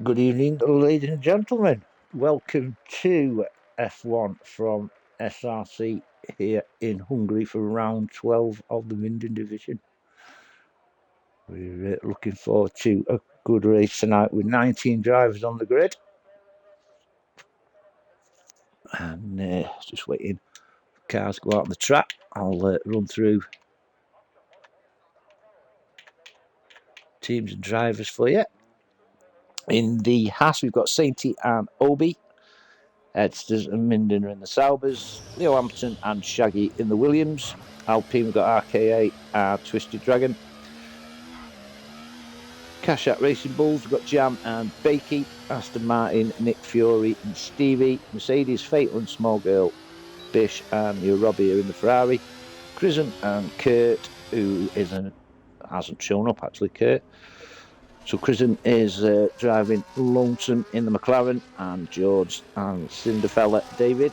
Good evening, ladies and gentlemen. Welcome to F1 from SRC here in Hungary for round 12 of the Minden division. We're looking forward to a good race tonight with 19 drivers on the grid. And just waiting for cars to go out on the track. I'll run through teams and drivers for you. In the Haas, we've got Sainty and Obi. Edsters and Minden are in the Saubers. Leo Hampton and Shaggy in the Williams. Alpine, we've got RKA and Twisted Dragon. Cashat Racing Bulls, we've got Jam and Bakey. Aston Martin, Nick Fury and Stevie. Mercedes, Fatal and Small Girl, Bish and Robbie are in the Ferrari. Chrism and Kurt, who hasn't shown up actually, Kurt. So Chrism is driving Lonesome in the McLaren, and George and Cinderfella David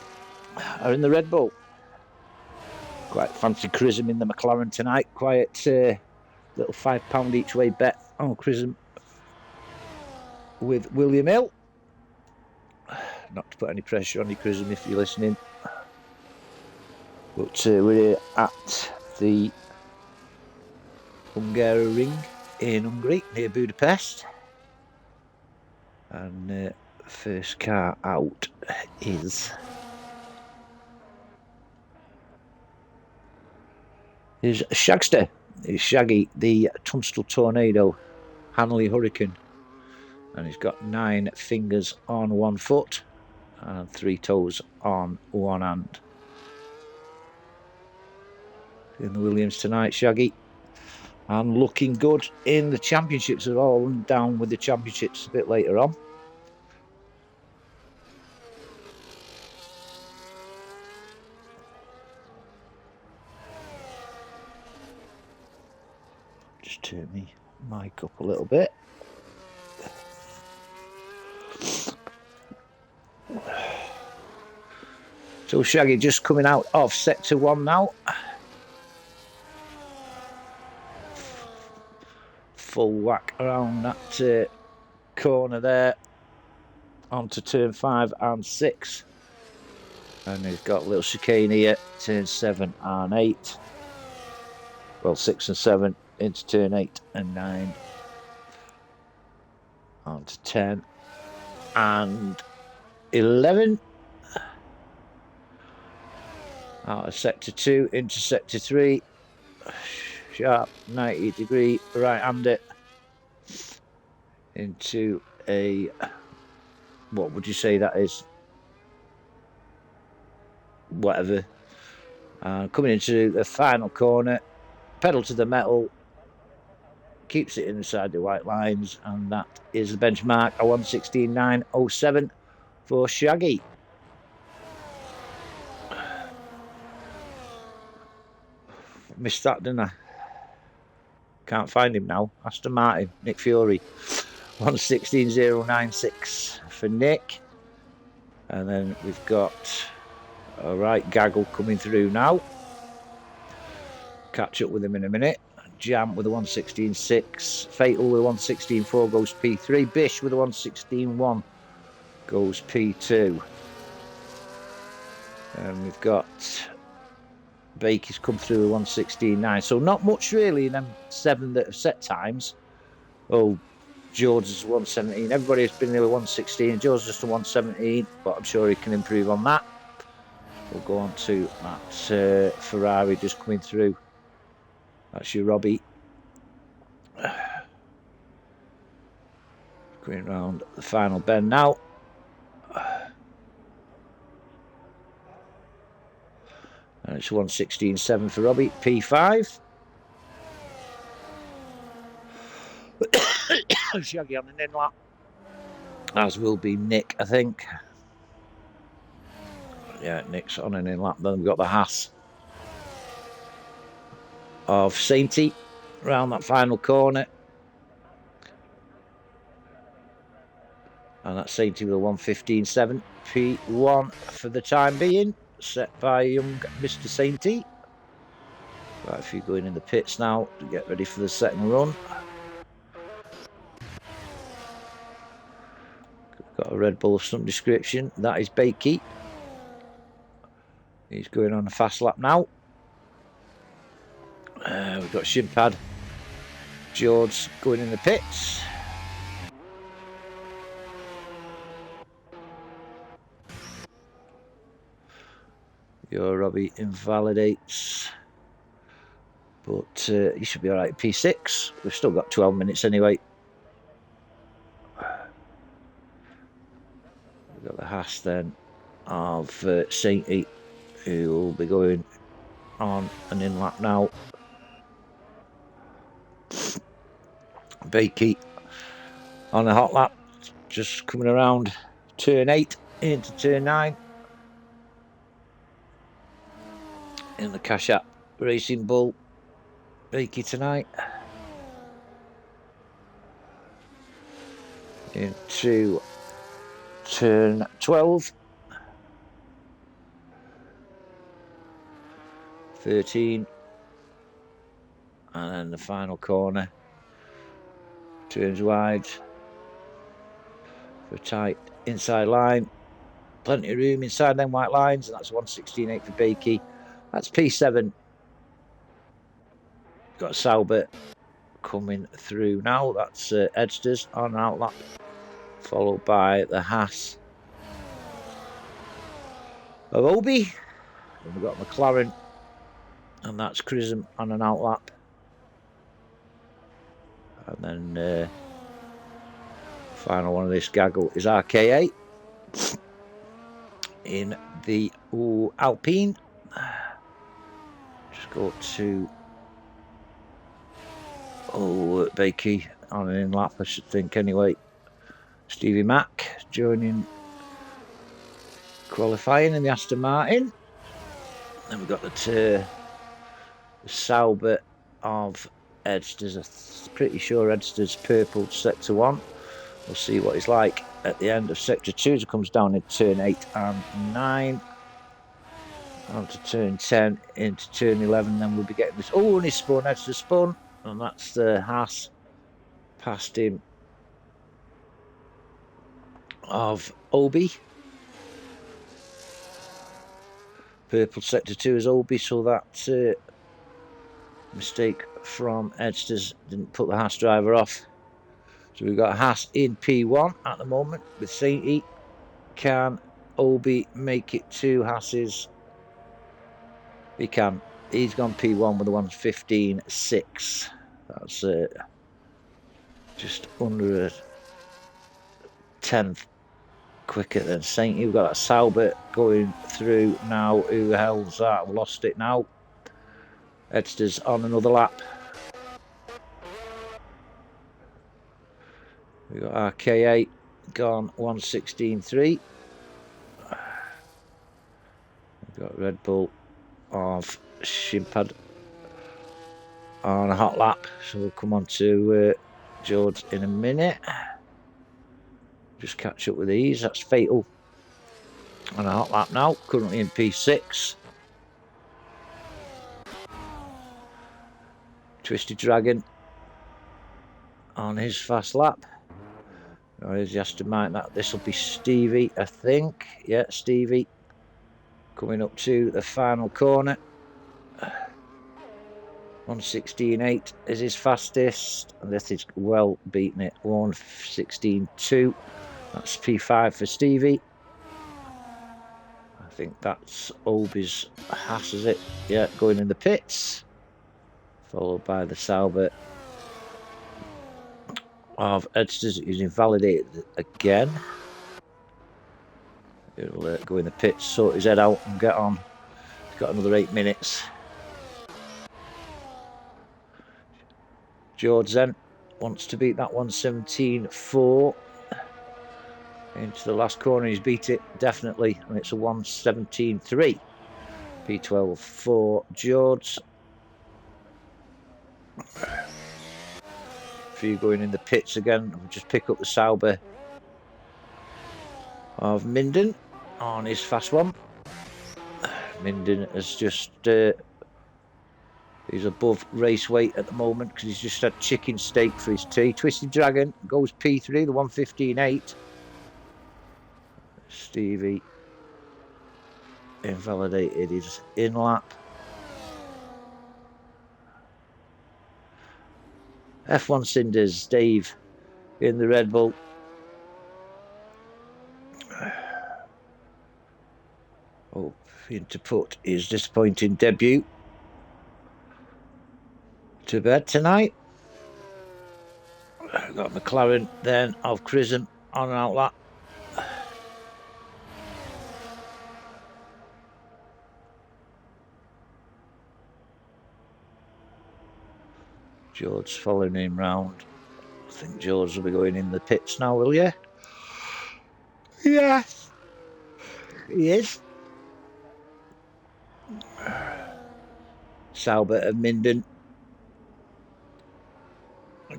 are in the Red Bull. Quite fancy Chrism in the McLaren tonight. Quiet little £5 each way bet on Chrism with William Hill. Not to put any pressure on you, Chrism, if you're listening. But we're at the Hungary Ring in Hungary, near Budapest. And first car out is Shagster. It's Shaggy, the Tunstall Tornado, Hanley Hurricane. And he's got 9 fingers on one foot and 3 toes on one hand. In the Williams tonight, Shaggy. And looking good in the championships as well. Run down with the championships a bit later on. Just turn me mic up a little bit. So Shaggy just coming out of sector 1 now. Full whack around that corner there onto turn 5 and 6, and he's got a little chicane here, turn 7 and 8, well 6 and 7 into turn 8 and 9 onto 10 and 11, out of sector 2 into sector 3, sharp 90-degree right-hander into a, what would you say that is? Whatever. Coming into the final corner, pedal to the metal, keeps it inside the white lines, and that is the benchmark, a 1:16.907 for Shaggy. Missed that, didn't I? Can't find him now. Aston Martin, Nick Fury, 1:16.096 for Nick. And then we've got a right gaggle coming through now. Catch up with him in a minute. Jam with a 1:16.6. Fatal with a 1:16.4 goes P3. Bish with a 1:16.1 goes P2. And we've got Bakey's come through a 1:16.9. So not much really in them 7 that have set times. Oh, George is 1:17. Everybody's been nearly 1:16. George's just a 1:17, but I'm sure he can improve on that. We'll go on to that Ferrari just coming through. That's your Robbie. Going round the final bend now. And it's 1:16.7 for Robbie, P5. Shaggy on an in-lap, as will be Nick, I think. Yeah, Nick's on an in-lap. Then we've got the Haas of Sainty round that final corner. And that's Sainty with a 1:15.7, P1 for the time being, set by young Mr. Sainty. Quite a few going in the pits now to get ready for the second run. Got a Red Bull of some description. That is Bakey. He's going on a fast lap now. We've got Shimpad. George going in the pits. Your Robbie invalidates. But he should be alright. P6. We've still got 12 minutes anyway. We've got the Haas then of Sainty, who will be going on an in lap now. Bakey on a hot lap, just coming around turn 8 into turn 9 in the Cash App Racing Bull. Bakey tonight into turn 12, 13, and then the final corner. Turns wide for a tight inside line. Plenty of room inside them white lines, and that's 1:16.8 for Bakey. That's P7. Got Sauber coming through now. That's Edsters on an outlap, followed by the Haas of Obi. And we've got McLaren, and that's Chrism on an outlap. And then final one of this gaggle is RKA in the Alpine. Just go to Bakey on an in lap, I should think anyway. Stevie Mack joining qualifying in the Aston Martin. Then we've got the Sauber of Edsters. I'm pretty sure Edsters purple sector 1. We'll see what he's like at the end of sector 2 as it comes down into turn 8 and 9. On to turn 10 into turn 11. Then we'll be getting this. Oh, and he's spun. Edsters spun. And that's the Haas past him of Obi. Purple sector 2 is Obi, so that mistake from Edsters didn't put the Haas driver off. So we've got Haas in P1 at the moment with Sainty. Can Obi make it to Haas's? He can. He's gone P1 with the 1:15.6. That's just under a tenth quicker than Sainty. We've got that Sauber going through now. Who the hell's that? I've lost it now. Edsters on another lap. We've got RKA gone 1:16.3. We've got Red Bull of Shimpad on a hot lap, so we'll come on to George in a minute. Just catch up with these. That's Fatal on a hot lap now, currently in P6. Twisted Dragon on his fast lap. Now here's the Aston Martin. This will be Stevie, I think. Yeah, Stevie coming up to the final corner. 1:16.8 is his fastest, and this is well beating it. 1:16.2. That's P5 for Stevie. I think that's Obi's Haas, is it? Yeah, going in the pits, followed by the Sauber of Edsters, who's invalidated again. He'll go in the pits, sort his head out and get on. He's got another 8 minutes. George then wants to beat that 1:17.4 into the last corner. He's beat it definitely, and it's a 1:17.3. P12 for George. Few going in the pits again. We'll just pick up the Sauber of Minden on his fast one. Minden has just he's above race weight at the moment because he's just had chicken steak for his tea. Twisted Dragon goes P3, the 1:15.8. Stevie invalidated his in lap. F1 Cinders, Dave in the Red Bull. Hoping to put his disappointing debut to bed tonight. Got McLaren then of Chisholm on and out lap. George following him round. I think George will be going in the pits now, will you? Yes, he is. Sauber of Minden.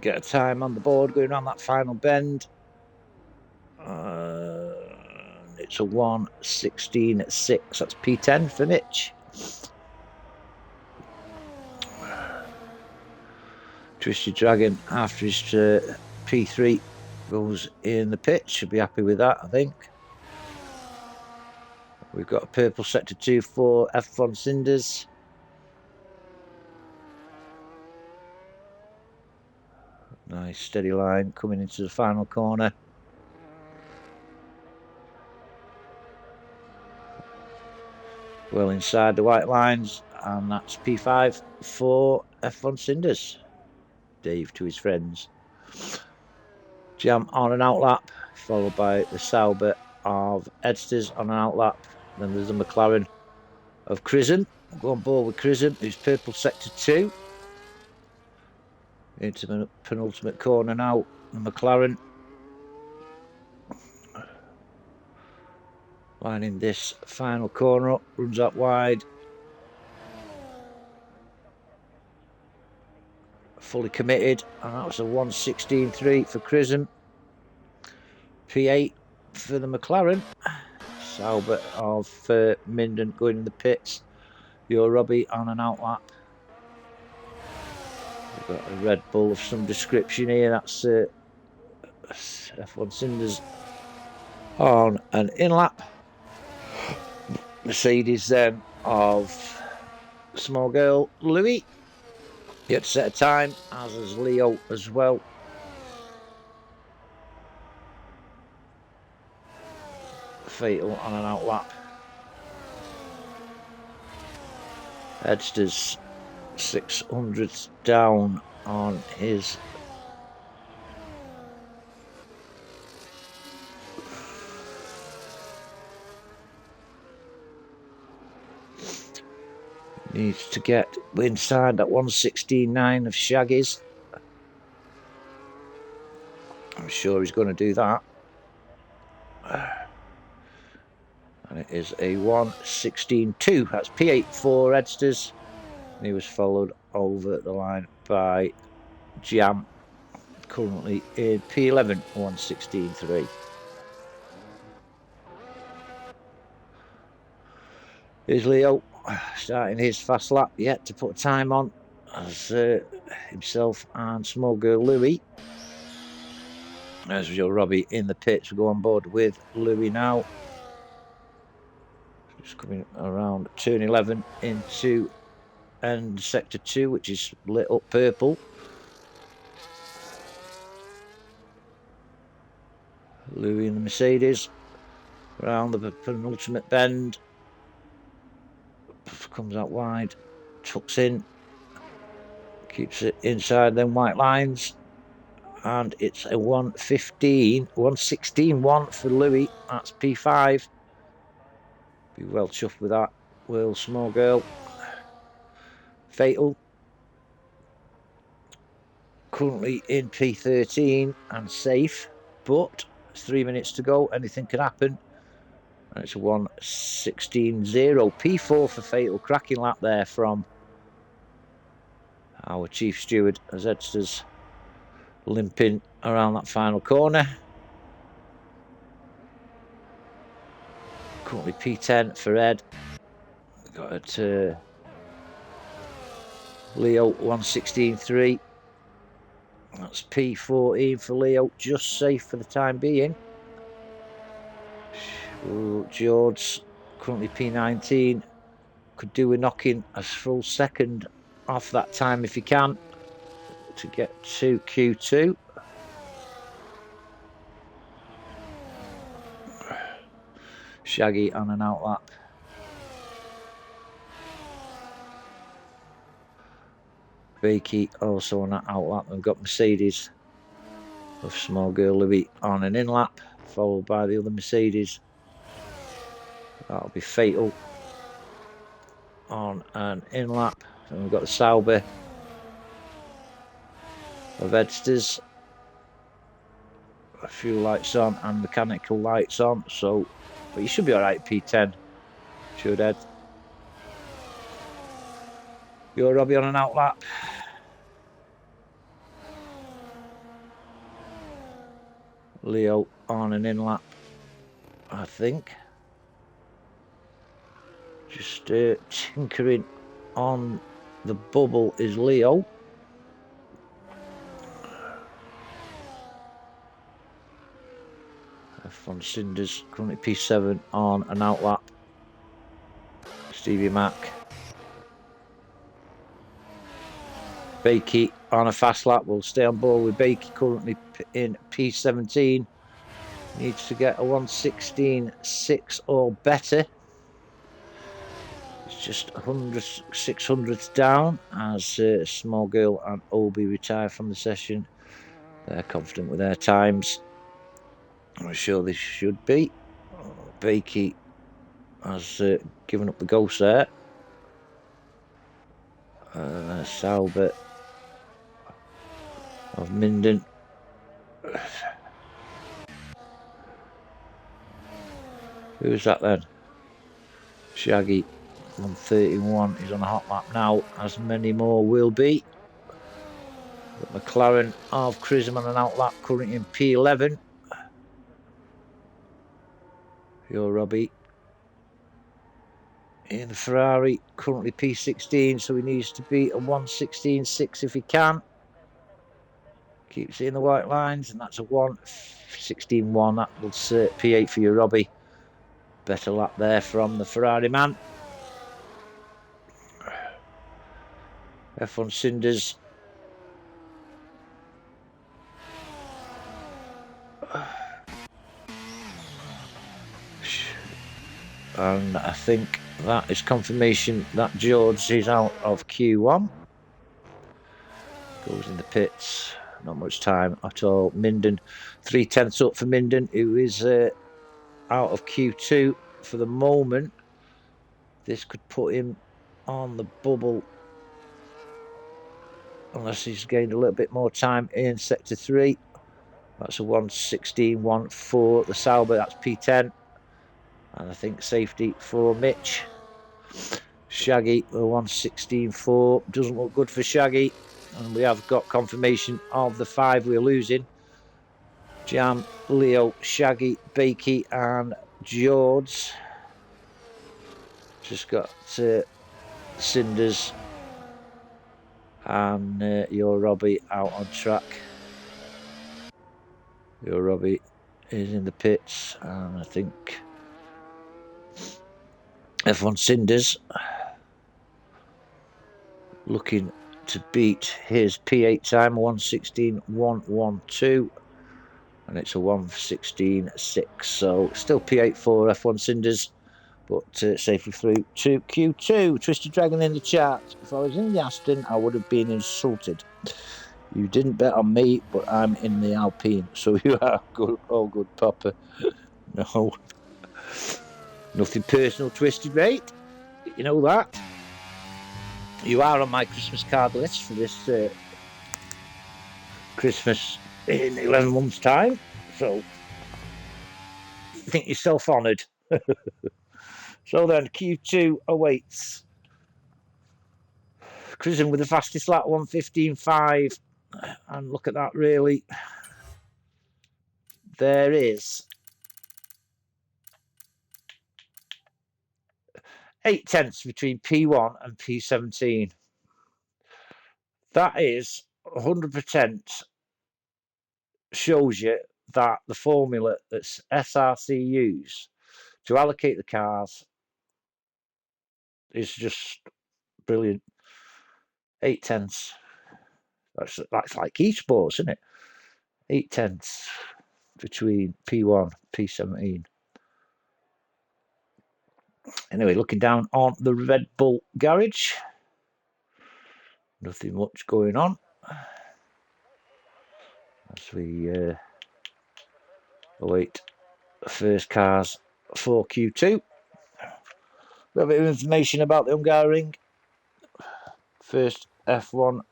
Get a time on the board going around that final bend. It's a 1:16.6. That's P10 for Mitch. Twisted Dragon after his P3 goes in the pit. Should be happy with that, I think. We've got a purple sector 2 for F1 Cinders. Nice steady line coming into the final corner. Well inside the white lines, and that's P5 for F1 Cinders. Dave to his friends. Jam on an outlap, followed by the Sauber of Edsters on an outlap. Then there's the McLaren of Chisholm. Go on board with Chisholm, who's purple sector 2. Into the penultimate corner now, the McLaren. Lining this final corner up, runs out wide. Fully committed, and that was a 1:16.3 for Chisholm. P8 for the McLaren. Sauber of Minden going in the pits. Your Robbie on an outlap. We've got a Red Bull of some description here. That's F1 Cinders on an in-lap. Mercedes then of small girl Louis. Yet to set a time, as is Leo as well. Fatal on an outlap. Edsters 600 down on his needs to get inside that 1:16.9 of Shaggy's. I'm sure he's going to do that. And it is a 1:16.2. That's P8 for Edsters. And he was followed over the line by Jam, currently in P11, 1:16.3. Here's Leo starting his fast lap, yet to put a time on, as himself and small girl Louis. As your Robbie in the pits, we go on board with Louis now. Just coming around turn 11 into end sector 2, which is lit up purple. Louis in the Mercedes around the penultimate bend. Comes out wide, tucks in, keeps it inside them white lines, and it's a 1:16.1 for Louis. That's P5. Be well chuffed with that. Will small girl. Fatal. Currently in P13 and safe, but it's 3 minutes to go. Anything can happen. And it's a 1:16.0. P4 for Fatal. Cracking lap there from our chief steward as Edsters limping around that final corner. Currently P10 for Ed. Got it to Leo 1:16.3. That's P14 for Leo. Just safe for the time being. Ooh, George, currently P19, could do with knocking a full second off that time if he can to get to Q2. Shaggy on an outlap. Bakey also on that outlap. We've got Mercedes of small girl Louis on an inlap, followed by the other Mercedes. That'll be Fatal on an inlap. And we've got the Sauber of Edsters. A few lights on and mechanical lights on, so but you should be alright. P10 should Ed. You're Robbie on an outlap. Leo on an inlap, I think. Just tinkering on the bubble is Leo. F1 Cinders currently P7 on an outlap. Stevie Mac. Bakey on a fast lap. We'll stay on board with Bakey currently in P17. Needs to get a 1:16.6 or better. It's just 600ths down as Small Girl and Obi retire from the session. They're confident with their times. I'm sure they should be. Bakey has given up the ghost there. Sauber of Minden. Who's that then? Shaggy 131 is on a hot lap now, as many more will be. But McLaren of Chisholm on an outlap, currently in P11. You're Robbie. In the Ferrari, currently P16, so he needs to be a 1:16.6 if he can. Keep seeing the white lines, and that's a 1:16.1. That will P8 for you, Robbie. Better lap there from the Ferrari man. F1 Cinders. And I think that is confirmation that George is out of Q1. Goes in the pits. Not much time at all. Minden, 3/10 up for Minden, who is out of Q2 for the moment. This could put him on the bubble unless he's gained a little bit more time in sector 3. That's a 1:16.14. The Sauber, that's P10. And I think safety for Mitch. Shaggy, the 1:16.4. Doesn't look good for Shaggy. And we have got confirmation of the 5 we're losing. Jam, Leo, Shaggy, Bakey, and George. Just got Cinders and your Robbie out on track. Your Robbie is in the pits, and I think F1 Cinders looking to beat his P8 time, 1:16.112, and it's a 1:16.6. So still P8 for F1 Cinders, but safely through to Q2. Twisted Dragon in the chat. If I was in the Aston, I would have been insulted. You didn't bet on me, but I'm in the Alpine, so you are good, all good, Papa. No, nothing personal, Twisted, mate. You know that. You are on my Christmas card list for this Christmas in 11 months' time, so think yourself honoured. So then, Q2 awaits. Chisholm with the fastest lap, 1:15.5, and look at that, really. There is 0.8 between P1 and P17. That is 100% shows you that the formula that SRC use To allocate the cars is just brilliant. 8/10. That's like esports, isn't it? 8/10 between P1, P17. Anyway, looking down on the Red Bull garage, nothing much going on as we await the first cars for Q2. We have a bit of information about the Hungary. First F1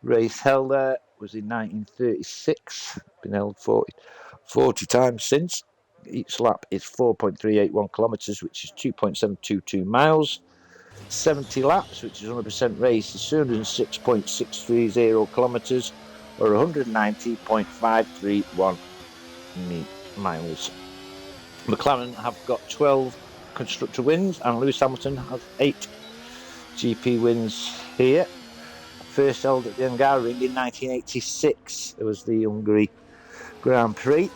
race held there was in 1936. Been held 40 times since. Each lap is 4.381 kilometres, which is 2.722 miles. 70 laps, which is 100% race, is 206.630 kilometres, or 190.531 miles. McLaren have got 12 constructor wins, and Lewis Hamilton has 8 GP wins here. First held at the Hungary in 1986. It was the Hungary Grand Prix.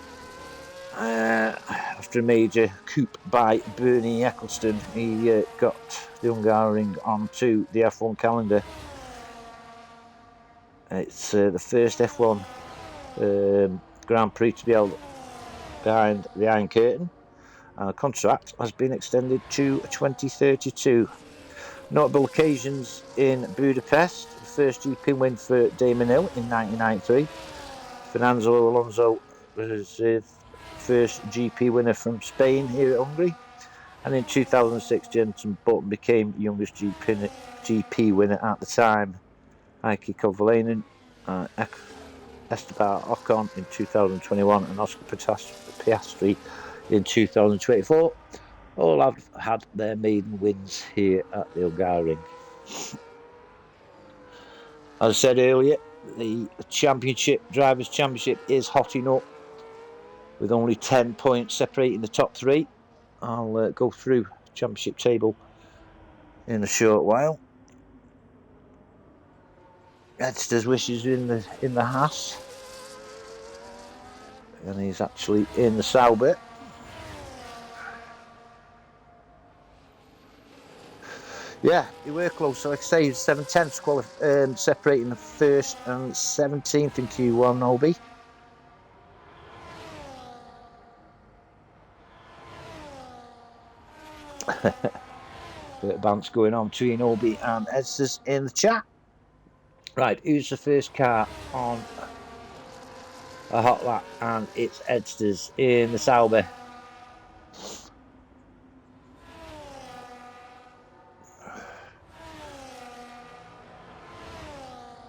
After a major coup by Bernie Ecclestone, he got the Hungary onto the F1 calendar. It's the first F1 Grand Prix to be held behind the Iron Curtain. The contract has been extended to 2032. Notable occasions in Budapest: the first GP win for Damon Hill in 1993. Fernando Alonso was his first GP winner from Spain here at Hungary. And in 2006, Jenson Button became the youngest GP winner at the time. Heikki Kovalainen, Esteban Ocon in 2021, and Oscar Piastri in 2024 all have had their maiden wins here at the Hungary. As I said earlier, the Drivers' Championship is hotting up with only 10 points separating the top 3. I'll go through the championship table in a short while. Edster's wishes in the Haas, and he's actually in the Sauber. Yeah, they were close. So like I say, 7/10 separating the 1st and 17th in Q1, Obi. Bit of bounce going on between Obi and Edsters in the chat. Right, who's the first car on a hot lap? And it's Edsters in the Sauber.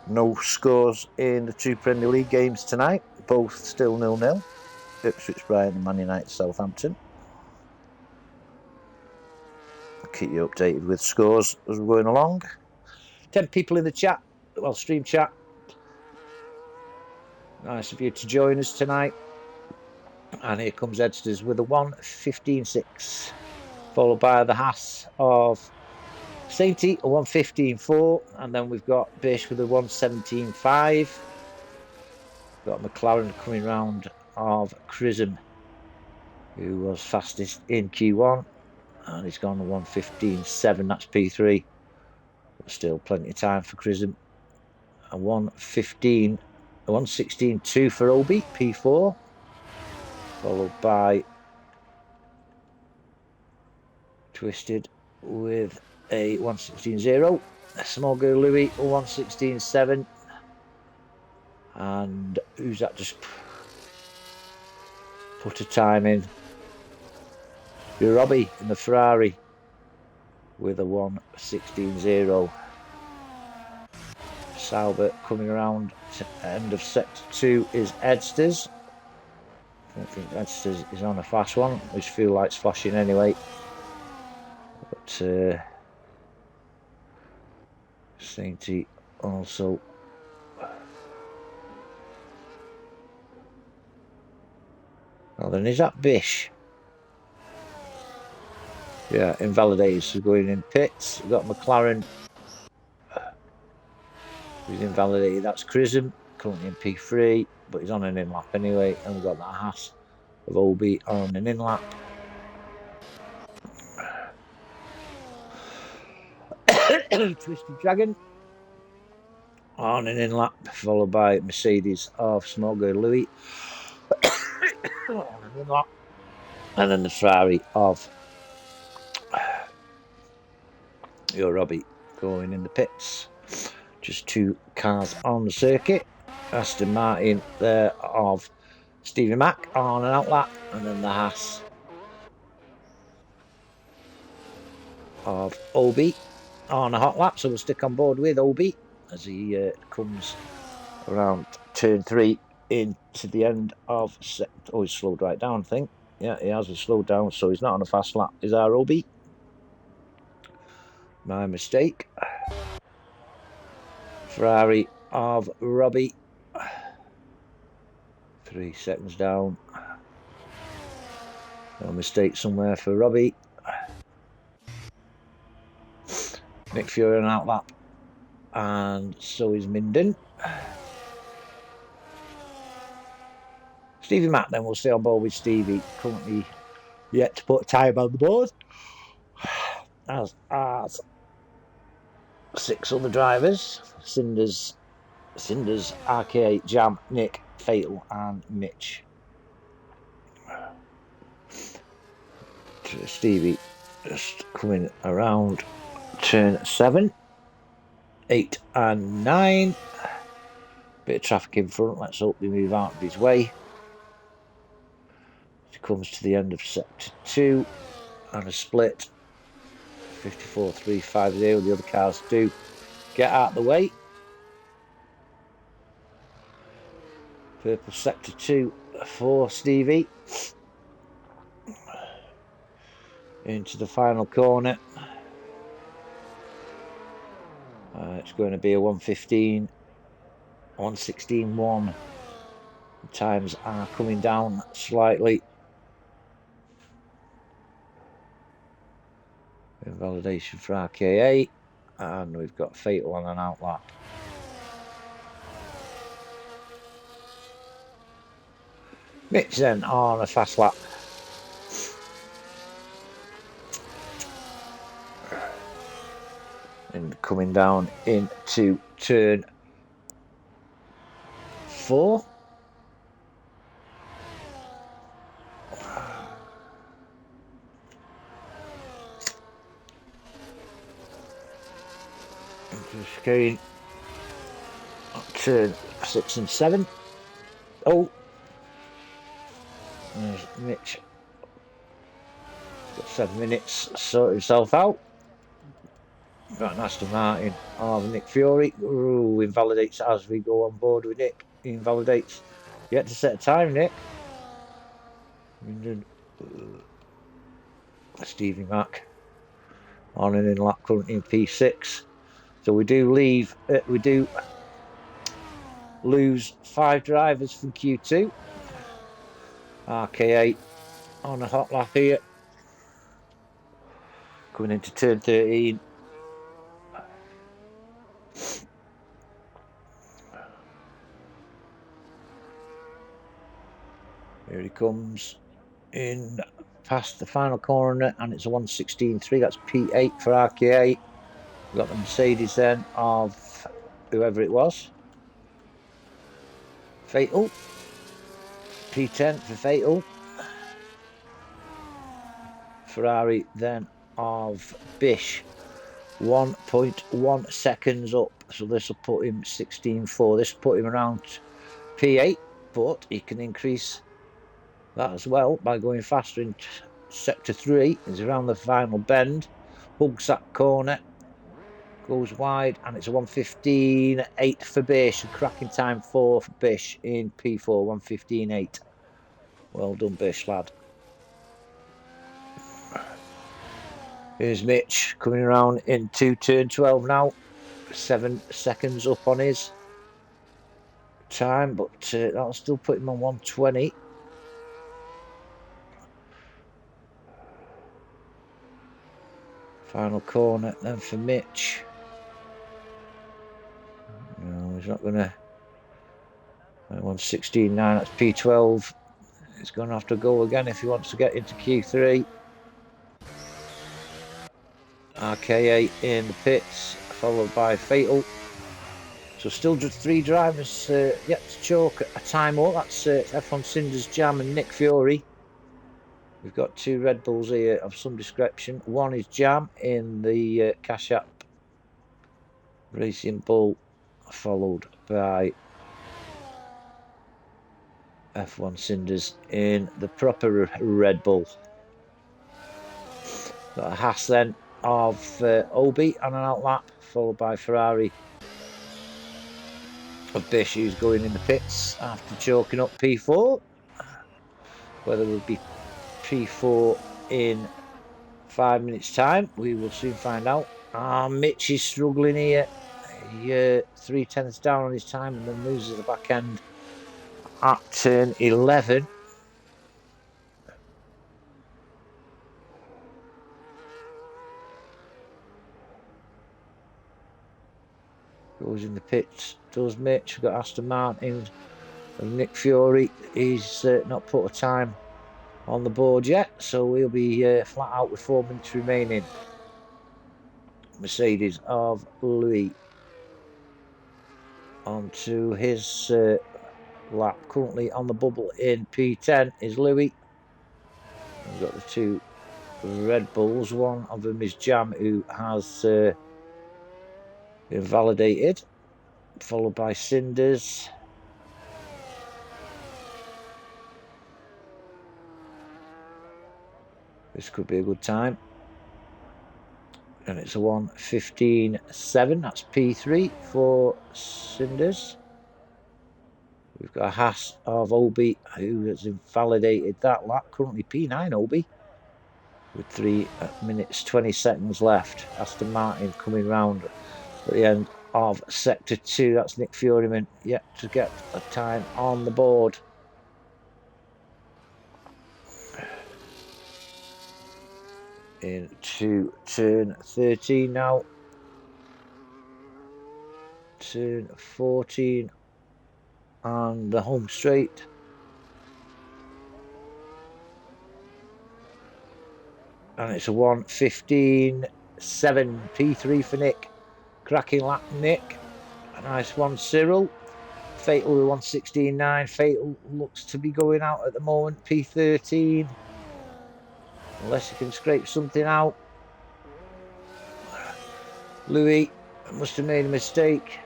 No scores in the 2 Premier League games tonight. Both still 0-0. Ipswich, Brighton and Man United, Southampton. I'll keep you updated with scores as we're going along. 10 people in the chat, well, stream chat. Nice of you to join us tonight. And here comes Edsters with a 1:15.6, followed by the Haas of Sainty, a 1:15.4, and then we've got Bish with a 1:17.5. Got McLaren coming round of Chisholm, who was fastest in Q1, and he's gone to 1:15.7. That's P3. But still plenty of time for Chisholm. A 1:16.2 for Obi, P4, followed by Twisted with a 1:16.0. Small girl Louis, a 1:16.7. And who's that just put a time in? Robbie in the Ferrari with a 1:16.0. Sauber coming around to end of sector 2 is Edsters. I don't think Edsters is on a fast one, which feel like it's flashing anyway. But Sainty also well, then is that Bish? Yeah, invalidated, so going in pits. We've got McLaren who's invalidated, that's Chisholm, currently in P3, but he's on an in lap anyway. And we've got that Haas of Obi on an in lap. Twisted Dragon on an in lap, followed by Mercedes of Small Girl Louis on an in lap, and then the Ferrari of your Robbie going in the pits. Just two cars on the circuit. Aston Martin there of Stevie Mack on an out lap, and then the Haas of Obi on a hot lap. So we'll stick on board with Obi as he comes around turn 3 into the end of oh, he's slowed right down, I think. Yeah, he has slowed down, so he's not on a fast lap. Is our Obi? My mistake. Ferrari of Robbie. 3 seconds down. No mistake somewhere for Robbie. Nick Fury on out lap. And so is Minden. Stevie Mack then will stay on board with Stevie. Currently yet to put a time on the board. As 6 other drivers. Cinders, RK, Jam, Nick, Fatal and Mitch. Stevie just coming around turn 7, 8 and 9. Bit of traffic in front. Let's hope they move out of his way. He comes to the end of sector 2 and a split. 54.350. The other cars do get out of the way. Purple sector 2 for Stevie. Into the final corner. It's going to be a 1:15, 1:16.1. The times are coming down slightly. Invalidation for RKA, and we've got Fatal on an out lap. Mitch then on a fast lap. And coming down into turn 4. Just going turn 6 and 7. Oh, there's Mitch. Got 7 minutes to sort himself out. Got an Aston Martin of Nick Fury. Ooh, invalidates as we go on board with Nick. He invalidates. You had to set a time, Nick. Stevie Mack on an in lap currently in P6. So we do lose 5 drivers from Q2. RK8 on a hot lap here. Coming into turn 13. Here he comes in past the final corner, and it's a 1:16.3. That's P8 for RK8. We've got the Mercedes then of whoever it was. Fatal. P10 for Fatal. Ferrari then of Bish. 1.1 seconds up. So this will put him 16.4. This will put him around P8, but he can increase that as well by going faster in sector 3. He's around the final bend. Hugs that corner. Goes wide, and it's a 1:15.8 for Bish. A cracking time 4 for Bish in P4, 1:15.8. Well done, Bish, lad. Here's Mitch coming around into turn 12 now. 7 seconds up on his time, but that'll still put him on 1:20. Final corner then for Mitch. No, he's not going to. 1:16.9, that's P12. He's going to have to go again if he wants to get into Q3. RKA in the pits, followed by Fatal. So still just 3 drivers yet to chalk a time up. That's F1 Cinders, Jam and Nick Fury. We've got 2 Red Bulls here of some description. One is Jam in the Cash App Racing Bull, followed by F1 Cinders in the proper Red Bull. Got a Haas then of Obi on an outlap, followed by Ferrari of Bish, who's going in the pits after choking up P4. Whether it will be P4 in 5 minutes time, we will soon find out. Mitch is struggling here. He 3/10 down on his time and then loses the back end at turn 11. Goes in the pits, does Mitch. We've got Aston Martin and Nick Fury. He's not put a time on the board yet, so he'll be flat out with 4 minutes remaining. Mercedes of Louis onto his lap. Currently on the bubble in P10 is Louis. We've got the 2 Red Bulls. One of them is Jam, who has been validated, followed by Cinders. This could be a good time. And it's a 1:15.7. That's P3 for Cinders. We've got a Haas of Obi, who has invalidated that lap. Currently P9 Obi, with 3 minutes 20 seconds left. Aston Martin coming round at the end of Sector 2. That's Nick Furyman, yet to get a time on the board. Into turn 13 now. Turn 14 on the home straight. And it's a 1:15.7. P3 for Nick. Cracking lap, Nick. A nice one, Cyril. Fatal with 1:16.9. Fatal looks to be going out at the moment. P13. Unless he can scrape something out. Louis must have made a mistake.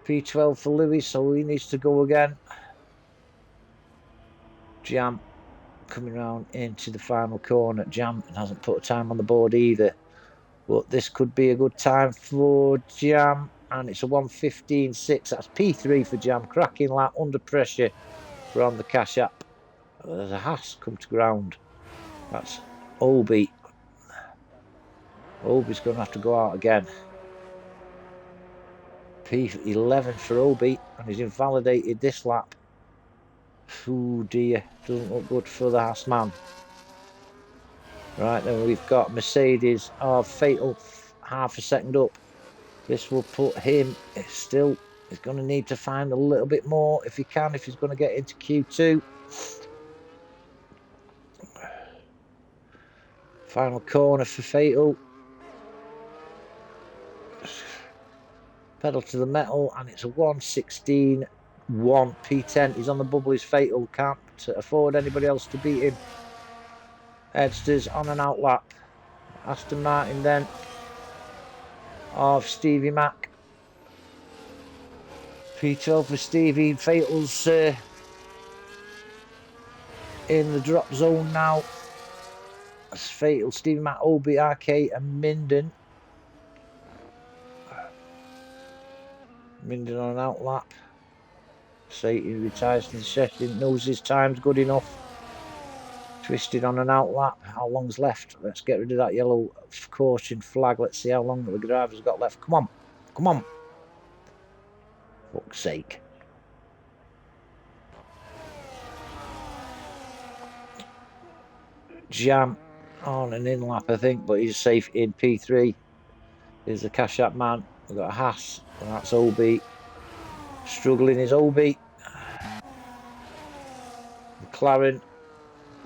P12 for Louis, so he needs to go again. Jam coming around into the final corner. Jam hasn't put a time on the board either. But this could be a good time for Jam. And it's a 1:15.6. That's P3 for Jam. Cracking lap under pressure from the Cash App. There's a Haas come to ground. That's Obi. Obi's going to have to go out again. P11 for Obi, and he's invalidated this lap. Oh dear, doesn't look good for the Haas man. Right, then we've got Mercedes of Fatal, half a second up. This will put him still. He's going to need to find a little bit more if he can, if he's going to get into Q2. Final corner for Fatal. Pedal to the metal, and it's a 1:16.1. P10. He's on the bubble. He's Fatal. Can't afford anybody else to beat him. Edsters on an outlap. Aston Martin then of Stevie Mac. P12 for Stevie. Fatal's in the drop zone now. That's Fatal, Stevie Mac, Obi, RK and Minden. Minden on an outlap. Say he retires from the session, knows his time's good enough. Twisted on an outlap. How long's left? Let's get rid of that yellow caution flag. Let's see how long the driver's got left. Come on. Come on. Fuck's sake. Jam on an in lap, I think, but he's safe in P3. Here's the Cash App man. We've got a Haas, and that's Obi. Struggling is Obi. McLaren,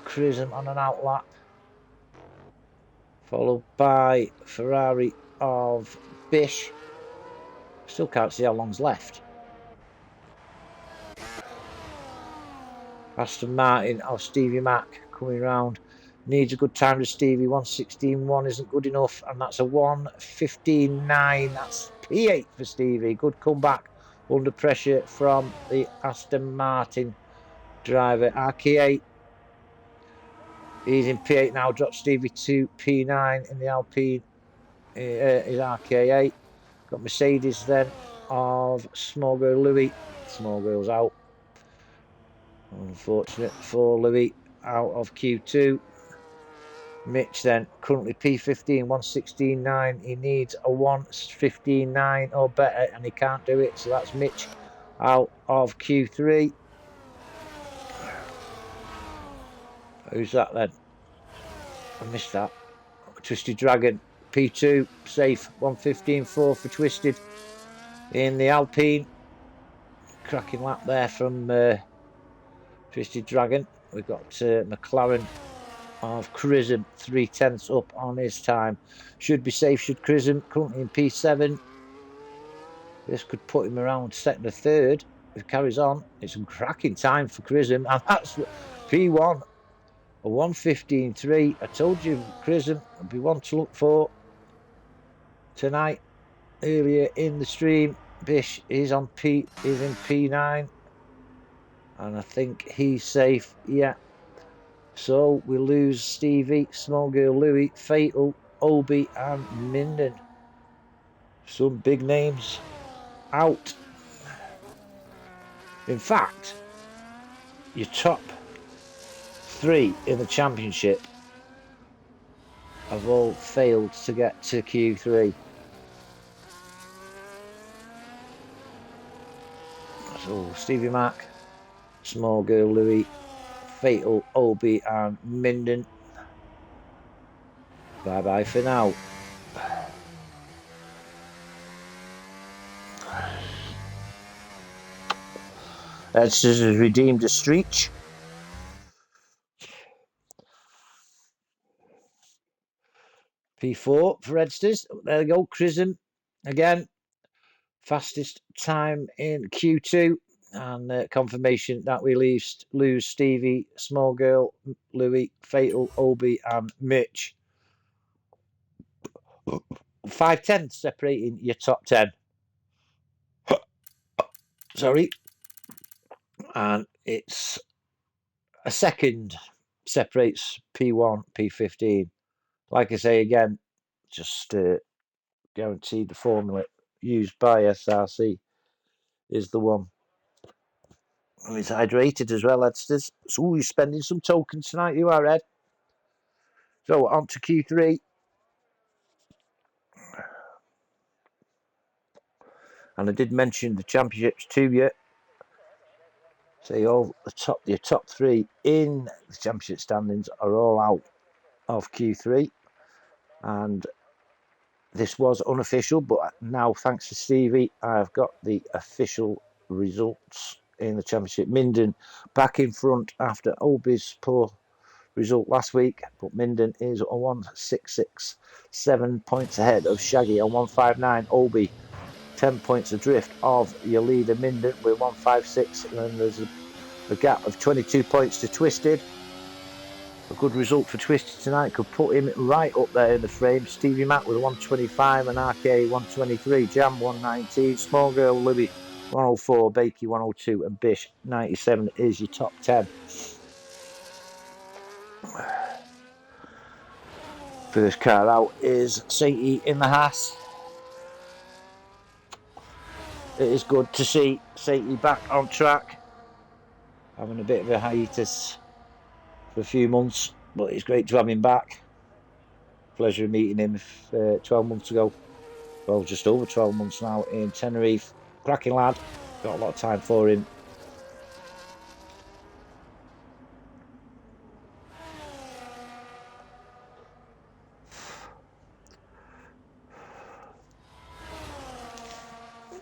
Chrism on an outlap. followed by Ferrari of Bish. Still can't see how long's left. Aston Martin of Stevie Mac coming round. Needs a good time to Stevie. 1:16.1 isn't good enough, and that's a 1:15.9. That's P8 for Stevie. Good comeback under pressure from the Aston Martin driver. RK8. He's in P8 now. Dropped Stevie to P9 in the Alpine. Is RK8. Got Mercedes then of Small Girl Louis. Small Girl's out. Unfortunate for Louis, out of Q2. Mitch then currently P15, 1:16.9. He needs a 1:15.9 or better, and he can't do it. So that's Mitch out of Q3. Who's that then? I missed that. Twisted Dragon, P2, safe, 1:15.4 for Twisted in the Alpine. Cracking lap there from Twisted Dragon. We've got McLaren of Chrism, 3/10 up on his time. Should be safe, should Chrism, currently in P7. This could put him around second or third if he carries on. It's a cracking time for Chrism, and that's P1, a 1:15.3. I told you Chrism would be one to look for tonight. Earlier in the stream, Bish is in P9, and I think he's safe. Yeah. So we lose Stevie, Small Girl Louis, Fatal, Obi, and Minden. Some big names out. In fact, your top 3 in the championship have all failed to get to Q3. So Stevie Mac, Small Girl Louis, Fatal, Obi, and Minden. Bye bye for now. Edsters has redeemed a Streech. P4 for Edsters. There we go. Chrism again. Fastest time in Q2. And confirmation that we lose Stevie, Small Girl, Louis, Fatal, Obi, and Mitch. 5/10 separating your top 10. Sorry. And it's a second separates P1, P15. Like I say again, just guaranteed the formula used by SRC is the one. And it's hydrated as well, Edsters. So you're spending some tokens tonight, you are, Ed. So on to Q3. And I did mention the championships to you. So your top 3 in the championship standings are all out of Q3. And this was unofficial, but now thanks to Stevie, I've got the official results in the championship. Minden back in front after Obi's poor result last week, but Minden is on 1:66, 7 points ahead of Shaggy on 1:59. Obi 10 points adrift of your leader Minden with 1:56, and then there's a gap of 22 points to Twisted. A good result for Twisted tonight could put him right up there in the frame. Stevie Mac with 1:25 and RK 1:23, Jam 1:19, Small Girl Libby 1:04, Bakey 1:02, and Bish 97 is your top 10. First car out is Satie in the Haas. It is good to see Satie back on track, having a bit of a hiatus for a few months, but it's great to have him back. Pleasure of meeting him 12 months ago. Well, just over 12 months now in Tenerife. Cracking lad, got a lot of time for him.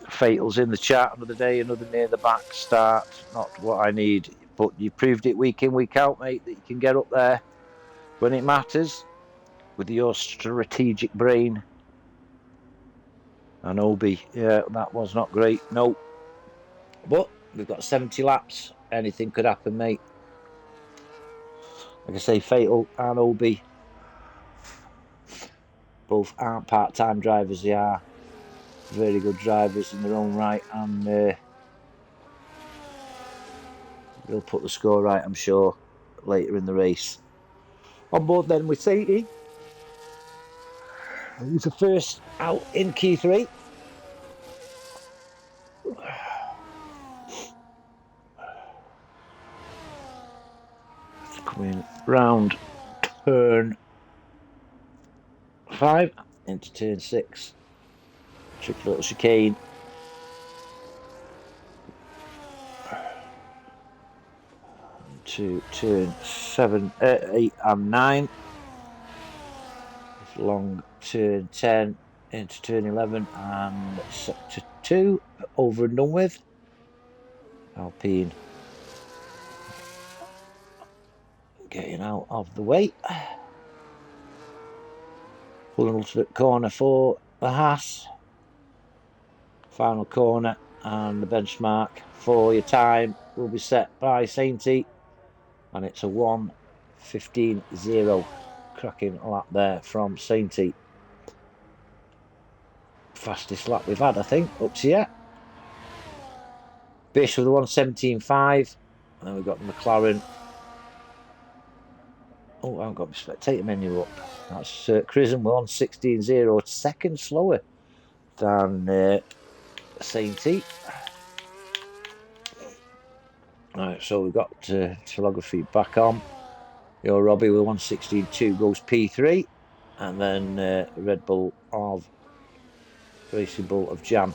Fatal's in the chat, another day, another near the back start. Not what I need, but you proved it week in, week out, mate, that you can get up there when it matters. with your strategic brain. And Obi, yeah, that was not great. No. But we've got 70 laps. Anything could happen, mate. Like I say, Fatal and Obi both aren't part-time drivers. They are very good drivers in their own right, and they'll put the score right, I'm sure, later in the race. On board then with Sadie. He's the first out in Q3. Coming round turn 5 into turn 6. Tricky little chicane. To turn 7, 8 and 9. Long turn 10 into turn 11 and sector 2 over and done with. Alpine getting out of the way. Pulling to the corner for the Haas. Final corner, and the benchmark for your time will be set by Sainty, and it's a 1:15.0. Cracking lap there from Sainty. Fastest lap we've had, I think, up to yet. Bish with a 1:17.5, and then we've got the McLaren. Oh, I haven't got my spectator menu up. That's Crism with 1:16.0, seconds slower than Sainty. Right, so we've got telegraphy back on. Your Robbie with 1:16.2 goes P3, and then Red Bull of Racing Bull of Jam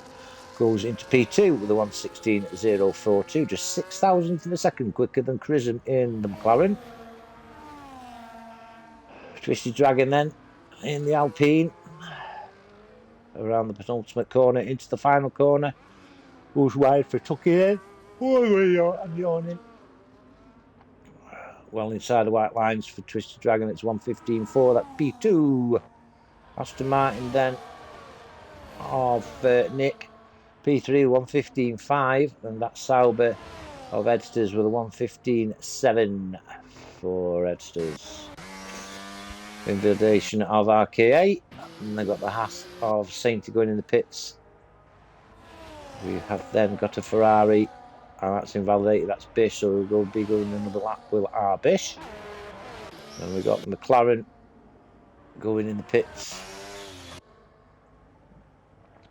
goes into P2 with a 1:16.042, just 6 thousandths of a second quicker than Crism in the McLaren. Twisted Dragon then in the Alpine around the penultimate corner into the final corner. Goes wide for Tucky in. Oh, I'm yawning. Well inside the white lines for Twisted Dragon. It's 1:15.4. That's P2. Aston Martin then of Nick. P3 1:15.5, and that's Sauber of Edsters with a 1:15.7 for Edsters. Invalidation of RKA, and they've got the Haas of Sainty going in the pits. We have then got a Ferrari, and that's invalidated. That's Bish, so we'll be going another lap with our Bish. And we've got the McLaren going in the pits.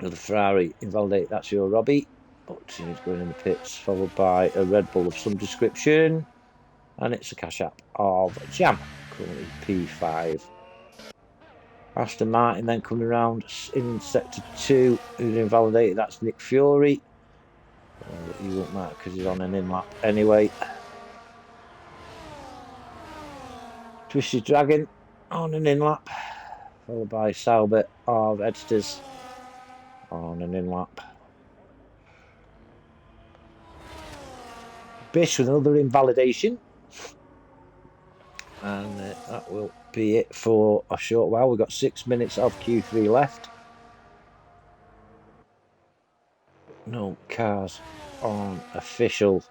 With the Ferrari invalidated. That's your Robbie. But he's going in the pits, followed by a Red Bull of some description, and it's a cash app of Jam, currently P5. Aston Martin then coming around in sector 2, who's invalidated. That's Nick Fury. He won't matter because he's on an in lap anyway. Twisted Dragon on an in lap, followed by Sauber of Edsters on an in lap. Bish with another invalidation, and that will be it for a short while. We've got 6 minutes of Q3 left. No cars on official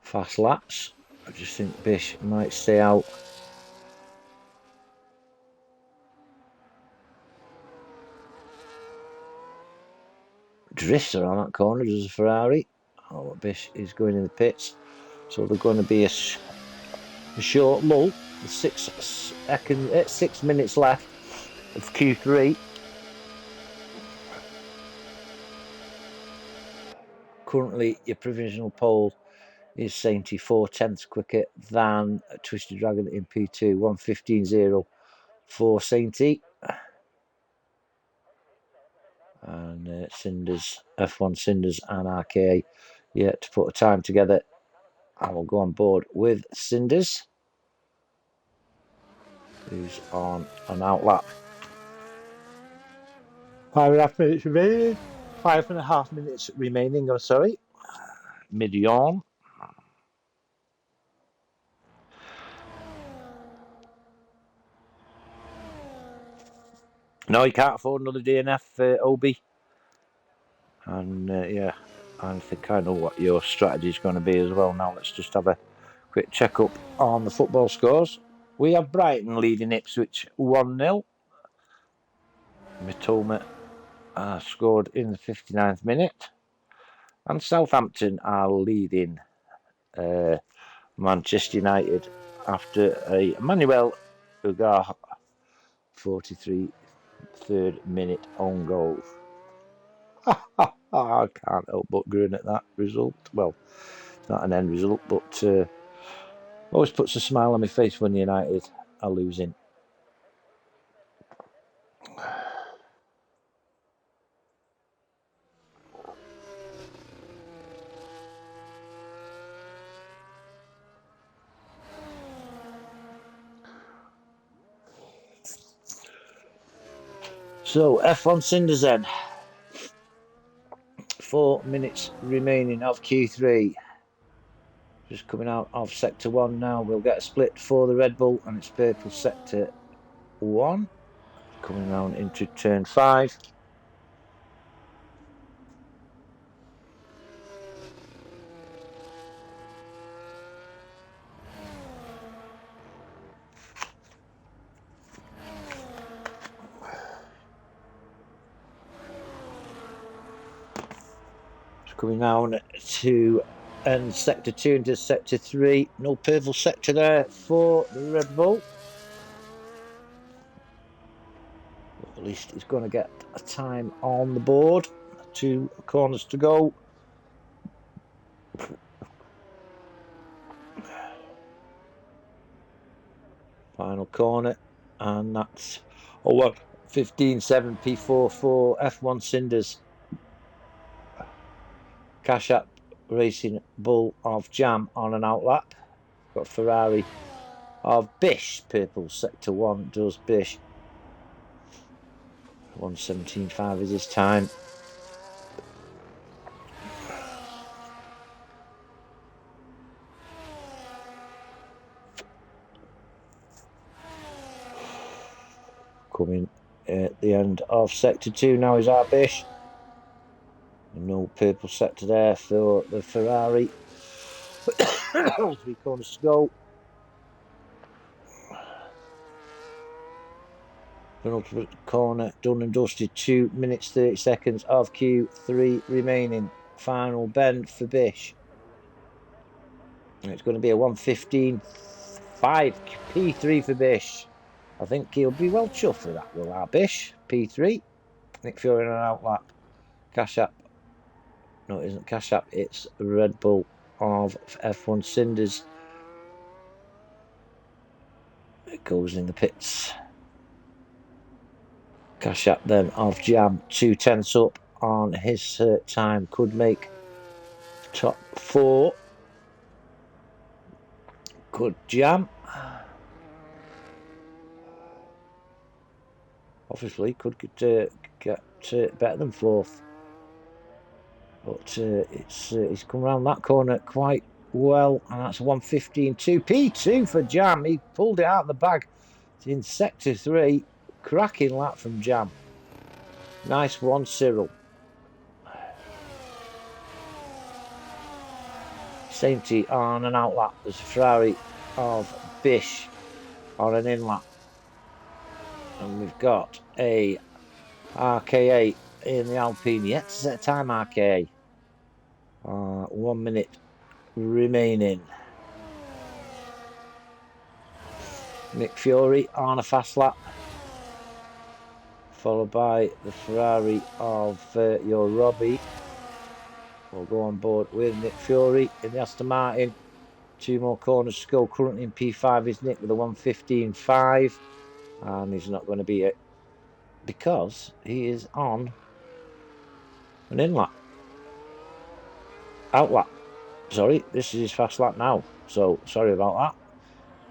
fast laps. I just think Bish might stay out. Drifter on that corner, there's a Ferrari. Oh, Bish is going in the pits, so they're going to be a short lull. 6 minutes left of Q3. Currently, your provisional pole is Sainty 4/10 quicker than Twisted Dragon in P2, 1:15.0 for Sainty. And Cinders, F1 Cinders and RKA yet to put a time together. I will go on board with Cinders, who's on an outlap. 5.5 minutes remaining. 5.5 minutes remaining, I'm sorry. Mid-yawn. No, you can't afford another DNF, Obi. And yeah, I think I know what your strategy is going to be as well. Now let's just have a quick check up on the football scores. We have Brighton leading Ipswich 1-0. Mitoma scored in the 59th minute. And Southampton are leading Manchester United after a Manuel Ugar 43 third minute own goal. I can't help but grin at that result. Well, it's not an end result, but always puts a smile on my face when United are losing. So, F1 Cinders then. 4 minutes remaining of Q3. Just coming out of Sector 1 now. We'll get a split for the Red Bull, and it's purple Sector 1. Coming round into Turn 5. Coming down to end Sector 2 into Sector 3. No purple sector there for the Red Bull. At least he's going to get a time on the board. 2 corners to go. Final corner. And that's 15.7 P4 for F1 Cinders. Cash App Racing Bull of Jam on an outlap. Got Ferrari of Bish. Purple Sector 1 does Bish. 1:17.5 is his time. Coming at the end of Sector 2 now is our Bish. No purple sector there for the Ferrari. 3 corners to go. Penultimate corner done and dusted. 2 minutes 30 seconds of Q3 remaining. Final bend for Bish. And it's going to be a 1:15.5 P3 for Bish. I think he'll be well chuffed with that, will our Bish. P3. Nick Fury on an outlap. Cash App. No, it isn't Cash App. It's Red Bull of F1 Cinders. It goes in the pits. Cash App then of Jam. 2/10 up on his time. Could make top 4. Good Jam. Obviously could get better than 4th. But he's come around that corner quite well, and that's 1:15.2 P2 for Jam. He pulled it out of the bag in Sector 3. Cracking lap from Jam. Nice one, Cyril. Sainty on an outlap. There's a Ferrari of Bish on an in lap. And we've got a RKA in the Alpine. Yet to set time, RKA. 1 minute remaining. Nick Fury on a fast lap. Followed by the Ferrari of your Robbie. We'll go on board with Nick Fury in the Aston Martin. 2 more corners to go. Currently in P5 is Nick with a 1:15.5. And he's not going to beat it because he is on an in lap. Out lap. Sorry, this is his fast lap now. So, sorry about that.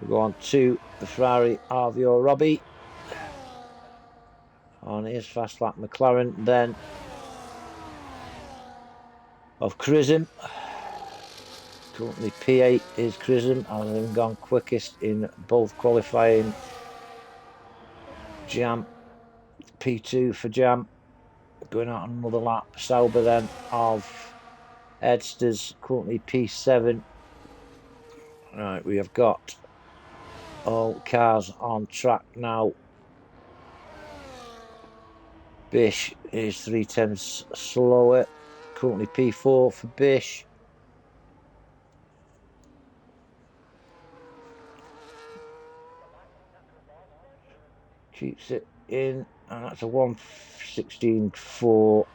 We go on to the Ferrari of your Robbie. On his fast lap McLaren. Then of Chrism. Currently P8 is Chrism. Having gone quickest in both qualifying. Jam P2 for Jam. Going out on another lap. Sauber then of Edsters, currently P7. Right, we have got all cars on track now. Bish is 3/10 slower. Currently P4 for Bish. Keeps it in, and that's a 1:16.4.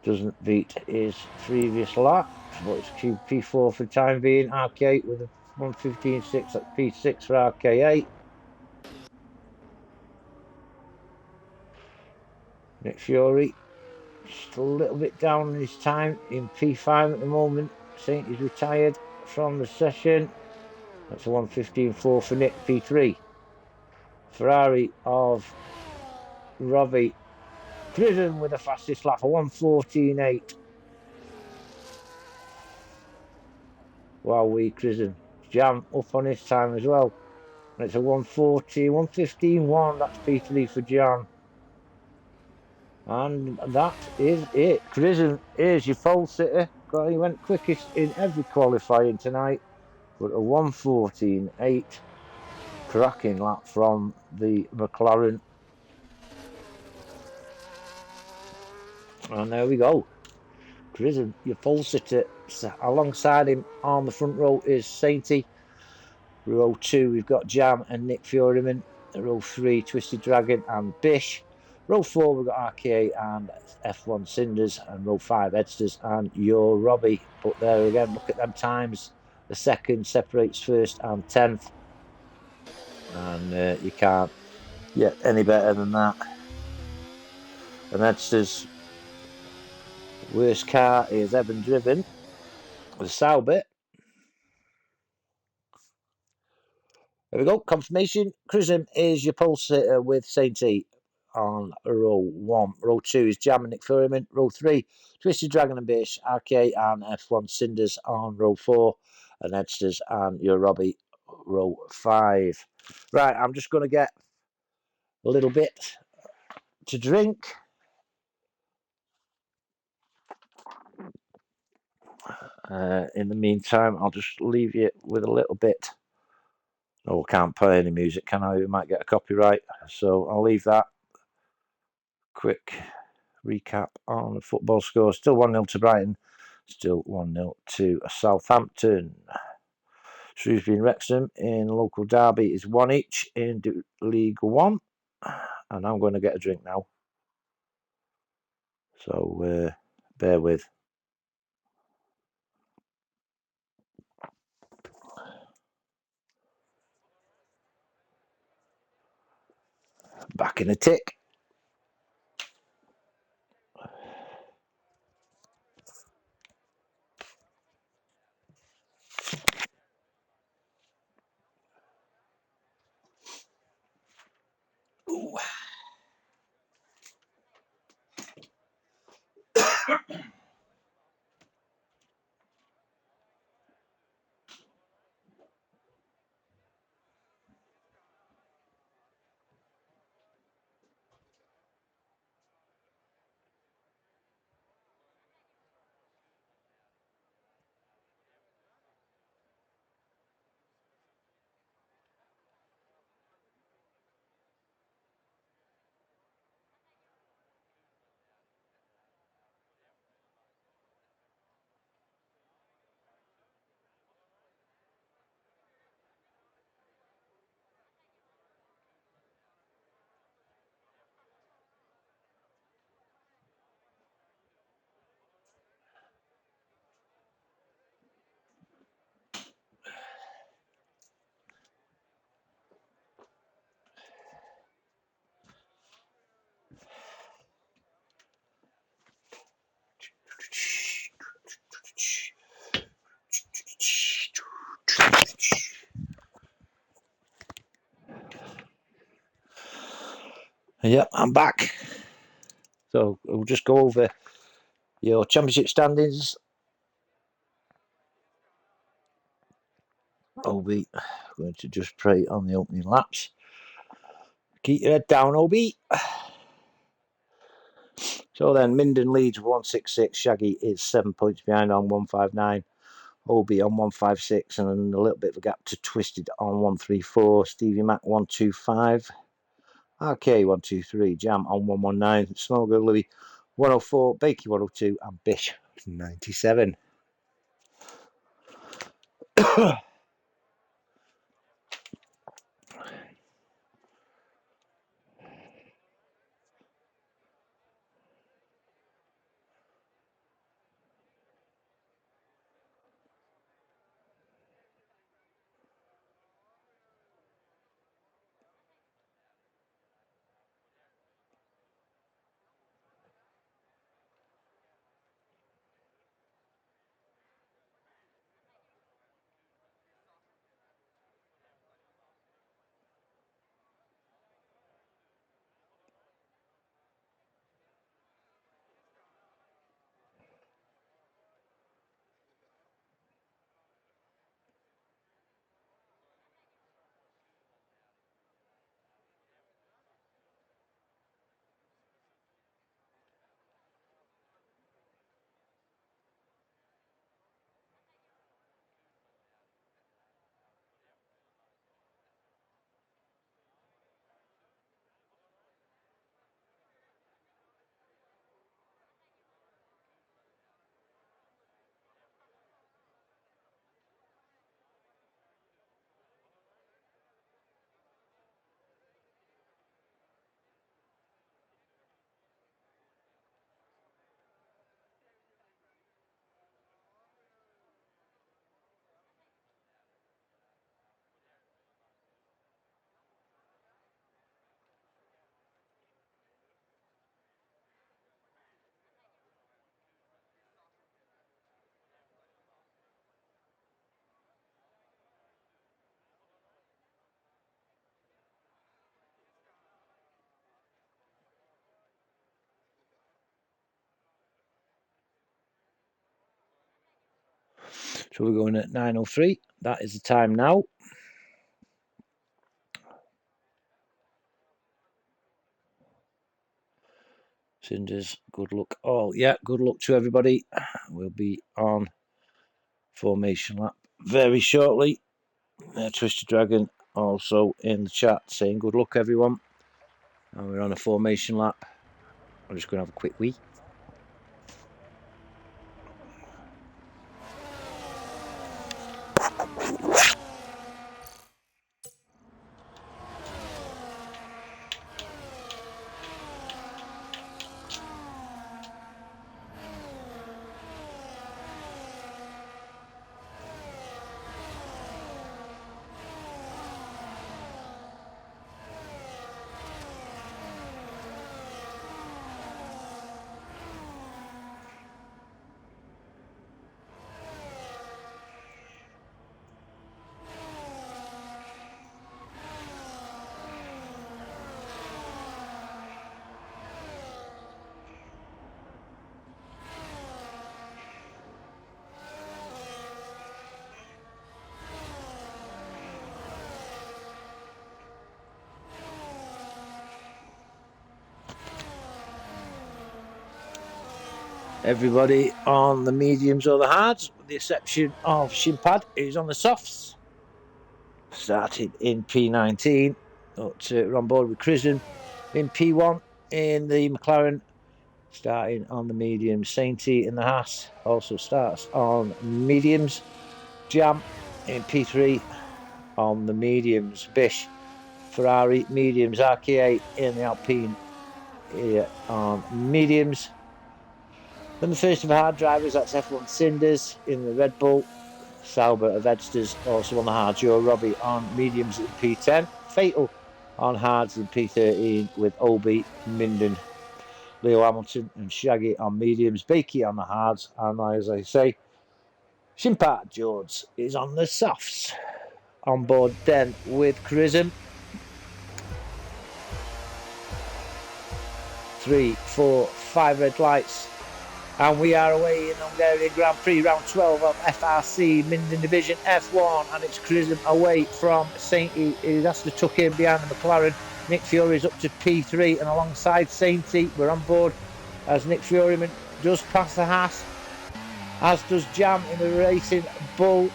Doesn't beat his previous lap, but it's P4 for the time being. RK8 with a 1:15.6. That's P6 for RK8. Nick Fury, just a little bit down in his time in P5 at the moment. Saint is retired from the session. That's a 1:15.4 for Nick, P3. Ferrari of Robbie Prison with the fastest lap, a 1:14.8. Wow, Prison. Jam up on his time as well. And it's a 1:40, 1:15.1. That's P3 for Jam. And that is it. Prison is your pole sitter. He went quickest in every qualifying tonight. But a 1:14.8. Cracking lap from the McLaren. And there we go. Prison, your pole sitter. Alongside him on the front row is Sainty. Row 2, we've got Jam and Nick Furyman. Row 3, Twisted Dragon and Bish. Row 4, we've got RKA and F1 Cinders. And row 5, Edsters and Your Robbie. But there again, look at them times. The second separates first and 10th. And you can't get any better than that. And Edsters' worst car is Evan driven. The Sauber. There we go. Confirmation. Chrism is your pole sitter with Saint E on row 1. Row 2 is Jam and Nick Furyman. Row 3, Twisted Dragon and Bish, RK and F1 Cinders on row 4. And Edsters and your Robbie, row 5. Right, I'm just going to get a little bit to drink. In the meantime, I'll just leave you with a little bit. Oh, I can't play any music, can I? We might get a copyright. So I'll leave that. Quick recap on the football score. Still 1-0 to Brighton. Still 1-0 to Southampton. Shrewsbury and Wrexham in local derby is 1 each in League 1. And I'm going to get a drink now. So bear with. Back in a tick. Ooh. Yep, I'm back. So we'll just go over your championship standings. Obi, going to just pray on the opening laps. Keep your head down, Obi. So then Minden leads 166. Shaggy is 7 points behind on 159. Obi on 156, and a little bit of a gap to Twisted on 134. Stevie Mac 125. RK 123. Jam on 119. Small Girl Louis 104. Bakey 102. And Bish 97. So we're going at 9:03. That is the time now. Cinders, good luck all. Yeah, good luck to everybody. We'll be on formation lap very shortly. Twisted Dragon also in the chat saying good luck everyone. And we're on a formation lap. I'm just going to have a quick wee. Everybody on the mediums or the hards, with the exception of Shimpad, who's on the softs. Started in P19, we're on board with Crisen in P1 in the McLaren, starting on the mediums. Sainty in the Haas also starts on mediums. Jam in P3 on the mediums. Bish, Ferrari mediums. RK8 in the Alpine here on mediums. Then the first of the hard drivers, that's F1 Cinders in the Red Bull. Sauber of Edsters also on the hards. Joe Robbie on mediums in P10. Fatal on hards in P13 with Obi, Minden, Leo Hamilton and Shaggy on mediums. Bakey on the hards. And as I say, Shimpad George is on the softs. On board then with Crisen. 3, 4, 5 red lights. And we are away in Hungarian Grand Prix, round 12 of FRC Minden Division F1. And it's Crisen away from Sainty, who has to tuck in behind the McLaren. Nick Fury is up to P3, and alongside Sainty, we're on board as Nick Furyman does pass the Haas, as does Jam in the Racing Bull.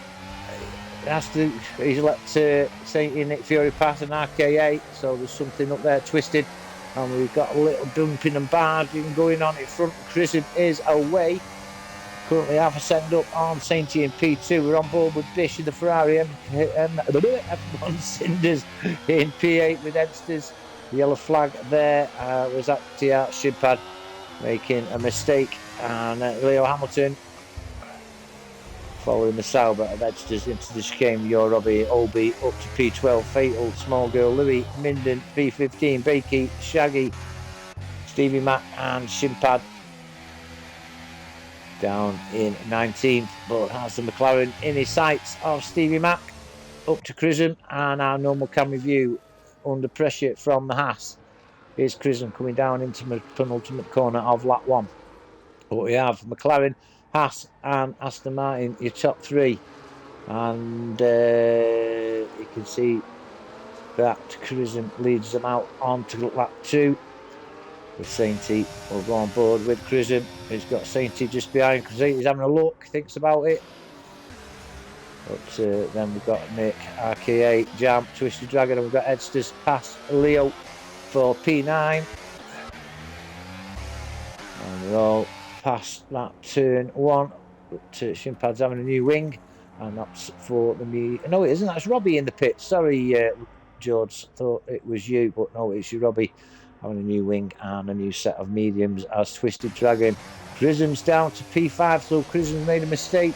He's let Sainty Nick Fury pass an RKA, so there's something up there twisted, and we've got a little dumping and barging going on in front. Chrism is away. Currently half a second up on Sainty in P2. We're on board with Bish in the Ferrari and F1 Cinders in P8 with Edsters. The yellow flag there was actually out Shimpad making a mistake, and Leo Hamilton following the Sauber of Edsters into the chicane. Your Robbie Olby up to P12. Fatal Small Girl Louis Minden P15. Bakey Shaggy Stevie Mack and Shimpad down in 19th, but has the McLaren in his sights of Stevie Mack up to Chrism, and our normal camera view under pressure from the Haas is Chrism coming down into the penultimate corner of lap 1. But we have McLaren, Haas and Aston Martin, your top 3, and you can see that Chrism leads them out onto lap 2. With Sainty will go on board with Chrism. He's got Sainty just behind. Sainty's having a look, thinks about it. But then we've got Nick, RKA, Jam, Twisted Dragon, and we've got Edsters past Leo for P9. And we're all past that turn 1. But Shimpad's having a new wing, and that's for the new. No, it isn't. That's Robbie in the pit. Sorry, George. Thought it was you, but no, it's you, Robbie. Having a new wing and a new set of mediums as Twisted Dragon. Chrism's down to P5, so Chrism made a mistake.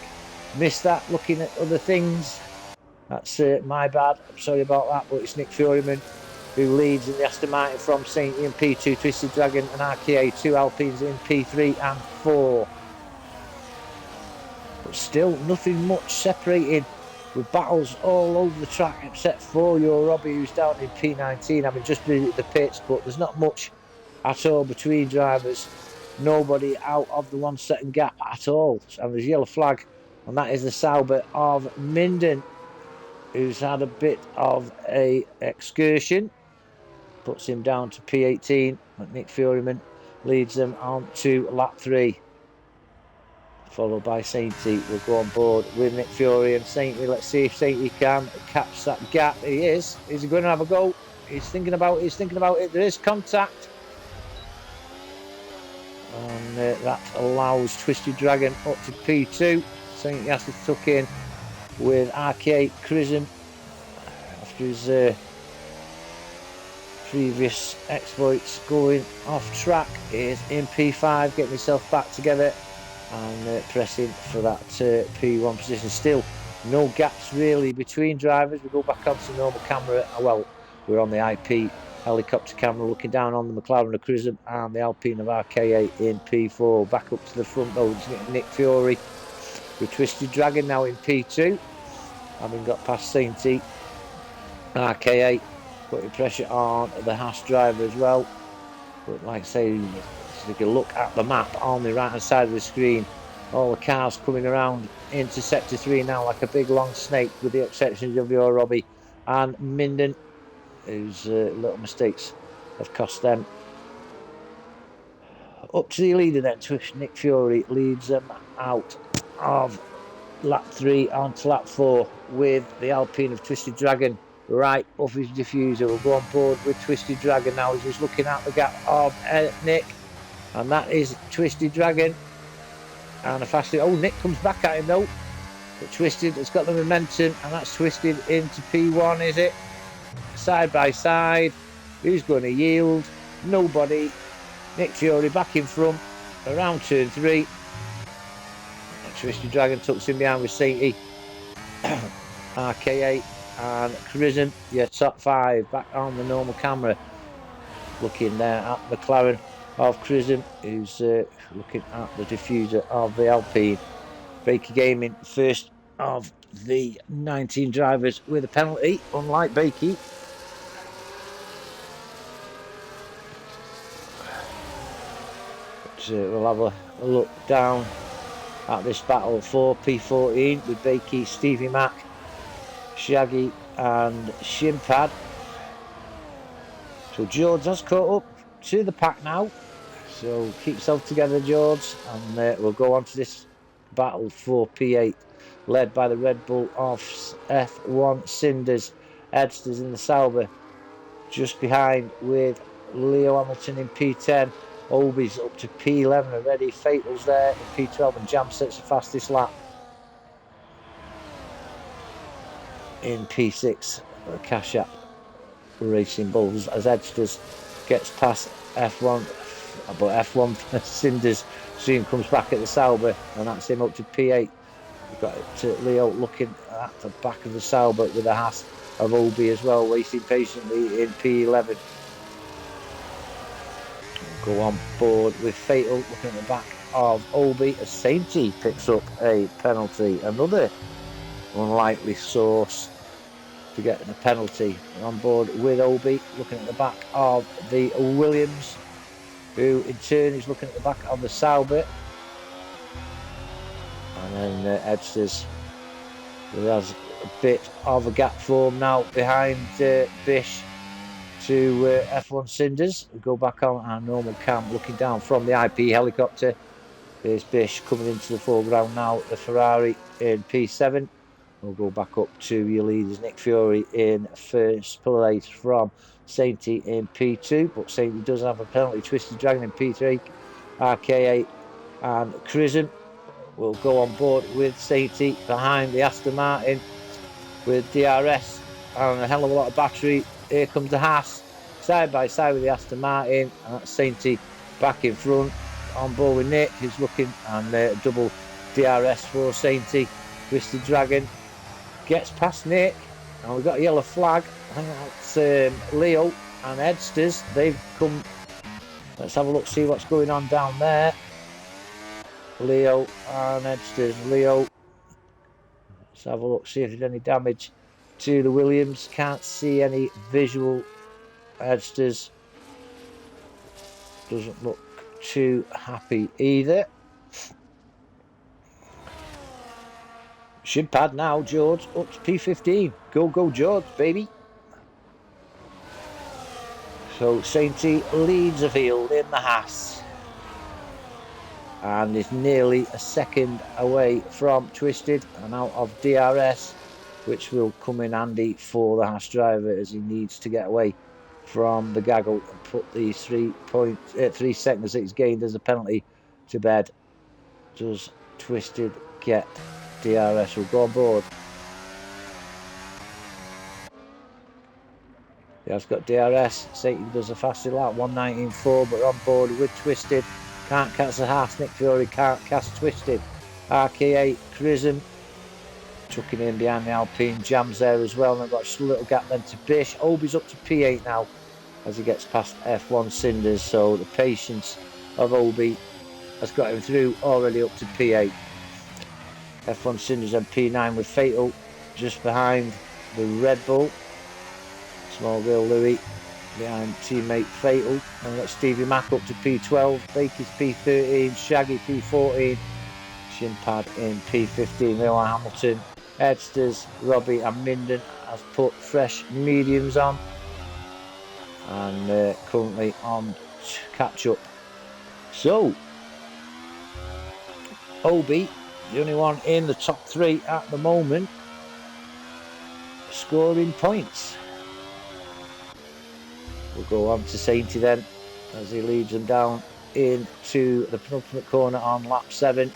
Missed that looking at other things. That's my bad. I'm sorry about that, but it's Nick Furyman who leads in the Aston Martin from Sainty in P2, Twisted Dragon and RKA, 2 Alpines in P3 and 4. But still nothing much separated, with battles all over the track except for your Robbie, who's down in P19, having just been at the pits, but there's not much at all between drivers. Nobody out of the 1 second gap at all. And there's a yellow flag, and that is the Sauber of Minden, who's had a bit of a excursion. Puts him down to P18, but Nick Furyman leads them on to lap 3. Followed by Sainty. We'll go on board with Nick Fury and Sainty. Let's see if Sainty can catch that gap. He is. Is he going to have a go? He's thinking about it. He's thinking about it. There is contact. And that allows Twisted Dragon up to P2. Sainty has to tuck in with RK Chrism after his previous exploits going off track. He is in P5, getting himself back together and pressing for that P1 position. Still no gaps really between drivers. We go back onto the normal camera. Well, we're on the IP helicopter camera looking down on the McLaren of Chrism and the Alpine of RKA in P4. Back up to the front though, Nick Fury with Twisted Dragon now in P2, having got past Sainty. RKA putting pressure on the Haas driver as well. But like I say, take a look at the map on the right hand side of the screen. All the cars coming around into sector 3 now like a big long snake, with the exception of your Robbie and Minden, whose little mistakes have cost them. Up to the leader then, Nick Fury leads them out of lap 3 onto lap 4 with the Alpine of Twisted Dragon right off his diffuser. We'll go on board with Twisted Dragon now. He's just looking at the gap of Nick, and that is Twisted Dragon. And a fast. Oh, Nick comes back at him though. But Twisted has got the momentum, and that's Twisted into P1, is it? Side by side. Who's going to yield? Nobody. Nick Fury back in front around turn 3. And Twisted Dragon tucks in behind with Sainty, RKA and Chrism. Your top 5 back on the normal camera. Looking there at McLaren of Chrism, who's looking at the diffuser of the Alpine. Baker Gaming, first of the 19 drivers with a penalty, unlike Bakey. But we'll have a look down at this battle for P14 with Bakey, Stevie Mack, Shaggy and Shimpad. So George has caught up to the pack now. So keep yourself together, George, and we'll go on to this battle for P8, led by the Red Bull of F1 Cinders. Edsters in the Sauber, just behind with Leo Hamilton in P10. Obi's up to P11 already. Fatal's there in P12, and Jam sets the fastest lap in P6. Cash App Racing Bulls as Edsters gets past F1, but F1 Cinders soon comes back at the Sauber, and that's him up to P8. We've got to Leo looking at the back of the Sauber with a Haas of Obi as well, waiting patiently in P11. We'll go on board with Fatal looking at the back of Obi as Sainty picks up a penalty. Another unlikely source to get the penalty. We're on board with Obi looking at the back of the Williams, who in turn is looking at the back of the Sauber. And then Edsters, who has a bit of a gap form now behind Bish to F1 Cinders. We go back on our normal cam looking down from the IP helicopter. There's Bish coming into the foreground now, the Ferrari in P7. We'll go back up to your leaders, Nick Fury in first place from Sainty in P2, but Sainty does have a penalty. Twisted Dragon in P3, RK8 and Crism will go on board with Sainty behind the Aston Martin with DRS and a hell of a lot of battery. Here comes the Haas side by side with the Aston Martin, and that's Sainty back in front on board with Nick, who's looking, and double DRS for Sainty. Twisted Dragon gets past Nick, and we've got a yellow flag. I think that's Leo and Edsters. They've come. Let's have a look, see what's going on down there. Leo and Edsters. Leo. Let's have a look, see if there's any damage to the Williams. Can't see any visual. Edsters doesn't look too happy either. Shin pad now, George, up to P15. Go, George, baby. So Sainty leads the field in the Haas and is nearly a second away from Twisted and out of DRS, which will come in handy for the Haas driver as he needs to get away from the gaggle and put these 3 seconds that he's gained as a penalty to bed. Does Twisted get DRS? Will go on board. He has got DRS. Satan does a faster lap, 1:19.4, but on board with Twisted. Can't catch the Haas. Nick Fury can't catch Twisted. RK8, Crism chucking in behind the Alpine. Jams there as well, and I've got just a little gap then to Bish. Obi's up to P8 now as he gets past F1 Cinders, so the patience of Obi has got him through already up to P8. F1 Cinders and P9 with Fatal just behind the Red Bull. Small girl Louis behind teammate Fatal. And we've got Stevie Mack up to P12, Baker's P13, Shaggy P14, Shinpad in P15. Leo Hamilton, Edsters, Robbie and Minden has put fresh mediums on and currently on catch up. So Obi, the only one in the top 3 at the moment, scoring points. We'll go on to Sainty then as he leads them down into the penultimate corner on lap 7,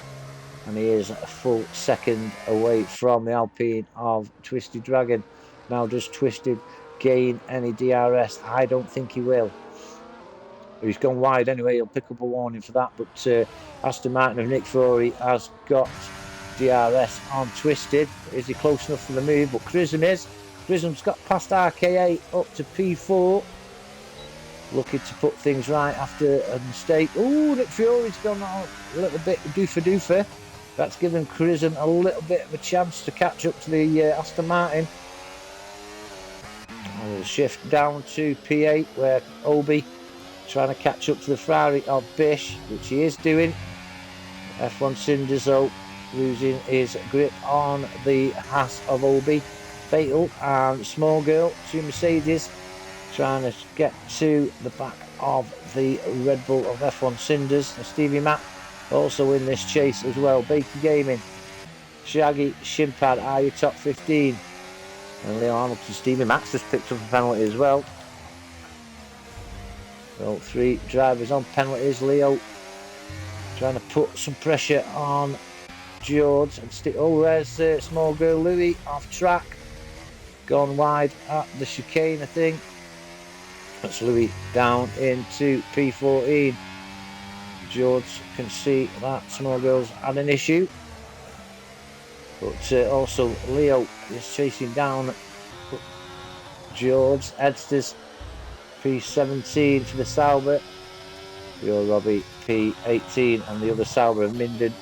and he is a full second away from the Alpine of Twisted Dragon. Now, does Twisted gain any DRS? I don't think he will. He's gone wide anyway, he'll pick up a warning for that, but Aston Martin of Nick Fury has got DRS on Twisted. Is he close enough for the move? But Crism is. Crism's got past RK8 up to P4. Looking to put things right after a mistake. Oh, Nick Fury's gone a little bit doofer. That's given Crism a little bit of a chance to catch up to the Aston Martin. And we'll shift down to P8 where Obi trying to catch up to the Ferrari of Bish, which he is doing. F1 Cinders though losing his grip on the Haas of Obi. Fatal and Small Girl, 2 Mercedes. trying to get to the back of the Red Bull of F1 Cinders. And Stevie Mack also in this chase as well. Bakey Gaming, Shaggy, Shimpad are your top 15. And Leo Hamilton, Stevie Mack's just picked up a penalty as well. So 3 drivers on penalties. Leo trying to put some pressure on George and stick. Oh, there's small girl Louis off track, gone wide at the chicane, I think. That's Louis down into P14. George can see that small girl's had an issue, but also Leo is chasing down George. Edsters P17 for the Sauber. Your Robbie P18 and the other Sauber of Minden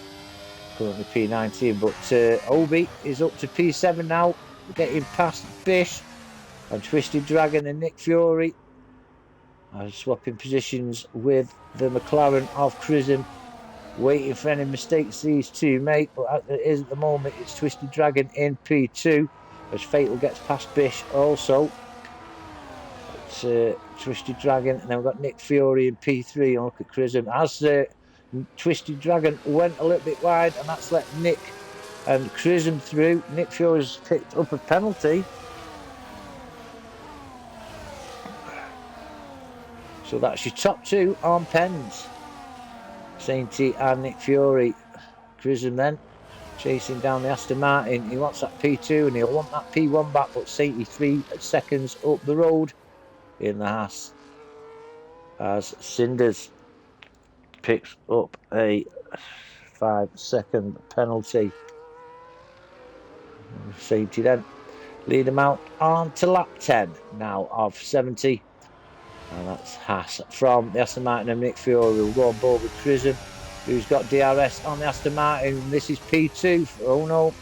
currently P19. But Obi is up to P7 now, getting past Bish and Twisted Dragon and Nick Fury are swapping positions with the McLaren of Chisholm, waiting for any mistakes these two make. But as it is at the moment, it's Twisted Dragon in P2 as Fatal gets past Bish also. Twisted Dragon, and then we've got Nick Fury in P3. And look at Chisholm as Twisted Dragon went a little bit wide, and that's let Nick and Chisholm through. Nick Fury's picked up a penalty, so that's your top 2 on pens, Sainty and Nick Fury. Chisholm then chasing down the Aston Martin. He wants that P2 and he'll want that P1 back, but Sainty 3 seconds up the road in the Haas as Cinders picks up a 5-second penalty. Sainty then lead them out on to lap 10 now of 70, and that's Haas from the Aston Martin and Nick Fury will go on board with Chisholm, who's got DRS on the Aston Martin. This is P2. Oh no,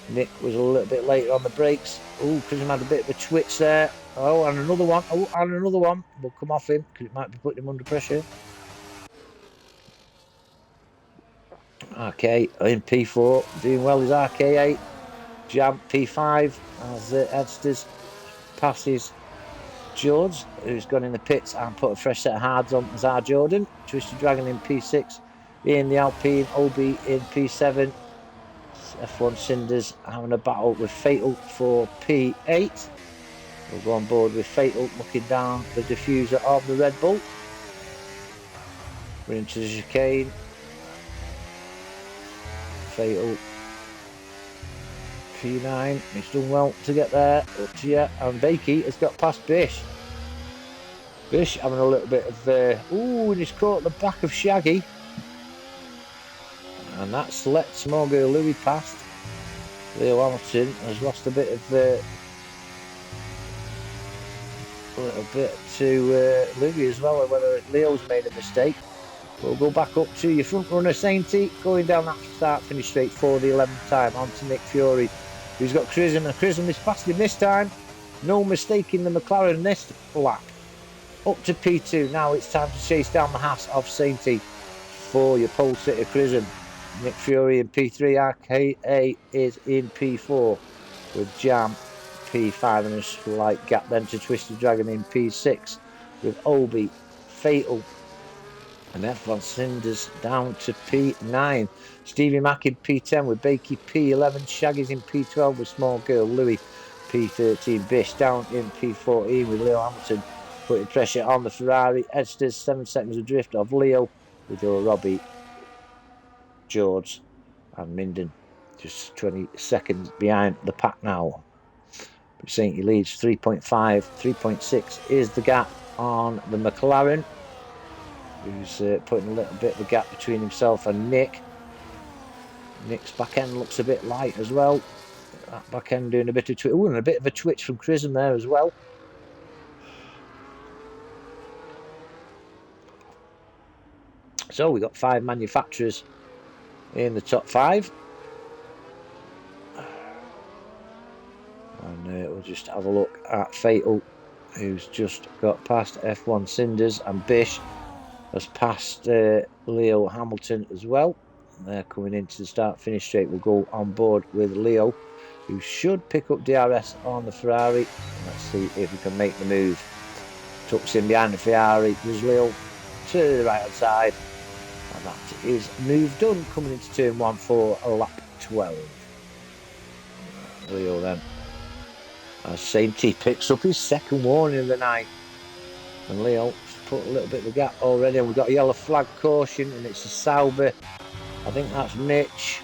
Nick was a little bit later on the brakes. Oh, Chisholm had a bit of a twitch there. Oh, and another one. Oh, and another one. Will come off him because it might be putting him under pressure. RK in P4. Doing well is RK8. Jam P5 as Edsters passes George, who's gone in the pits and put a fresh set of hards on as R. Jordan. Twisted Dragon in P6. In the Alpine, OB in P7. F1 Cinders having a battle with Fatal for P8. We'll go on board with Fatal looking down the diffuser of the Red Bull. We're into the chicane. Fatal P9. He's done well to get there. Up to you. And Bakey has got past Bish. Bish having a little bit of ooh, and he's caught the back of Shaggy. And that's let small girl Louis past. Leo Hamilton has lost a bit of little bit to Louis as well, whether Leo's made a mistake. We'll go back up to your front runner Sainty, going down that start finish straight for the 11th time, on to Nick Fury, who's got Chisholm, and Chisholm is past him this time. No mistake in the McLaren this lap. Up to P2, now it's time to chase down the Haas of Sainty for your pole sitter Chisholm. Nick Fury in P3, RKA is in P4 with Jam P5 and a slight gap then to Twisted Dragon in P6 with Obi, Fatal and F1 Cinders down to P9. Stevie Mack in P10 with Bakey P11, Shaggy's in P12 with small girl Louis P13, Bish down in P14 with Leo Hamilton putting pressure on the Ferrari. Edsters 7 seconds adrift of Leo with your Robbie, George and Minden just 20 seconds behind the pack now. But Sainty leads 3.5, 3.6 is the gap on the McLaren, who's putting a little bit of a gap between himself and Nick. Nick's back end looks a bit light as well. That back end doing a bit of twitch. Ooh, and a bit of a twitch from Chisholm there as well. So we got 5 manufacturers in the top 5. And we'll just have a look at Fatal, who's just got past F1 Cinders, and Bish has passed Leo Hamilton as well. They're coming into the start finish straight. We'll go on board with Leo who should pick up DRS on the Ferrari. Let's see if we can make the move. Tucks in behind the Ferrari. Brazil to the right hand side. And that is move done, coming into turn 1 for a lap 12. Leo then. As Sainty picks up his second warning of the night. And Leo put a little bit of a gap already. And we've got a yellow flag caution, and it's a Sauber. I think that's Mitch.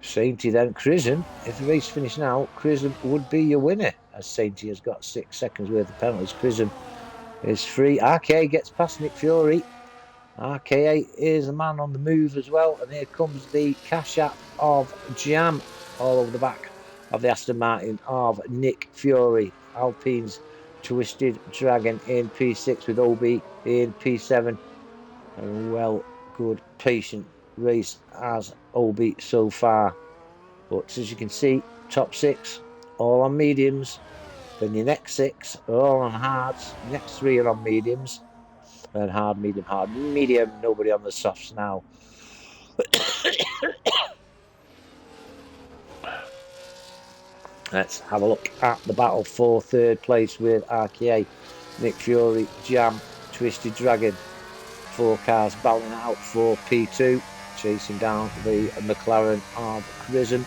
Sainty then, Crism. If the race finished now, Crism would be your winner, as Sainty has got 6 seconds worth of penalties. Crism is free. RKA gets past Nick Fury. RKA is a man on the move as well, and here comes the cash app of Jam all over the back of the Aston Martin of Nick Fury. Alpine's Twisted Dragon in P6 with OB in P7. A good, patient race as OB so far. But as you can see, top 6 all on mediums. Then your next 6 are all on hards. The next 3 are on mediums. Then hard, medium. Nobody on the softs now. Let's have a look at the battle for 3rd place with RKA, Nick Fury, Jam, Twisted Dragon. 4 cars battling it out for P2, chasing down the McLaren of Crism.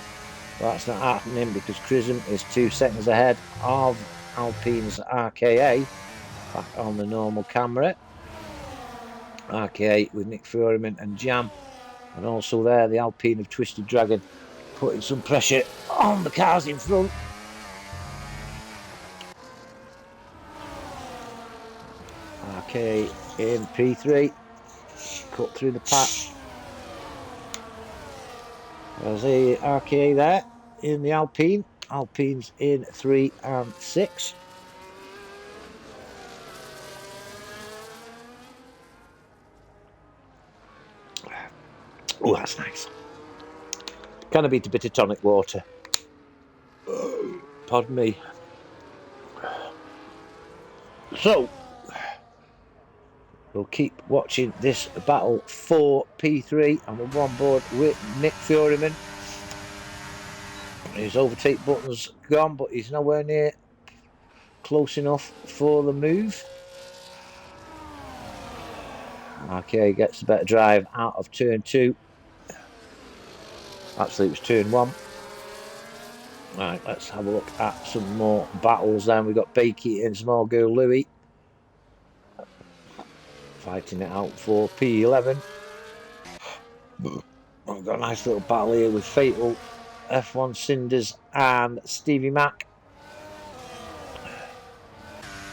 Well, that's not happening because Crism is 2 seconds ahead of Alpine's RKA. Back on the normal camera. RKA with Nick Furyman and Jam. And also there, the Alpine of Twisted Dragon putting some pressure on the cars in front. RKA in P3. Cut through the pack. There's a RKA there in the Alpine. Alpine's in 3 and 6. Oh, that's nice. Kind of beat a bit of tonic water. Pardon me. So, we'll keep watching this battle for P3, and we're on board with Nick Furyman. His overtake button's gone, but he's nowhere near close enough for the move. Okay, gets the better drive out of turn 2. Actually, it was turn 1. Right, let's have a look at some more battles then. We've got Bakey and Small Girl Louis fighting it out for P11. We've got a nice little battle here with Fatal, F1 Cinders and Stevie Mac.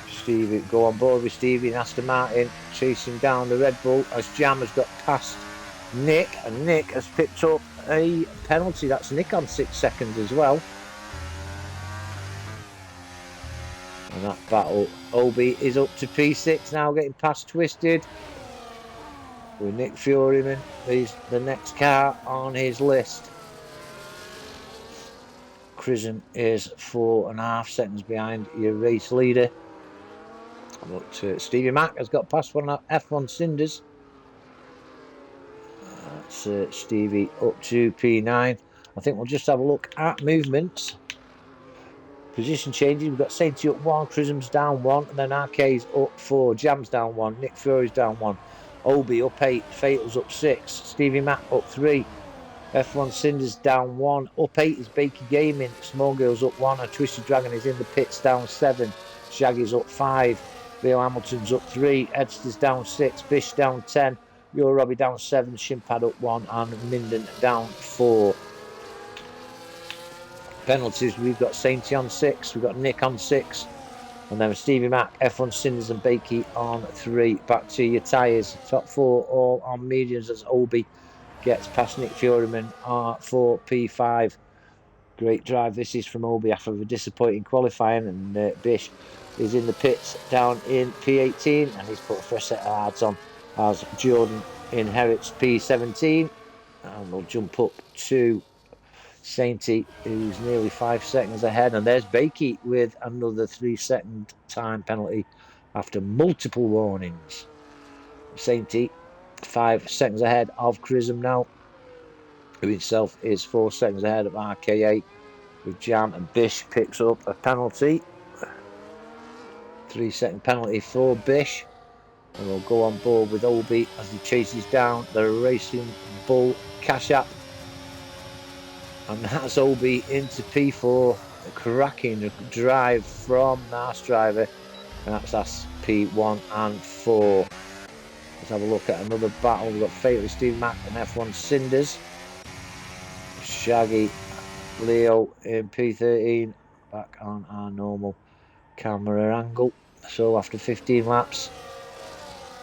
Stevie, go on board with Stevie and Aston Martin, chasing down the Red Bull as Jam has got past Nick, and Nick has picked up a penalty. That's Nick on 6 seconds as well. And that battle, Obi is up to P6 now, getting past Twisted. With Nick Furyman, he's the next car on his list. Crism is 4.5 seconds behind your race leader. But Stevie Mac has got past one of F1 Cinders. That's Stevie up to P9. I think we'll just have a look at movements. Position changes. We've got Sainty up 1, Crism's down 1, and then RK's up 4, Jam's down 1, Nick Fury's down 1, Obi up 8, Fatal's up 6, Stevie Mac up 3, F1 Cinders down 1, up 8 is Bakey Gaming, Small Girl's up 1, and Twisted Dragon is in the pits down 7, Shaggy's up 5, Leo Hamilton's up 3, Edster's down 6, Bish down 10, Yo Robbie down 7, Shimpad up 1, and Minden down 4. Penalties, we've got Sainty on 6, we've got Nick on 6, and then Stevie Mac, F1 Cinders and Bakey on 3. Back to your tyres, top 4 all on mediums as Obi gets past Nick Furyman for P5. Great drive this is from Obi after a disappointing qualifying, and Bish is in the pits down in P18, and he's put a fresh set of hards on as Jordan inherits P17, and we'll jump up to Sainty, who's nearly 5 seconds ahead, and there's Bakey with another 3-second time penalty after multiple warnings. Sainty 5 seconds ahead of Chrism now, who himself is 4 seconds ahead of RKA, with Jam and Bish picks up a penalty. 3-second penalty for Bish, and we'll go on board with Obi as he chases down the Racing Bull Cash App. And that's Obi into P4, a cracking drive from Nars driver, and that's P1 and 4. Let's have a look at another battle. We've got Fatal Steve Mack and F1 Cinders. Shaggy Leo in P13, back on our normal camera angle. So after 15 laps,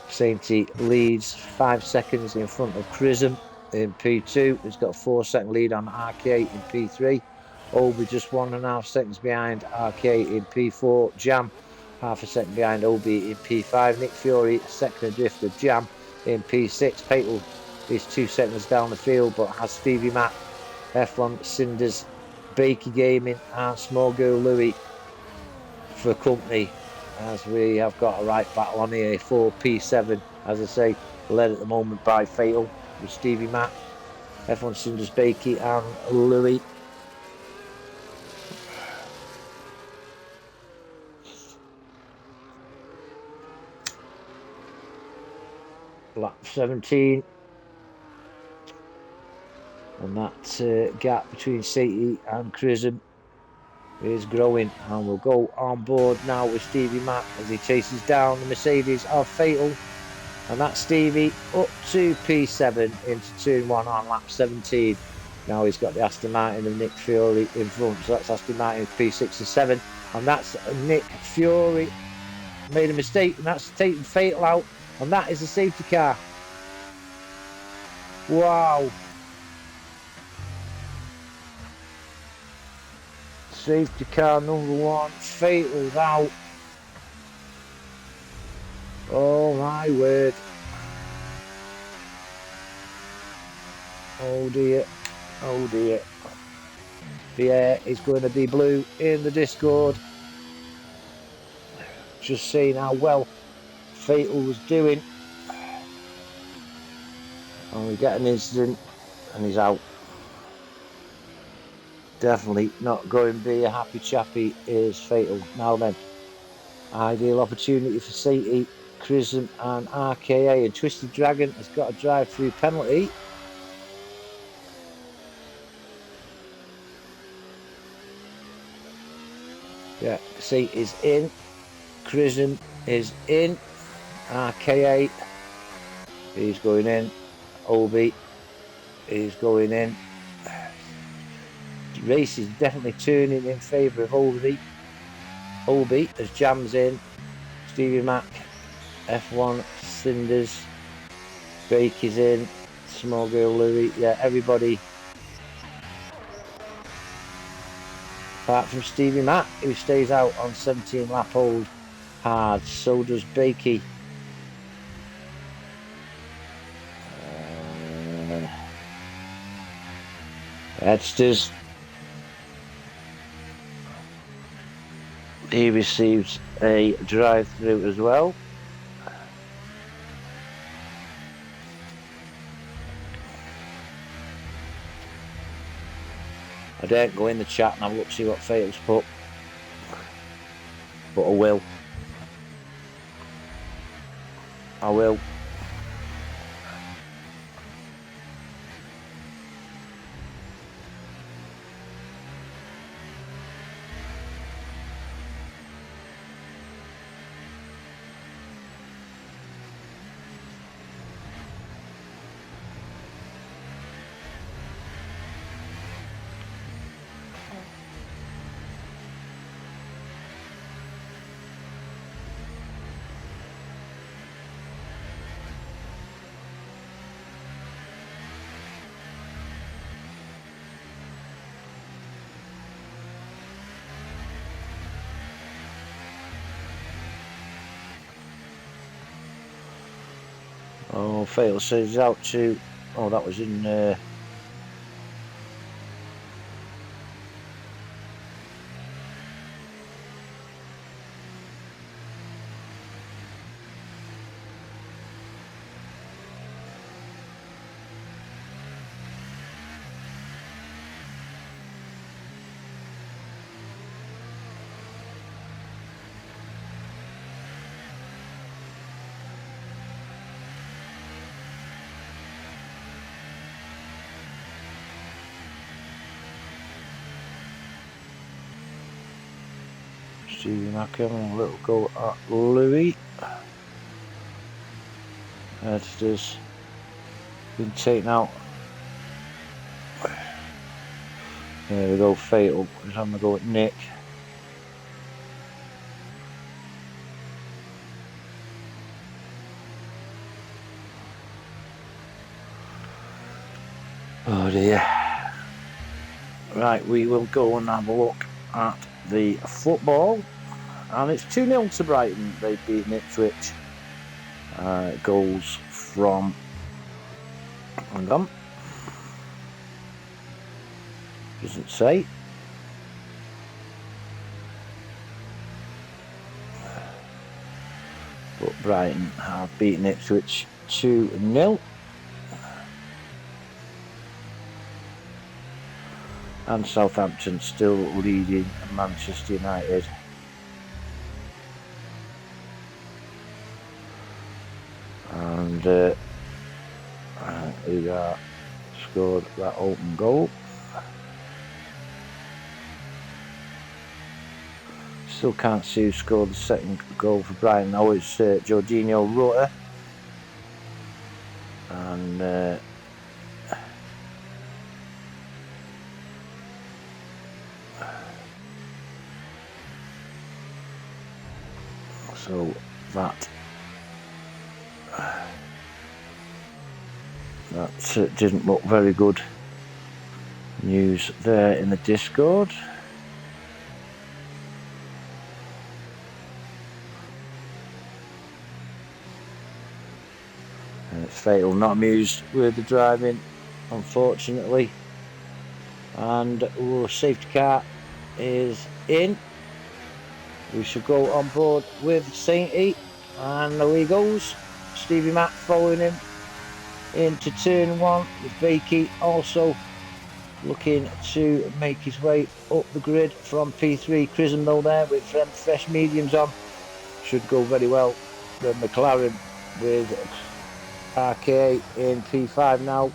Sainty leads 5 seconds in front of Chrism in P2. He's got a 4-second lead on RK in P3. Obi just 1.5 seconds behind RK in P4. Jam half a second behind Obi in P5. Nick Fury a second adrift of Jam in P6. Patel is 2 seconds down the field, but has Stevie Mack, F1 Cinders, Bakey Gaming and Small Girl Louis for company, as we have got a right battle on here for P7, as I say, led at the moment by Fatal with Stevie Mack, F1 Cinders, Bakey and Louis. Lap 17, and that gap between Sainty and Chrism is growing, and we'll go on board now with Stevie Mack as he chases down the Mercedes of Fatal, and that's Stevie up to P7 into turn 1 on lap 17. Now he's got the Aston Martin of Nick Fury in front, so that's Aston Martin P6 and 7, and that's Nick Fury made a mistake, and that's taking Fatal out, and that is a safety car. Wow. Safety car number 1, Fatal's out. Oh my word. Oh dear. Oh dear. The air is going to be blue in the Discord. Just seeing how well Fatal was doing. And we get an incident and he's out. Definitely not going to be a happy chappy is Fatal. Now then, ideal opportunity for Sainty, Chrism and RKA, and Twisted Dragon has got a drive-through penalty. Yeah, Sainty is in, Chrism is in, RKA, he's going in, Obi, he's going in. The race is definitely turning in favour of Obi. Obi as Jam's in, Stevie Mack, F1 Cinders, Bakey's in, Small Girl Louis, yeah, everybody apart from Stevie Mack, who stays out on 17 lap hold hard. So does Bakey. Edsters, he receives a drive-through as well. I daren't go in the chat and have a look to see what Fatal's put, but I will. I will. Oh, Fatal says he's out to. Oh, that was in. Stevie Mack having a little go at Louis. Edster's been taken out. There we go, Fatal. He's having a go at Nick. Oh dear. Right, we will go and have a look at the football. And it's 2-0 to Brighton. They beat Ipswich. Goals from... Hang on. Doesn't say. But Brighton have beaten Ipswich 2-0. And Southampton still leading Manchester United. And who scored that open goal. Still can't see who scored the second goal for Brighton. Oh, it's Jorginho Rutter. And so that didn't look very good news there in the Discord. And it's Fatal, not amused with the driving, unfortunately. And safety car is in. We should go on board with Sainty, and away he goes. Stevie Mack following him into turn 1 with Bakey also looking to make his way up the grid from P3. Crisenmill there with fresh mediums on. Should go very well. The McLaren with RK in P5 now.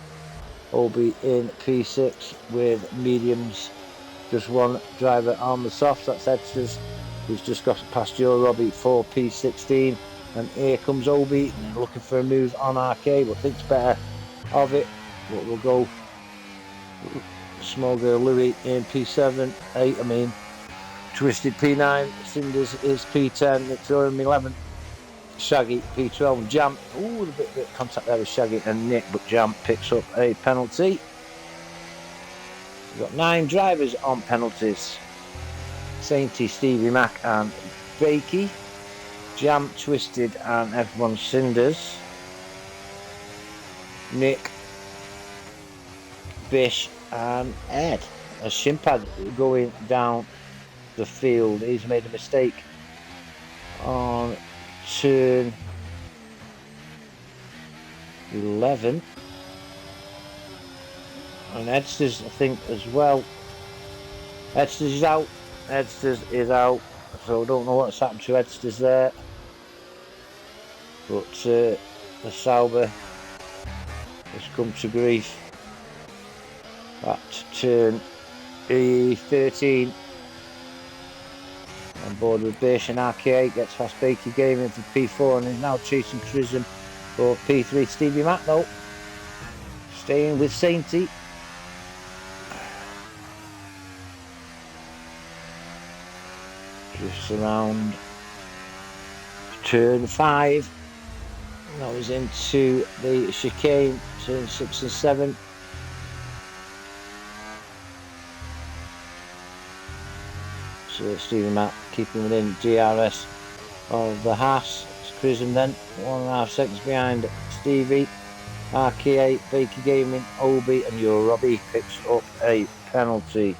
Obi in P6 with mediums. Just one driver on the softs, that's Edsters, who's just got past your Robbie for P16. And here comes Obi, looking for a move on RK, but thinks better of it. But we'll go small girl Louis in P7, 8 I mean. Twisted P9, Cinders is P10, Victorian 11, Shaggy P12, Jam. Ooh, a bit of contact there with Shaggy and Nick, but Jam picks up a penalty. We've got 9 drivers on penalties. Sainty, Stevie Mack and Bakey. Jam, Twisted and F1 Cinders. Nick, Bish and Ed. A Shimpad going down the field. He's made a mistake on turn 11. And Edsters, I think, as well. Edsters is out. Edsters is out. So I don't know what's happened to Edsters there. But the Sauber has come to grief at turn 13. On board with Bish and RK, gets past Bakey Gaming for P4 and is now chasing Crism for P3. Stevie Mack though, staying with Sainty. Just around turn 5. That was into the chicane, turn 6 and 7. So Stevie Mack keeping within DRS of the Haas. It's Crism then, 1.5 seconds behind Stevie. RK8, Baker Gaming, Obi and your Robbie picks up a penalty.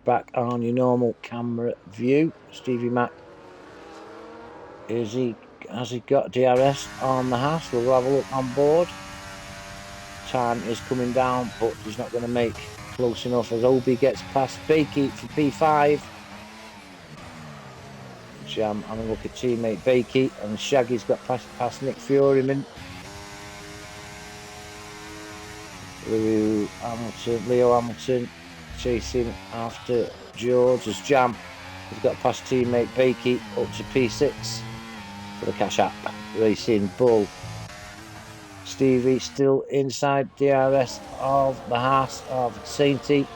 Back on your normal camera view, Stevie Mack. Has he got DRS on the Haas? We'll have a look on board. Time is coming down, but he's not going to make close enough as Obi gets past Bakey for P5. Jam having a look at teammate Bakey, and Shaggy's got past Nick Furyman Leo Hamilton chasing after George as Jam has got past teammate Bakey up to P6 for the Cash App Racing Bull. Stevie still inside DRS of the Haas of Sainty.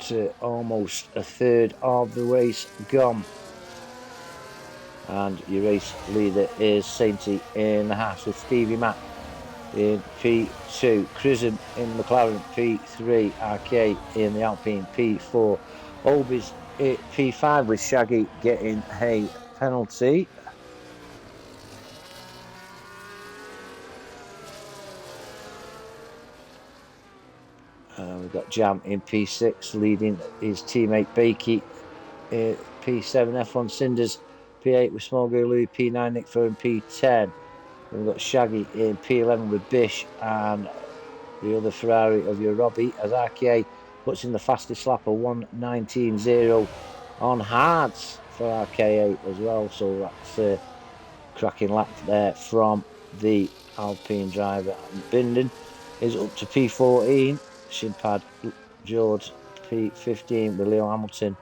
To almost a third of the race gone. And your race leader is Sainty in the Haas with Stevie Mack in P2, Crism in McLaren P3, RK in the Alpine P4, Obi's at P5 with Shaggy getting a penalty. We've got Jam in P6 leading his teammate Bakey, P7 F1 Cinders, P8 with Small Girl Louis, P9 Nick Fury, and P10. We've got Shaggy in P11 with Bish and the other Ferrari of your Robbie as RKA puts in the fastest lap of 1:19.0 on hards for RKA as well. So that's a cracking lap there from the Alpine driver. And Binden is up to P14. Shinpad George P15 with Leo Hamilton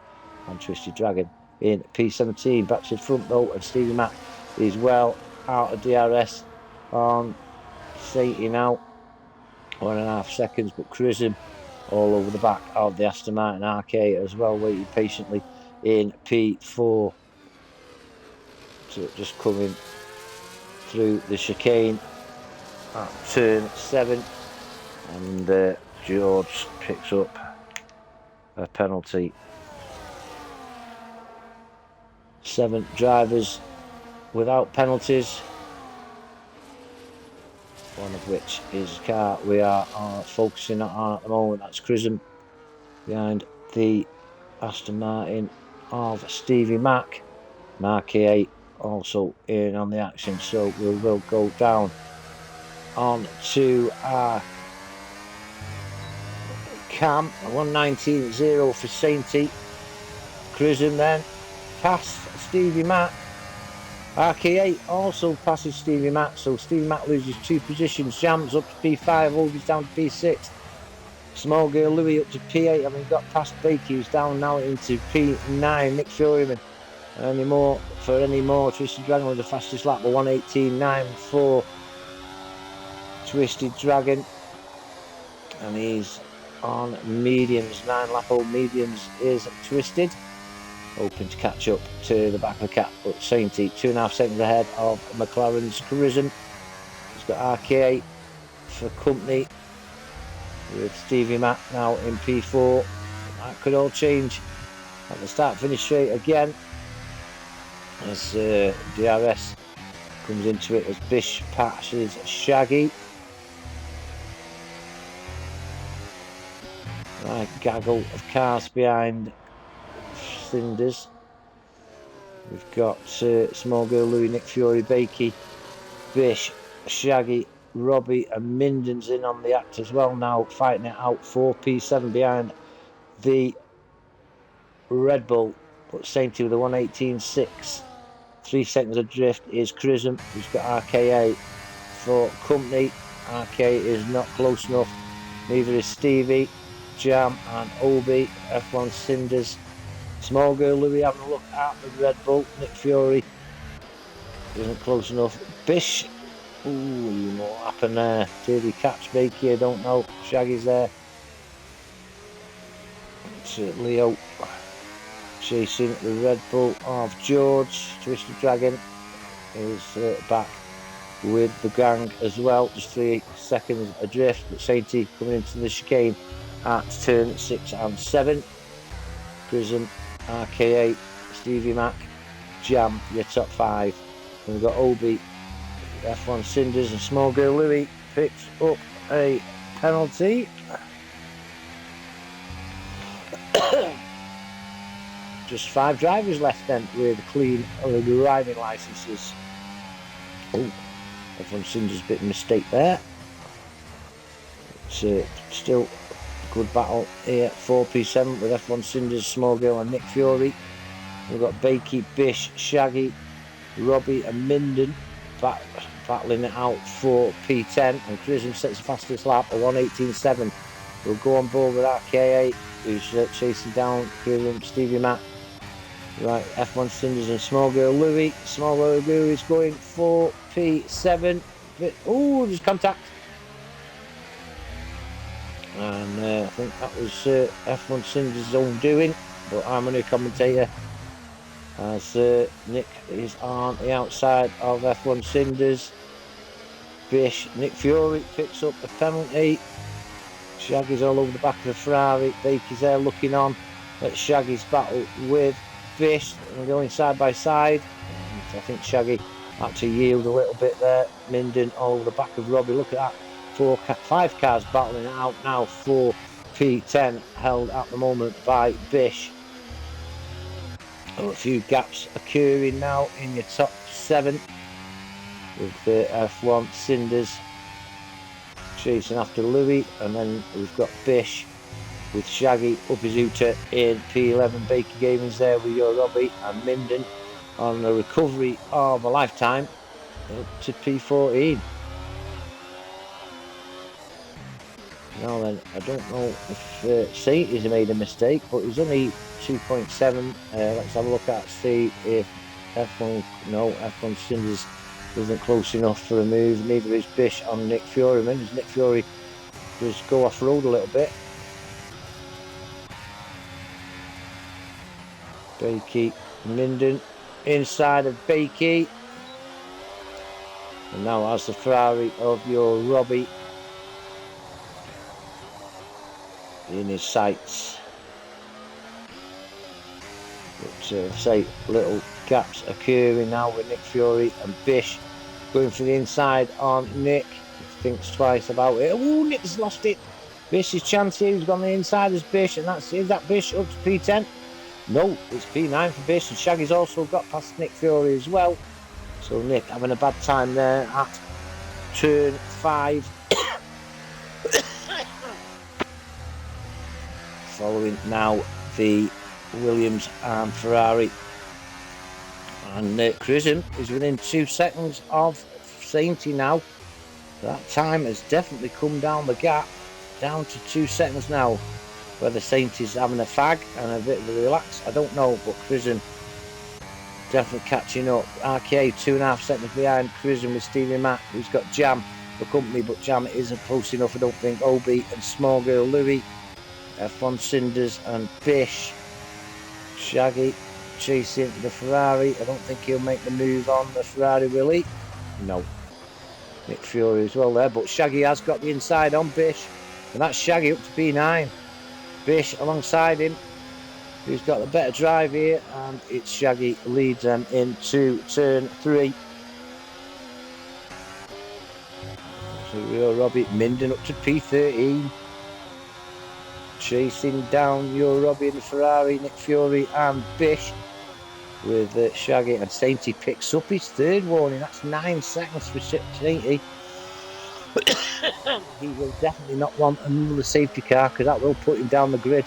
and Twisted Dragon in P17. Back to the front though, and Stevie Mack is well out of DRS on Sainty now, 1.5 seconds, but Crism all over the back of the Aston Martin RK as well, waiting patiently in P4. So just coming through the chicane at turn 7, and George picks up a penalty. 7 drivers without penalties, one of which is a car we are focusing on at the moment. That's Crism behind the Aston Martin of Stevie Mack. Mark 8 also in on the action, so we will go down on to our cam. 1:19.0 for Sainty. Crism then past Stevie Mack. RK8 also passes Stevie Mack, so Stevie Mack loses 2 positions. Jams up to P5, Oldie's down to P6. Small Girl Louis up to P8, having got past Bakey, who's down now into P9. Nick Furyman any more Twisted Dragon with the fastest lap of 1:18.94. Twisted Dragon, and he's on mediums. 9-lap-old mediums is Twisted, hoping to catch up to the back of the cap, but Sainty 2.5 seconds ahead of McLaren's Crism. He's got RK for company with Stevie Mack now in P4. That could all change at the start-finish straight again as DRS comes into it as Bish passes Shaggy. Right, gaggle of cars behind Cinders. We've got Small Girl Louis, Nick Fury, Bakey, Bish, Shaggy, Robbie and Minden's in on the act as well now, fighting it out for P7 behind the Red Bull, but Sainty with a 1:18.6. 3 seconds adrift is Crism, who's got RKA for company. RK is not close enough, neither is Stevie, Jam and Obi. F1 Cinders. Small Girl Louis having a look at the Red Bull. Nick Fury isn't close enough. Bish, ooh, what happened there? Did he catch Bakey? I don't know. Shaggy's there. It's Leo chasing the Red Bull of George. Twisted Dragon is back with the gang as well. Just 3 seconds adrift, but Sainty coming into the chicane at turn 6 and 7. Crism, RK8, Stevie Mack, Jam, your top 5. And we've got Obi, F1 Cinders, and Small Girl Louis picks up a penalty. Just 5 drivers left then with clean driving licenses. Oh, F1 Cinders, bit of a mistake there. It's still a good battle here. 4P7 with F1 Cinders, Small Girl and Nick Fury. We've got Bakey, Bish, Shaggy, Robbie and Minden battling it out for P10, and Crism sets the fastest lap of 1:18.7. We'll go on board with RK8, who's chasing down Crism, Stevie Mac. Right, F1 Cinders and Small Girl Louis. Small Girl Louis is going for P7. Oh, there's contact. And I think that was F1 Cinders' own doing, but I'm a new commentator as Nick is on the outside of F1 Cinders. Bish, Nick Fury picks up a penalty. Shaggy's all over the back of the Ferrari. Bakey's there looking on at Shaggy's battle with Bish. They're going side by side. And I think Shaggy had to yield a little bit there. Minden all over the back of Robbie. Look at that. 5 cars battling it out now for P10, held at the moment by Bish. A few gaps occurring now in your top 7 with the F1 Cinders chasing after Louis, and then we've got Bish with Shaggy Uppizuta in P11. Baker Gaming's there with your Robbie, and Minden on the recovery of a lifetime up to P14. Now then, I don't know if Saint has made a mistake, but he's only 2.7. Let's have a look at see if F1 Cinders isn't close enough for a move. Neither is Bish on Nick Fury. As Nick Fury does go off road a little bit. Bakey, Minden inside of Bakey, and now has the Ferrari of your Robbie in his sights. But say little gaps occurring now with Nick Fury and Bish going for the inside on Nick. He thinks twice about it. Oh, Nick's lost it. Bish's chance here. He's gone the inside as Bish, and is that Bish up to P10? No, it's P9 for Bish, and Shaggy's also got past Nick Fury as well. So Nick having a bad time there at turn 5. Following now the Williams and Ferrari, and Crism is within 2 seconds of Sainty now. That time has definitely come down the gap, down to 2 seconds now. Whether Sainty's having a fag and a bit of a relax, I don't know, but Crism definitely catching up. RK 2.5 seconds behind Crism with Stevie Mac, who's got Jam for company, but Jam isn't close enough, I don't think. Obi and Small Girl Louis, F1 Cinders and Bish. Shaggy chasing the Ferrari. I don't think he'll make the move on the Ferrari, will he? No. Nick Fury as well there, but Shaggy has got the inside on Bish, and that's Shaggy up to P9. Bish alongside him, who's got the better drive here, and it's Shaggy leads them into turn 3. So we're Robbie Minden up to P13. Chasing down your Robbie and the Ferrari, Nick Fury and Bish with Shaggy, and Sainty picks up his 3rd warning. That's 9 seconds for Sainty. He will definitely not want another safety car, because that will put him down the grid.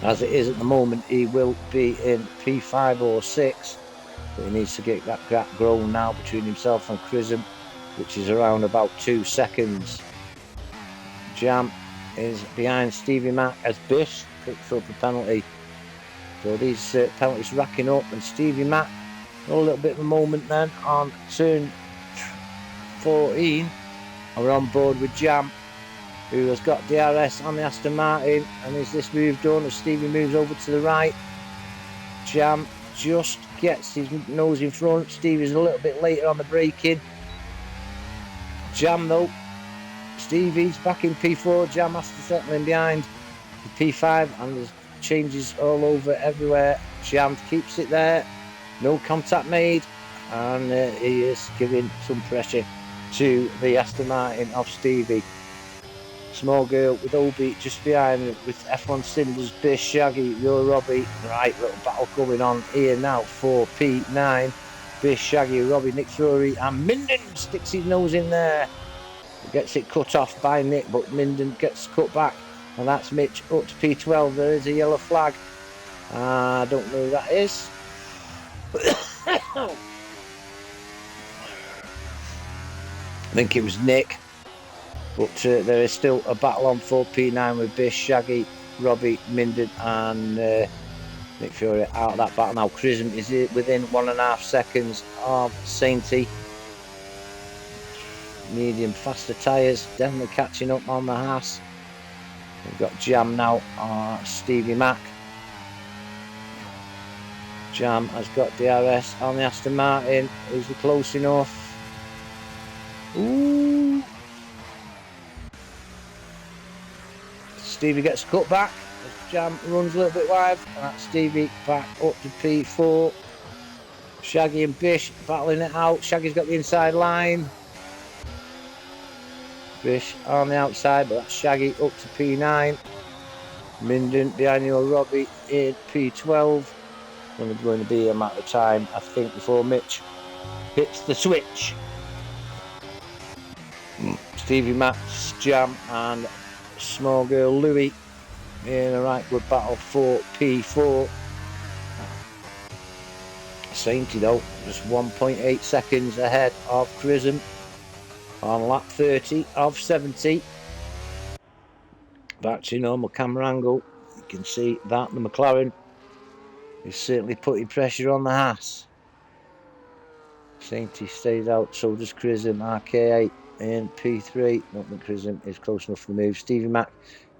As it is at the moment, he will be in P5 or 6, but he needs to get that gap grown now between himself and Crism, which is around about 2 seconds. Jam is behind Stevie Mac as Bish picks up a penalty. So these penalties racking up, and Stevie Mac got a little bit of a moment then on turn 14. And we're on board with Jam, who has got DRS on the Aston Martin, and is this move done as Stevie moves over to the right? Jam just gets his nose in front. Stevie's a little bit later on the braking. Jam though, Stevie's back in P4, Jam has to settle in behind the P5, and there's changes all over everywhere. Jam keeps it there, no contact made, and he is giving some pressure to the Aston Martin of Stevie. Small Girl with Obi just behind with F1 Cinders, Bish, Shaggy, your Robbie. Right, little battle going on here now for P9. Bish, Shaggy, Robbie, Nick Fury, and Minden sticks his nose in there. Gets it cut off by Nick, but Minden gets cut back, and that's Mitch up to P12. There is a yellow flag. I don't know who that is. I think it was Nick. But there is still a battle on for P9 with Bish, Shaggy, Robbie, Minden and Nick Fury out of that battle now. Chrism is within 1.5 seconds of Sainty. Medium faster tyres, definitely catching up on the Haas. We've got Jam now, Stevie Mac. Jam has got DRS on the Aston Martin. Is he close enough? Ooh. Stevie gets cut back. Jam runs a little bit wide, and that's Stevie back up to P4. Shaggy and Bish battling it out. Shaggy's got the inside line. Bish on the outside, but that's Shaggy up to P9. Minden behind your Robbie in P12. Only going to be a matter of time, I think, before Mitch hits the switch. Stevie Max, Jam and small girl Louis in a right good battle for P4. Sainty though, just 1.8 seconds ahead of Chrism on lap 30 of 70. Back to normal camera angle, you can see that the McLaren is certainly putting pressure on the Haas. Sainty stays out, so does Chrism. RK8 in P3. Not that Chrism is close enough for the move. Stevie Mac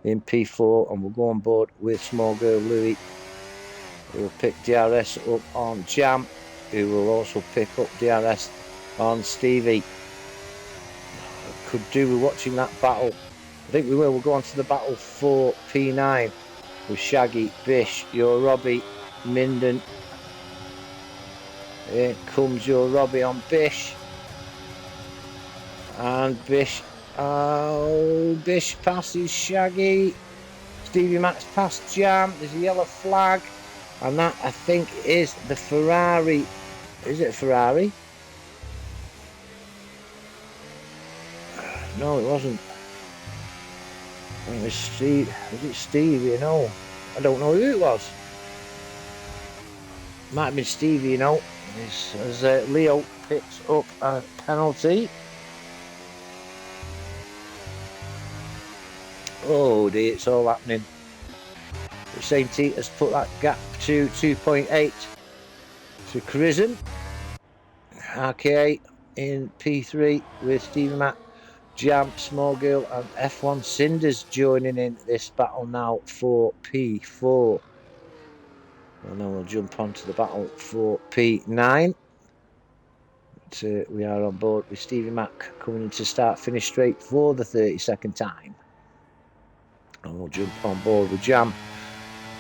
in P4, and we'll go on board with small girl Louis, who will pick DRS up on Jam, who will also pick up DRS on Stevie. Could do with watching that battle. I think we will. We'll go on to the battle for P9 with Shaggy, Bish, your Robbie, Minden. Here comes your Robbie on Bish. And Bish, Bish passes Shaggy. Stevie Max past Jam. There's a yellow flag. And that, I think, is the Ferrari. Is it a Ferrari? No, it wasn't. It was Steve. Was it Stevie? You know, I don't know who it was. Might have been Stevie, you know. As Leo picks up a penalty. Oh dear, it's all happening. Sainty has put that gap to 2.8 to Chrism. RK8 in P3 with Stevie Mac, Jam, Small Girl and F1 Cinders joining in this battle now for P4. And then we'll jump onto the battle for P9. But, we are on board with Stevie Mac coming into start finish straight for the 32nd time. And we'll jump on board with Jam,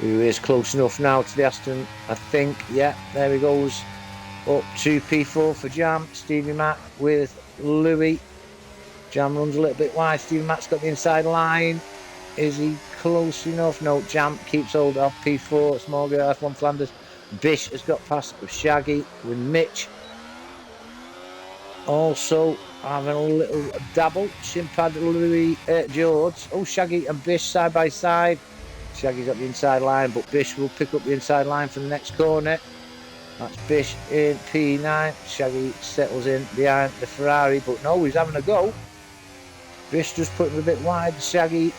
who is close enough now to the Aston, I think. Yeah, there he goes. Up to P4 for Jam. Stevie Mac with Louis. Jam runs a little bit wide. Stevie Mac's got the inside line. Is he close enough? No, Jam keeps hold of P4. Small girl, F1 Flanders. Bish has got past Shaggy with Mitch. Also having a little dabble. Shimpad, Louis, George. Oh, Shaggy and Bish side by side. Shaggy's got the inside line, but Bish will pick up the inside line for the next corner. That's Bish in P9. Shaggy settles in behind the Ferrari, but no, he's having a go. Bish just put him a bit wide. Shaggy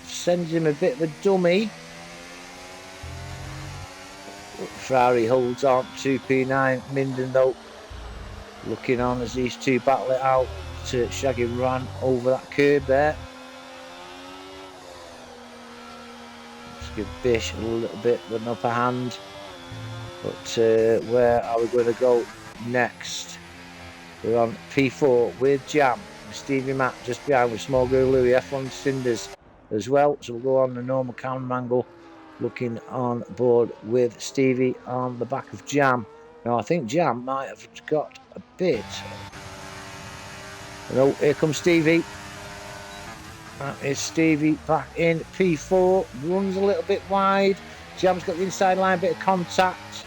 sends him a bit of a dummy. Ferrari holds on to P9. Minden though looking on as these two battle it out. Shaggy ran over that curb there. Let's give Bish a little bit of an upper hand. But where are we going to go next? We're on P4 with Jam. Stevie Mac just behind with Small Girl Louis, F1 Cinders as well. So we'll go on the normal camera angle, looking on board with Stevie on the back of Jam. Now I think Jam might have got a bit. No, here comes Stevie. That is Stevie back in P4. Runs a little bit wide. Jam's got the inside line, bit of contact.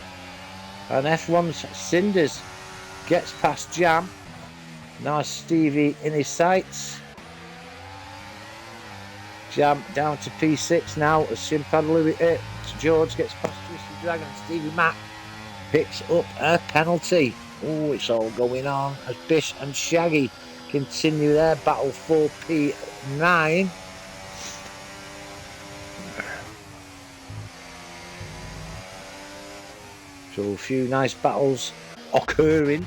And F1's Cinders gets past Jam. Now Stevie in his sights. Jam down to P6 now as Shimpad George gets past Twisted Dragon. Stevie Mac picks up a penalty. Oh, it's all going on as Bish and Shaggy continue their battle for P9. So a few nice battles occurring.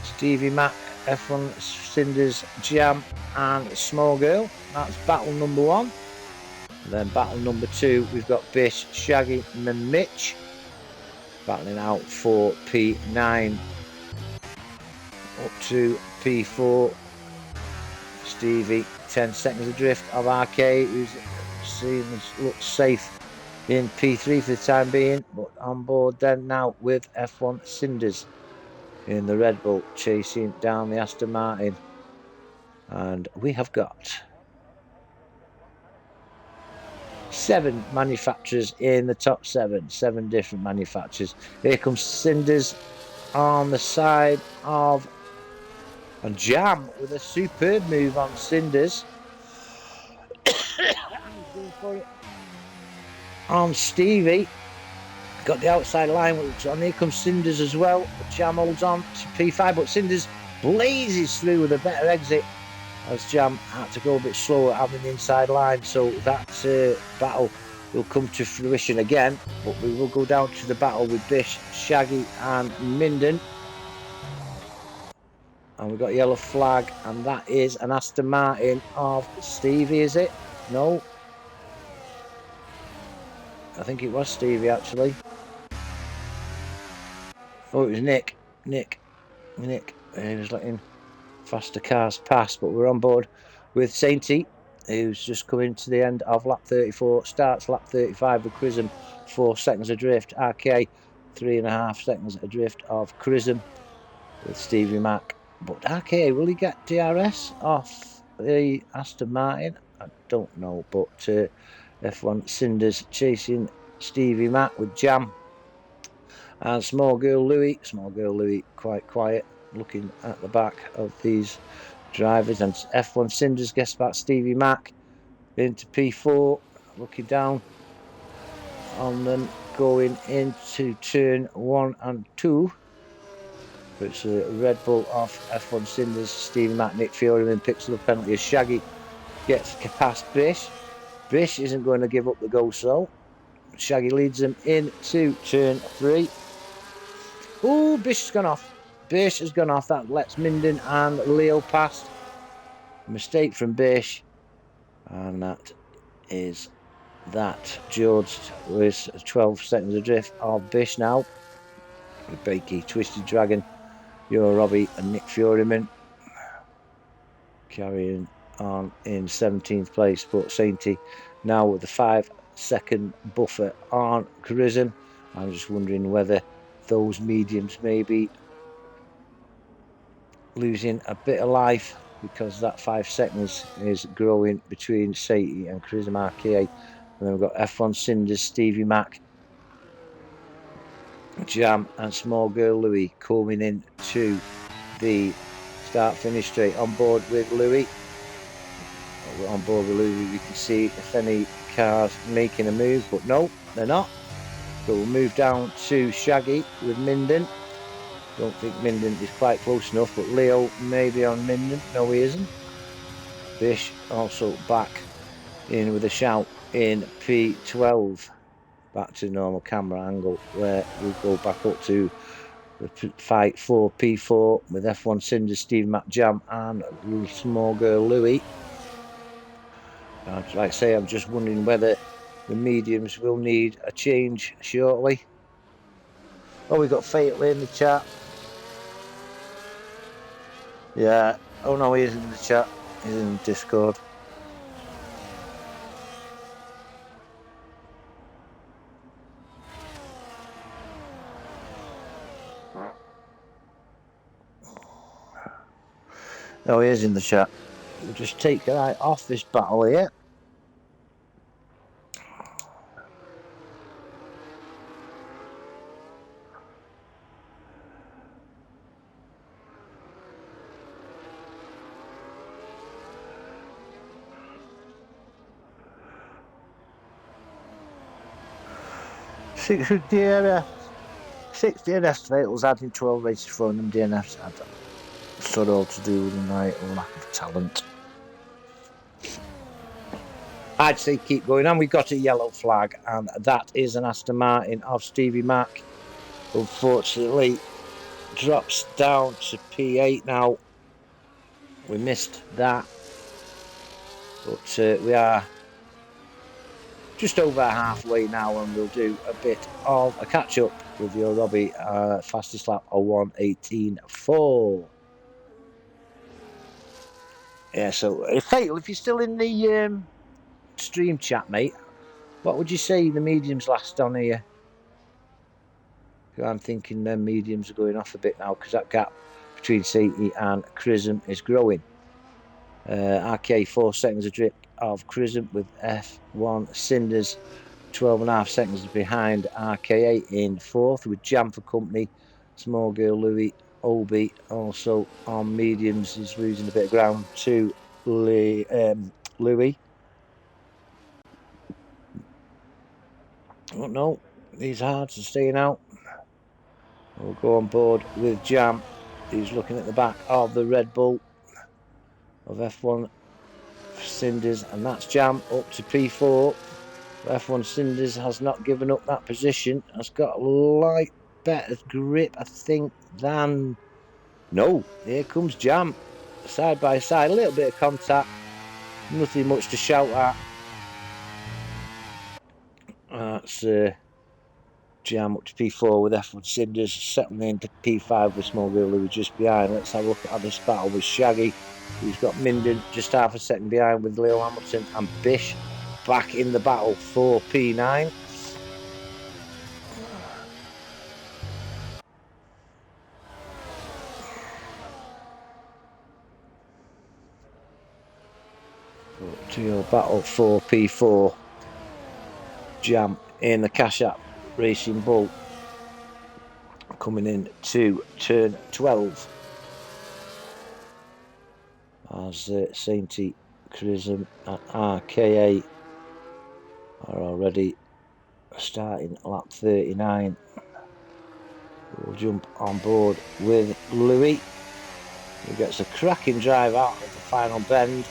Stevie Mac, F1 Cinders, Jam and Small Girl. That's battle number 1. And then battle number 2, we've got Bish, Shaggy and Mitch battling out for P9. Up to P4, Stevie, 10 seconds adrift of RK, who's looks safe in P3 for the time being, but on board then now with F1 Cinders in the Red Bull, chasing down the Aston Martin. And we have got 7 manufacturers in the top 7 different manufacturers. Here comes Cinders on the side of and Jam with a superb move on Cinders. Going for it on Stevie. Got the outside line on. Here comes Cinders as well. Jam holds on to P5, but Cinders blazes through with a better exit as Jam had to go a bit slower having the inside line. So that battle will come to fruition again, but we will go down to the battle with Bish, Shaggy and Minden. And we've got a yellow flag, and that is an Aston Martin of Stevie, is it? No. I think it was Stevie, actually. Oh, it was Nick. Nick. He was letting faster cars pass, but we're on board with Sainty, who's just coming to the end of lap 34. Starts lap 35 with Chrism, 4 seconds adrift. RK, 3.5 seconds adrift of Chrism with Stevie Mac. But RK, will he get DRS off the Aston Martin? I don't know, but F1 Cinders chasing Stevie Mac with Jam. And Small Girl Louie quite quiet, looking at the back of these drivers. And F1 Cinders gets back Stevie Mac into P4, looking down on them going into turn 1 and 2. It's a Red Bull off F1 Cinders. Stevie Mac, Nick Fury, then picks up a penalty as Shaggy gets past Bish. Bish isn't going to give up the ghost though. Shaggy leads them into turn 3. Oh, Bish has gone off. Bish has gone off. That lets Minden and Leo past. Mistake from Bish. And that is that. George with 12 seconds adrift of Bish now. With Bakey, Twisted Dragon, Euro Robbie and Nick Furyman carrying on in 17th place. But Sainty now with the 5-second buffer on Chrism. I'm just wondering whether those mediums may be losing a bit of life, because that 5 seconds is growing between Sainty and Chrism RKA. And then we've got F1 Cinders, Stevie Mac, Jam and Small Girl Louie coming in to the start finish straight. On board with Louie. We're on board with Louie. We can see if any cars making a move, but no, they're not. So we'll move down to Shaggy with Minden. Don't think Minden is quite close enough, but Leo may be on Minden. No, he isn't. Bish also back in with a shout in P12. Back to normal camera angle, where we go back up to the fight for P4 with F1 Cinders, Steve Mac, Jam and Small Girl Louie. Like I say, I'm just wondering whether the mediums will need a change shortly. Oh, we got Fatal in the chat. Yeah. Oh no, he isn't in the chat. He's in Discord. Oh, he is in the chat. We'll just take your eye off this battle here. Six with DRS. 6 DNFs Fatals adding 12 races for them. DNFs had sort all to do with the night or lack of talent. I'd say keep going, and we got a yellow flag, and that is an Aston Martin of Stevie Mack. Unfortunately, drops down to P8 now. We missed that, but we are just over halfway now, and we'll do a bit of a catch up with your Robbie. Fastest lap of 1:18.4. Yeah, so Fatal, if you're still in the stream chat, mate, what would you say the mediums last on here? I'm thinking the mediums are going off a bit now because that gap between Sadie and Chrism is growing. RK 4 seconds adrift of Chrism with F1 Cinders 12.5 seconds behind RK8 in fourth with Jam for company. Small girl Louis Obi also on mediums is losing a bit of ground to Louis. Oh no, these hearts are staying out. We'll go on board with Jam. He's looking at the back of the Red Bull of F1 Cinders, and that's Jam up to P4. F1 Cinders has not given up that position. Has got a light better grip, I think, than... No, here comes Jam. Side by side, a little bit of contact. Nothing much to shout at. That's Jam up to P4 with F1 Cinders, settling into P5 with Small Girl Louis just behind. Let's have a look at this battle with Shaggy. He's got Minden just half a second behind with Leo Hamilton, and Bish back in the battle for P9. To your battle for P4. Jam in the Cash App Racing Bull coming in to turn 12 as Sainty, Chrism and RKA are already starting lap 39. We'll jump on board with Louis, who gets a cracking drive out of the final bend,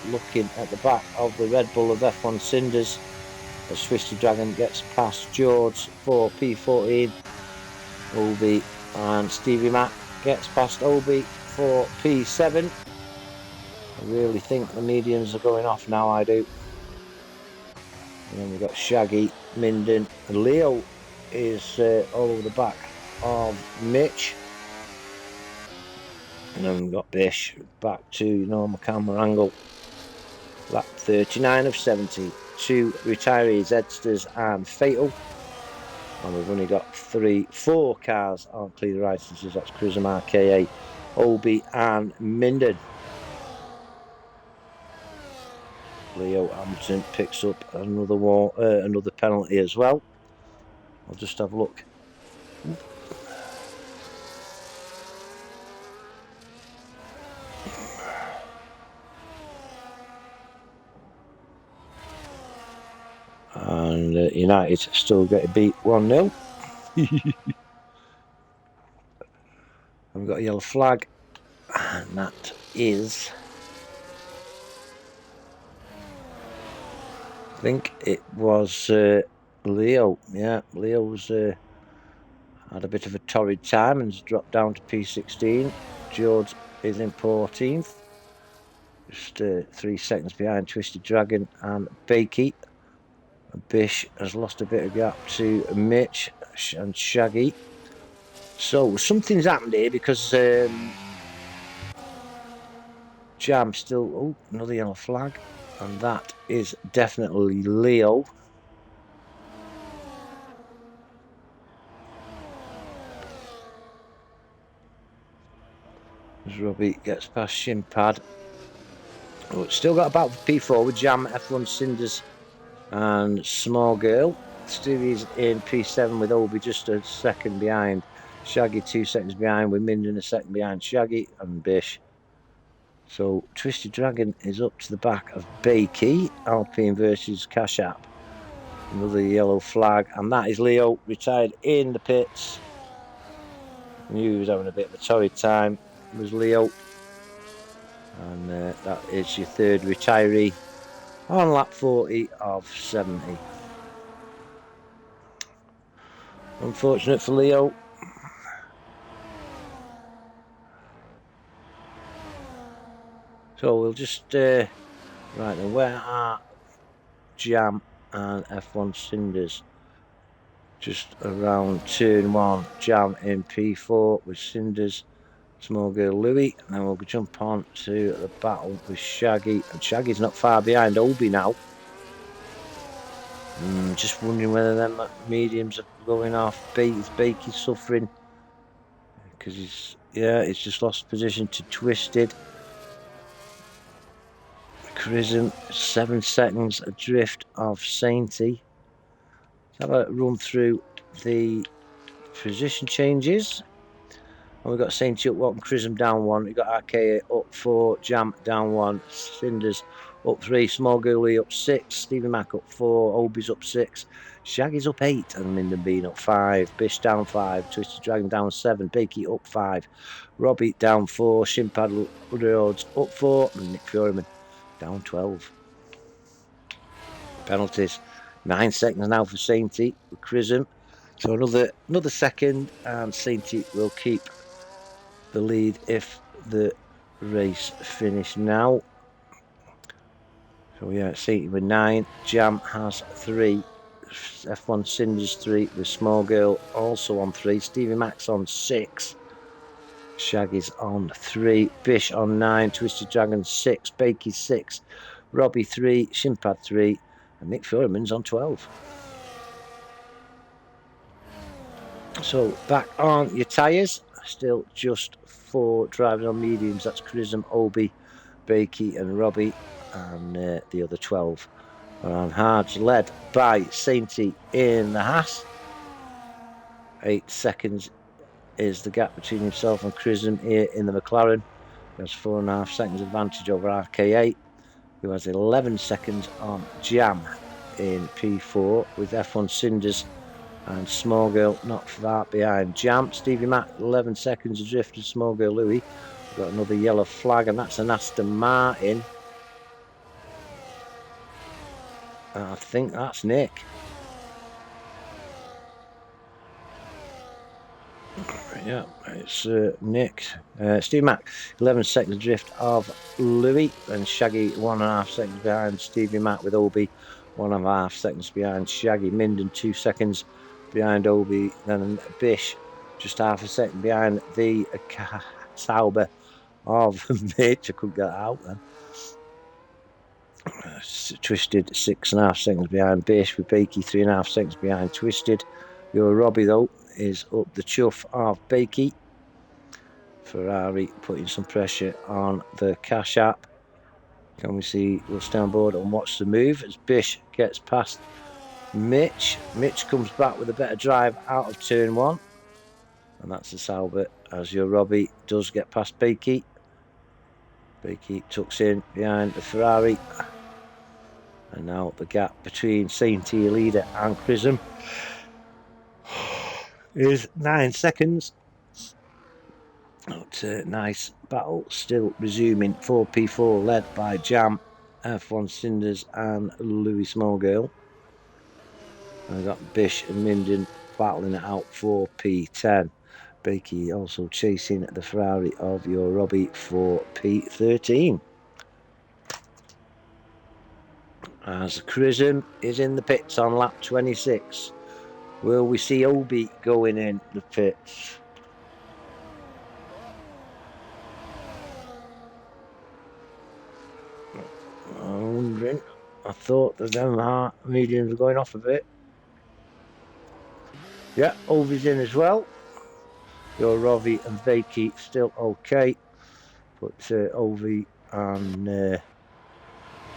looking at the back of the Red Bull of F1 Cinders as Twisted Dragon gets past George for P14. Obi and Stevie Mack gets past Obi for P7. I really think the mediums are going off now, I do. And then we've got Shaggy, Minden, and Leo is all over the back of Mitch. And then we've got Bish back to normal camera angle. Lap 39 of 70. 2 retirees, Edsters and Fatal. And we've only got 4 cars on clear licenses. That's Chrism, RKA, Obi and Minden. Leo Hamilton picks up another penalty as well. I'll just have a look. And United still get beat 1-0. We've got a yellow flag, and that is, I think it was Leo. Yeah, Leo's had a bit of a torrid time and has dropped down to P16. George is in 14th, just 3 seconds behind Twisted Dragon and Bakey. Bish has lost a bit of gap to Mitch and Shaggy. So something's happened here because Jam still... Oh, another yellow flag. And that is definitely Leo. As Robbie gets past Shimpad. Oh, it's still got about P4 with Jam, F1 Cinders and Small Girl. Stevie's in P7 with Obi just a second behind. Shaggy 2 seconds behind with Minden a second behind Shaggy and Bish. So Twisted Dragon is up to the back of Bakey. Alpine versus Cash App. Another yellow flag, and that is Leo retired in the pits. Knew he was having a bit of a torrid time. Was Leo, and that is your third retiree on lap 40 of 70. Unfortunate for Leo. So we'll just right then. Where are Jam and F1 Cinders? Just around turn 1. Jam in P4 with Cinders, Small Girl Louis, and then we'll jump on to the battle with Shaggy. And Shaggy's not far behind Obi now. Just wondering whether them mediums are going off. Bakey's suffering because he's just lost position to Twisted. Chrism 7 seconds adrift of Sainty. Let's have a run through the position changes. And we've got Sainty up 1, Chrism down 1. We've got Arcade up 4, Jam down 1, Cinders up 3, Small Girlie up 6, Stevie Mac up 4, Obi's up 6, Shaggy's up 8, and Lyndon Bean up 5, Bish down 5, Twisted Dragon down 7, Bakey up 5, Robbie down 4, Shimpad Roads up 4, and Nick Furyman down 12. Penalties. 9 seconds now for Sainty with Chrism. So another second, and Sainty will keep the lead if the race finish now. So yeah, Sainty with 9. Jam has 3. F1 Cinders 3 with Small Girl also on 3. Stevie Max on 6. Shaggy's on 3. Bish on 9. Twisted Dragon 6. Bakey 6. Robbie 3. Shimpad 3. And Nick Furyman's on 12. So back on your tyres. Still just 4 drivers on mediums. That's Chrism, Obi, Bakey and Robbie. And the other 12 are on hards, led by Sainty in the Haas. 8 seconds is the gap between himself and Chrism here in the McLaren. He has 4.5 seconds advantage over RK8, who has 11 seconds on Jam in P4 with F1 Cinders and Small Girl not far behind Jam. Stevie Mac 11 seconds adrift of Small Girl Louis. We've got another yellow flag, and that's an Aston Martin. I think that's Nick. Yeah, it's Nick. Steve Mac, 11 seconds adrift of Louis, and Shaggy 1.5 seconds behind Stevie Mac with Obi, 1.5 seconds behind Shaggy. Minden 2 seconds behind Obi, then Bish just half a second behind the Sauber of Mitch. I couldn't get out then. Twisted 6.5 seconds behind Bish with Bakey, 3.5 seconds behind Twisted. Your Robbie though is up the chuff of Bakey. Ferrari putting some pressure on the Cash App. Can we see? We'll stay on board and watch the move as Bish gets past Mitch. Mitch comes back with a better drive out of turn 1, and that's the Sauber as your Robbie does get past Bakey. Bakey tucks in behind the Ferrari, and now the gap between Sainty leader and Chrism is 9 seconds. But, nice battle still resuming. 4P4 led by Jam, F1 Cinders and Louis Smallgirl. And we've got Bish and Minden battling it out 4P10. Bakey also chasing the Ferrari of your Robbie 4P13. As Chrism is in the pits on lap 26. Will we see Obi going in the pits? I'm wondering. I thought that them mediums were going off a bit. Yeah, Obi's in as well. Your Robbie and Bakey still okay. But Obi and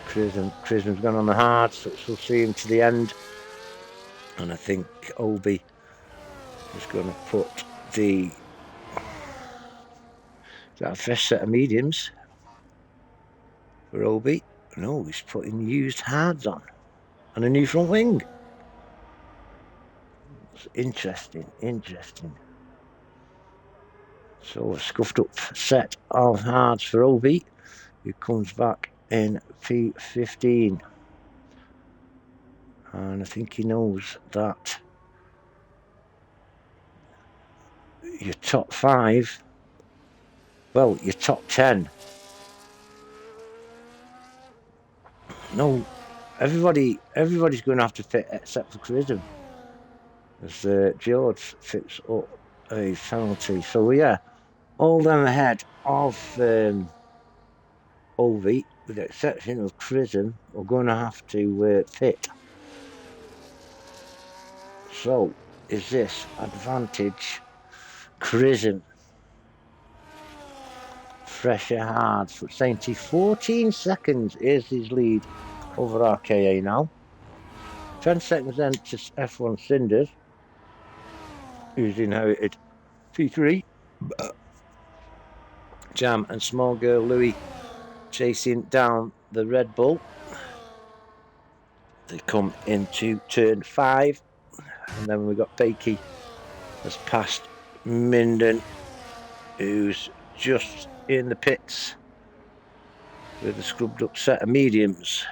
Chrism's gone on the hard, so we'll see him to the end. And I think Obi is going to put that fresh set of mediums for Obi. No, he's putting used hards on and a new front wing. It's interesting. So a scuffed up set of hards for Obi, who comes back in P15. And I think he knows that your top 5, well, your top 10. No, everybody's going to have to fit except for Chrism, as George fits up a penalty. So yeah, all them ahead of Ovi, with the exception of Chrism, are going to have to fit. So is this advantage Chrism? Fresher hard for Sainty. 14 seconds is his lead over RKA now. 10 seconds then to F1 Cinders, who's inherited P3. Jam and small girl Louis chasing down the Red Bull. They come into turn 5, and then we've got Bakey has passed Minden, who's just in the pits with a scrubbed up set of mediums.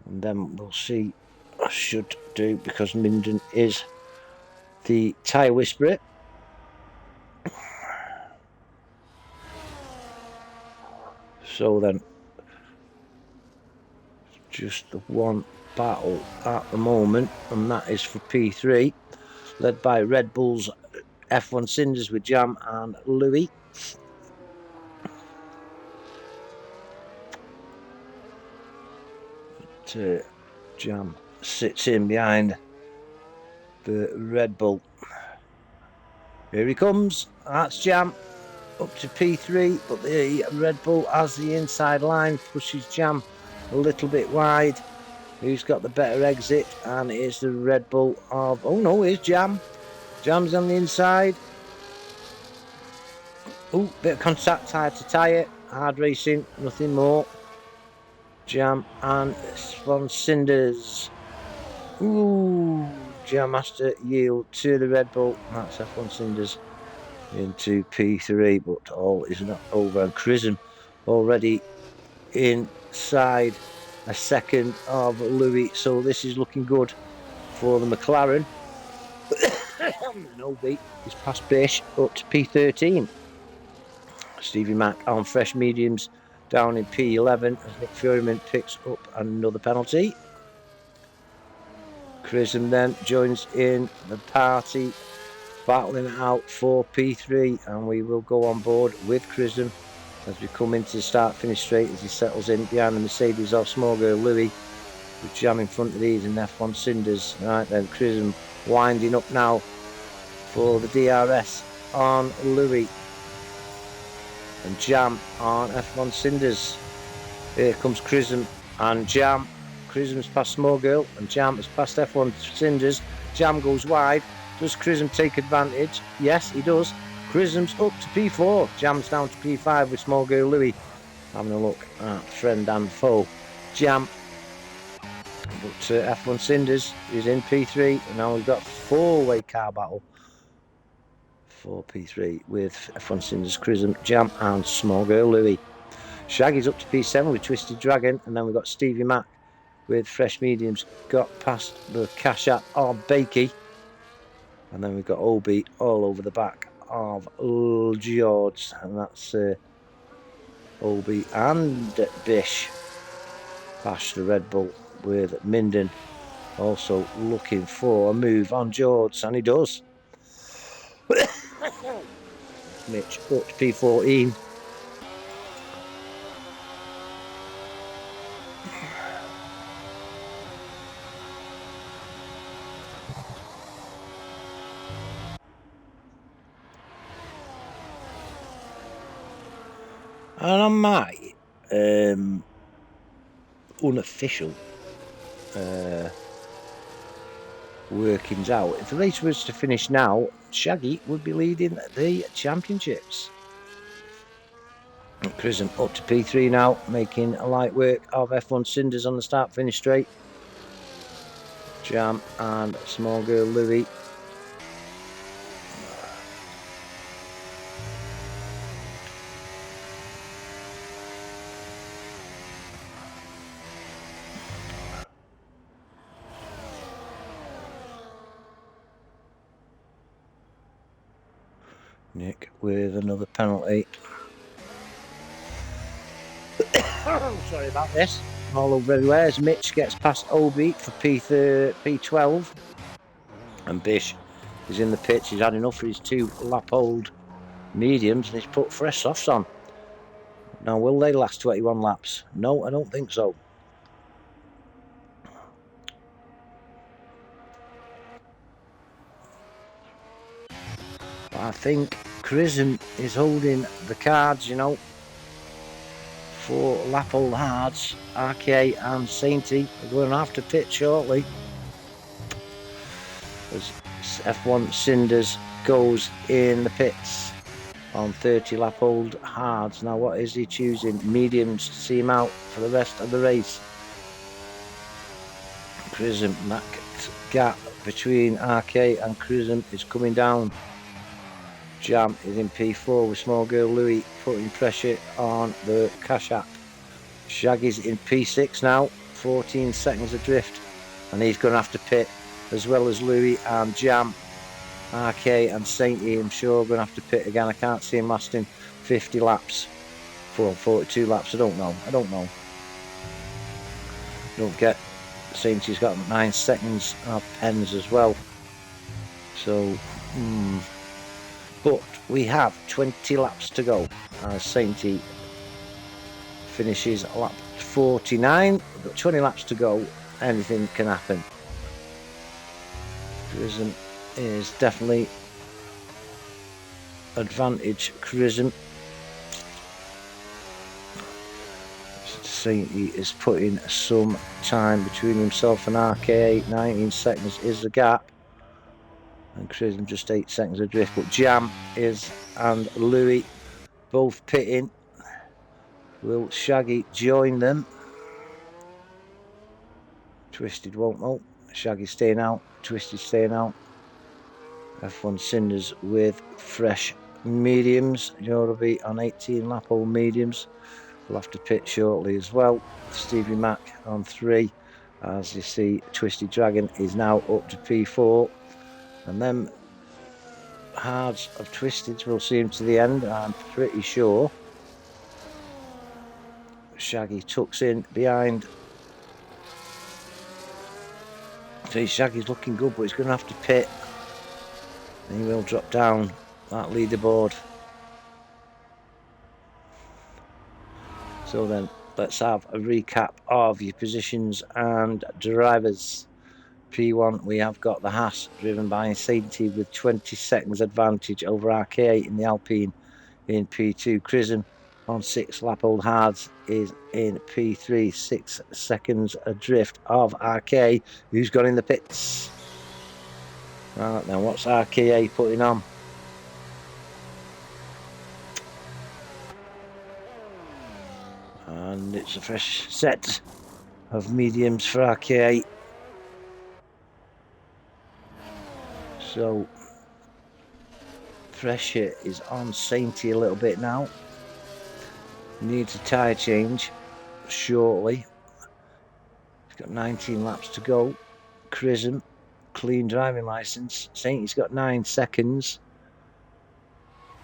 And then we'll see. I should do, because Minden is the tyre whisperer. So then, just the one battle at the moment, and that is for P3, led by Red Bull's F1 Cinders with Jam and Louis. But, Jam sits in behind the Red Bull. Here he comes. That's Jam up to P3, but the Red Bull has the inside line, pushes Jam a little bit wide. Who's got the better exit? And it's the Red Bull of... Oh no, here's Jam. Jam's on the inside. Oh, bit of contact, tyre to tyre. Hard racing, nothing more. Jam and F1 Cinders. Ooh, Jam has to yield to the Red Bull. That's F1 Cinders into P3, but all is not over. And Chrism already inside a second of Louis, so this is looking good for the McLaren. No beat is past Bish up to P13. Stevie Mack on fresh mediums down in P11 as Nick Furyman picks up another penalty. Chrism then joins in the party, battling it out for P3, and we will go on board with Chrism as we come into the start-finish straight as he settles in behind the Mercedes of small girl Louis, with Jam in front of these and F1 Cinders. Right then, Chrism winding up now for the DRS on Louis, and Jam on F1 Cinders. Here comes Chrism and Jam. Chrism's past small girl and Jam has passed F1 Cinders. Jam goes wide. Does Chrism take advantage? Yes, he does. Chrism's up to P4. Jam's down to P5 with small girl Louis. Having a look at friend and foe. Jam. But F1 Cinders is in P3, and now we've got a four-way car battle for P3 with F1 Cinders, Chrism, Jam and small girl Louis. Shaggy's up to P7 with Twisted Dragon, and then we've got Stevie Mack with fresh mediums, got past the cash at of Bakey, and then we've got Obi all over the back of George, and that's Obi and Bish past the Red Bull, with Minden also looking for a move on George, and he does. Mitch up to P14. And on my unofficial workings out, if the race was to finish now, Shaggy would be leading the championships. Chrism up to P3 now, making a light work of F1 Cinders on the start-finish straight. Jam and small girl Louis Nick with another penalty. Sorry about this. All over everywhere as Mitch gets past Obi for P12. And Bish is in the pitch. He's had enough for his 2 lap-old mediums and he's put fresh softs on. Now, will they last 21 laps? No, I don't think so. I think Chrism is holding the cards, you know, for lap-old hards. RK and Sainty are going to have to pit shortly. As F1 Cinders goes in the pits on 30 lap-old hards. Now, what is he choosing? Mediums to see him out for the rest of the race. Chrism, that gap between RK and Chrism is coming down. Jam is in P4 with small girl Louis putting pressure on the Cash App. Shaggy's in P6 now, 14 seconds adrift, and he's going to have to pit as well as Louis and Jam. RK and Sainty, I'm sure, are going to have to pit again. I can't see him lasting 50 laps. 42 laps, I don't know. Don't get Sainty's got 9 seconds of pens as well. So, but we have 20 laps to go as Sainty finishes lap 49. We've got 20 laps to go. Anything can happen. Chrism is definitely advantage Chrism. Sainty is putting some time between himself and RK. 19 seconds is the gap. And Chrism just 8 seconds adrift. But Jam is and Louis both pitting. Will Shaggy join them? Twisted won't know. Shaggy staying out. Twisted staying out. F1 Cinders with fresh mediums. Yorubi on 18 lap-old mediums. We'll have to pit shortly as well. Stevie Mac on 3. As you see, Twisted Dragon is now up to P4. And then hards of Twisteds will see him to the end, I'm pretty sure. Shaggy tucks in behind. See, Shaggy's looking good, but he's going to have to pit. And he will drop down that leaderboard. So then, let's have a recap of your positions and drivers. P1, we have got the Haas driven by Sainty with 20 seconds advantage over RK in the Alpine in P2. Chrism on 6 lap-old hards is in P3, 6 seconds adrift of RK, who's gone in the pits. Right, now what's RKA putting on? And it's a fresh set of mediums for RKA. So pressure is on Sainty a little bit now. Needs a tyre change shortly. He's got 19 laps to go. Chrism, clean driving licence. Sainty's got 9 seconds.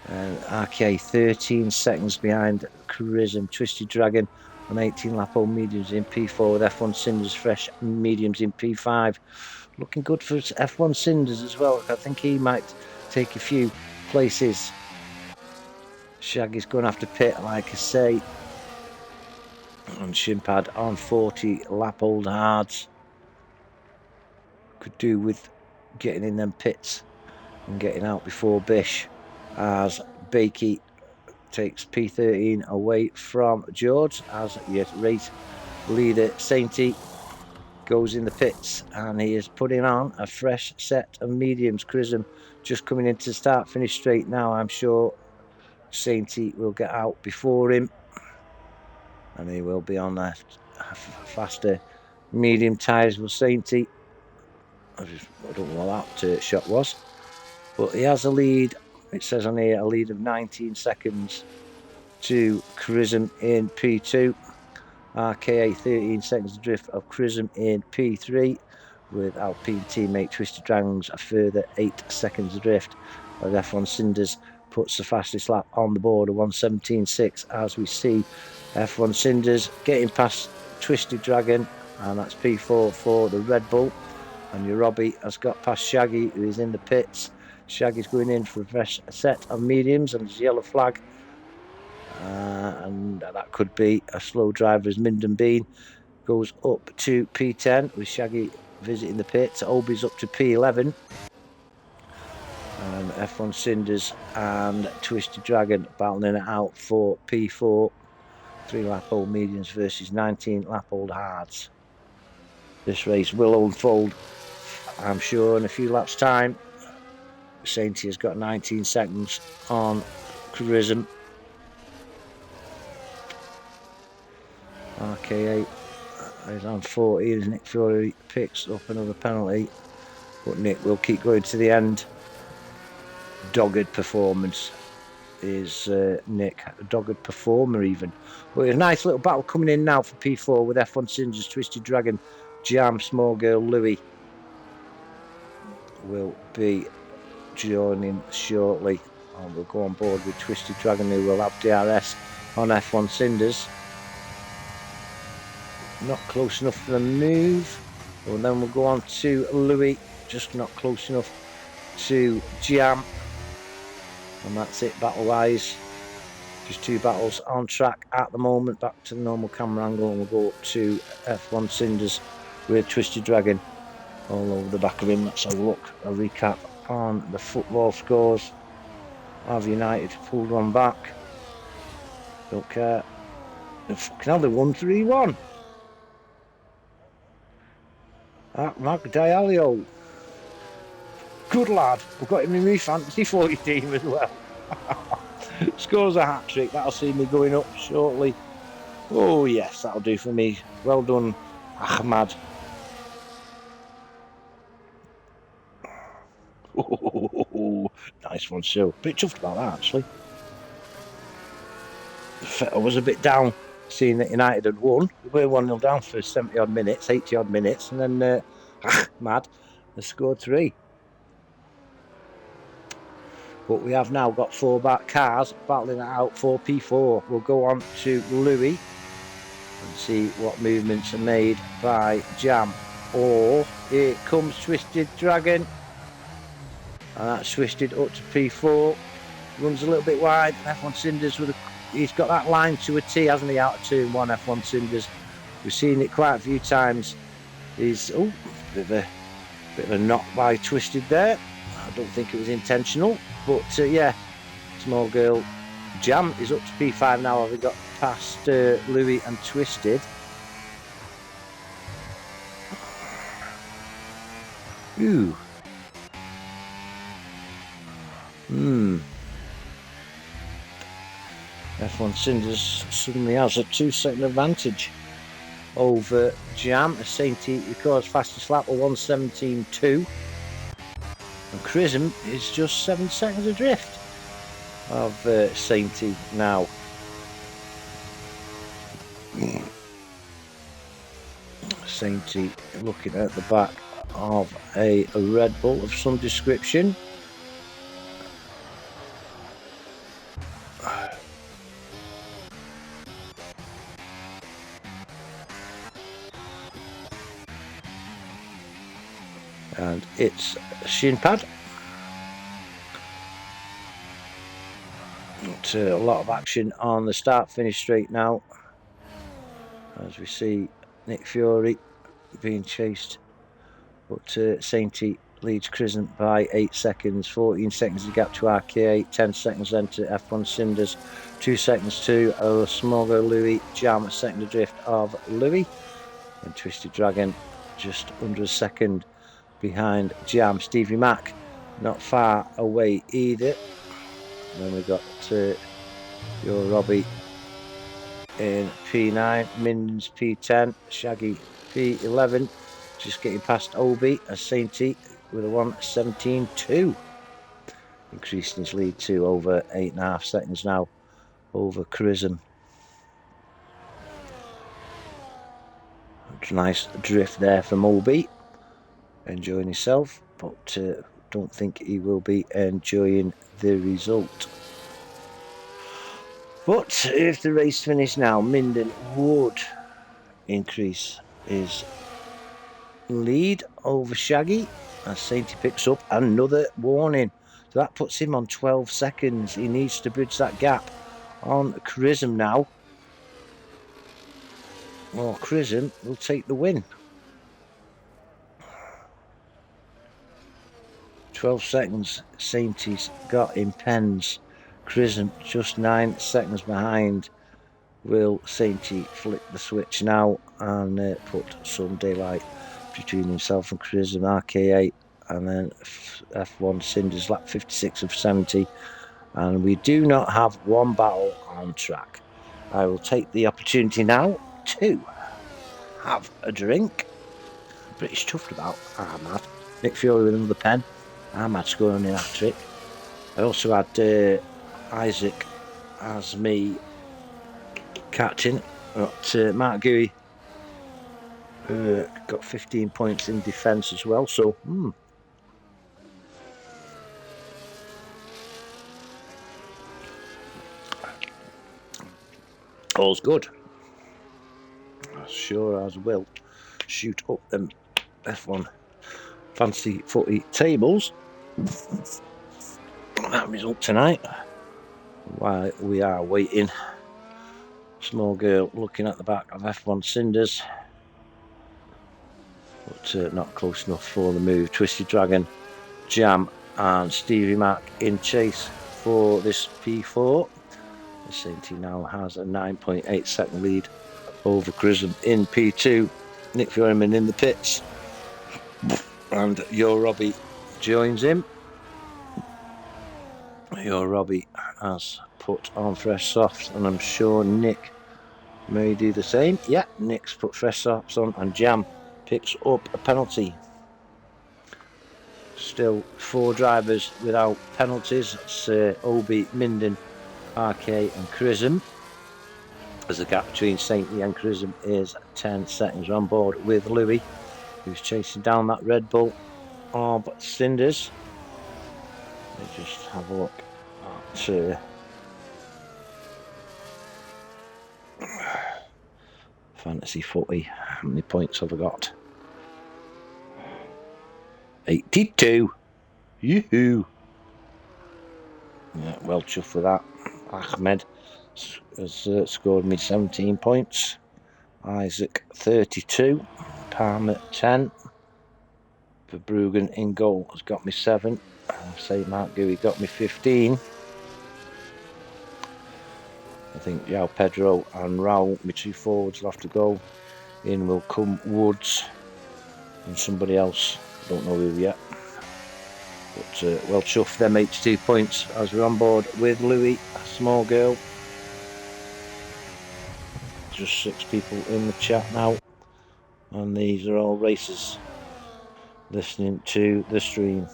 RK 13 seconds behind Chrism. Twisted Dragon on 18 lap-old mediums in P4 with F1 Cinders fresh mediums in P5. Looking good for F1 Cinders as well. I think he might take a few places. Shaggy's going to have to pit, like I say. And Shimpad on 40 lap-old hards. Could do with getting in them pits and getting out before Bish. As Bakey takes P13 away from George. As your race leader Sainty goes in the pits, and he is putting on a fresh set of mediums. Chrism just coming into start finish straight now. I'm sure Sainty will get out before him, and he will be on the faster medium tyres with Sainty. I don't know what that shot was, but he has a lead. It says on here a lead of 19 seconds to Chrism in P2. RKA 13 seconds adrift of Chrism in P3, with Alpine teammate Twisted Dragons a further 8 seconds adrift of F1 Cinders puts the fastest lap on the board of 1:17.6, as we see F1 Cinders getting past Twisted Dragon, and that's P4 for the Red Bull. And your Robbie has got past Shaggy, who is in the pits. Shaggy's going in for a fresh set of mediums, and there's a yellow flag. And that could be a slow driver as Minden Bean goes up to P10 with Shaggy visiting the pits. Obi's up to P11. And F1 Cinders and Twisted Dragon battling it out for P4. 3-lap-old mediums versus 19-lap-old hards. This race will unfold, I'm sure, in a few laps' time. Sainty has got 19 seconds on Charism. RK8 is on 40 as Nick Fury picks up another penalty, but Nick will keep going to the end. Dogged performance is Nick, a dogged performer even. But a nice little battle coming in now for P4 with F1 Cinders, Twisted Dragon, Jam, Small Girl, Louis will be joining shortly, and we'll go on board with Twisted Dragon, who will have DRS on F1 Cinders. Not close enough for the move. Well, then we'll go on to Louis, just not close enough to Jam. And that's it battle wise. Just 2 battles on track at the moment. Back to the normal camera angle, and we'll go up to F1 Cinders with Twisted Dragon all over the back of him. Let's have a look, a recap on the football scores. Have United pulled one back? Don't care. Fucking hell, they won 3-1. Mark Diallo. Good lad. We've got him in my fantasy 40 team as well. Scores a hat-trick. That'll see me going up shortly. Oh yes, that'll do for me. Well done, Ahmad. Oh, nice one, Sue. Bit chuffed about that, actually. I was a bit down seeing that United had won. We were 1-0 down for 70-odd minutes, 80-odd minutes, and then Ahmad has scored 3. But we have now got 4 cars battling it out for P4. We'll go on to Louis and see what movements are made by Jam. Oh, here comes Twisted Dragon. And that's Twisted up to P4. Runs a little bit wide. F1 Cinders with he's got that line to a T, hasn't he? Out of 2 and 1, F1 Cinders. We've seen it quite a few times. He's a bit of a knock by Twisted there. I don't think it was intentional, but yeah, Small Girl Jam is up to P5 now. Have we got past Louis and Twisted? Ooh. F1 Cinders suddenly has a 2-second advantage over Jam. Sainty records fastest lap of 1:17.2. And Chrism is just 7 seconds adrift of Sainty now. Sainty looking at the back of a Red Bull of some description. And it's shin pad. A lot of action on the start finish straight now, as we see Nick Fury being chased, but Sainty leads Crisant by 8 seconds. 14 seconds the gap to RK8, 10 seconds then to F1 Cinders, 2 seconds to Small Girl Louis, Jam a second adrift of Louis, and Twisted Dragon just under a second behind Jam. Stevie Mac not far away either. And then we've got your Robbie in P9, Minden's P10, Shaggy P11, just getting past Obi as Sainty with a 1:17.2, increasing his lead to over 8.5 seconds now over Charism. Nice drift there from Obi, enjoying himself, but don't think he will be enjoying the result. But if the race finished now, Minden would increase his lead over Shaggy as Sainty picks up another warning. So that puts him on 12 seconds. He needs to bridge that gap on Chrism now. Well, Chrism will take the win. 12 seconds Sainty's got in pens. Chrism just 9 seconds behind. Will Sainty flick the switch now and put some daylight between himself and Chrism? RK8 and then F1 Cinders lap 56 of 70, and we do not have one battle on track. I will take the opportunity now to have a drink. British chuffed about Ahmad. Nick Fury with another pen. Ahmad scoring an hat-trick. I also had Isaac as me captain. Mark Gooey got 15 points in defence as well, so all's good. Sure as will shoot up them F1 fancy footy tables. That result tonight. While we are waiting, small girl looking at the back of F1 Cinders, but not close enough for the move. Twisted Dragon, Jam and Stevie Mac in chase for this P4. The Sainty now has a 9.8 second lead over Chrism in P2. Nick Furyman in the pits, and Your Robbie joins him. Your Robbie has put on fresh softs, and I'm sure Nick may do the same. Yeah, Nick's put fresh softs on, and Jam picks up a penalty. Still 4 drivers without penalties. It's Obi, Minden, RK and Chrism. As the gap between Sainty and Chrism is 10 seconds. We're on board with Louis, who's chasing down that Red Bull of Cinders. Let's just have a look at fantasy footy. How many points have I got? 82. Yoo-hoo. Yeah, well chuffed with that. Ahmed has scored me 17 points. Isaac 32. Palmer 10. Verbruggen in goal has got me 7. St. Mark Gooey got me 15. I think João Pedro and Raul, my 2 forwards, will have to go. In will come Woods and somebody else. Don't know who yet. But well chuffed them 82 points as we're on board with Louis, a small girl. Just 6 people in the chat now, and these are all racers listening to the stream.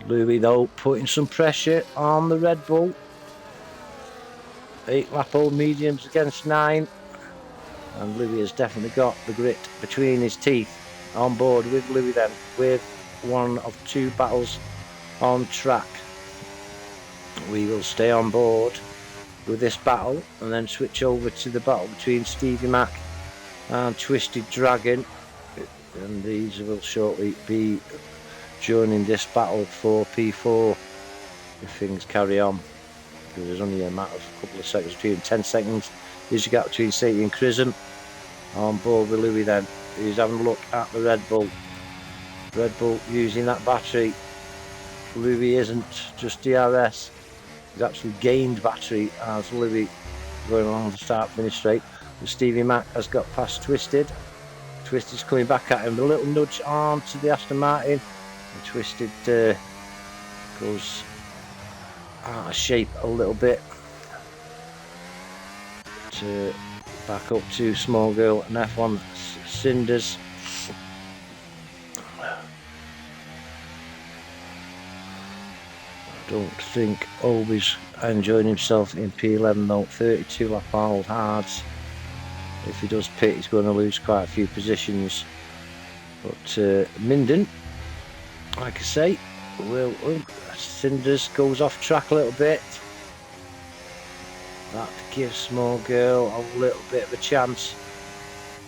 Louis though putting some pressure on the Red Bull. 8 lap old mediums against 9, and Louis has definitely got the grit between his teeth. On board with Louis then, with one of 2 battles on track. We will stay on board with this battle and then switch over to the battle between Stevie Mac and Twisted Dragon, and these will shortly be joining this battle for P4 if things carry on, because there's only a matter of a couple of seconds between. 10 seconds is the gap between Sainty and Chrism. On board with Louis then, he's having a look at the Red Bull. Red Bull using that battery. Louis isn't just DRS, he's actually gained battery as Louis going along the start finish straight. And Stevie Mac has got past Twisted. Twisted's coming back at him, a little nudge on to the Aston Martin, and Twisted goes out of shape a little bit to back up to small girl and F1 Cinders. I don't think Obi's enjoying himself in P11 though. 32 lap old hards. If he does pit, he's going to lose quite a few positions. But Minden, like I say, Cinders goes off track a little bit. That gives Small Girl a little bit of a chance.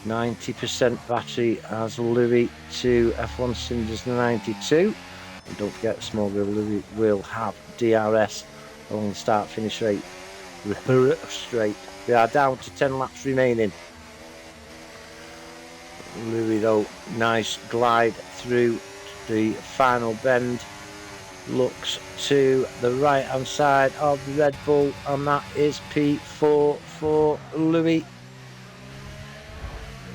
90% battery as Louis to F1 Cinders 92. And don't forget, Small Girl Louis will have DRS along the start finish straight. We are down to 10 laps remaining. Louis though, nice glide through the final bend. Looks to the right hand side of the Red Bull, and that is P4 for Louis.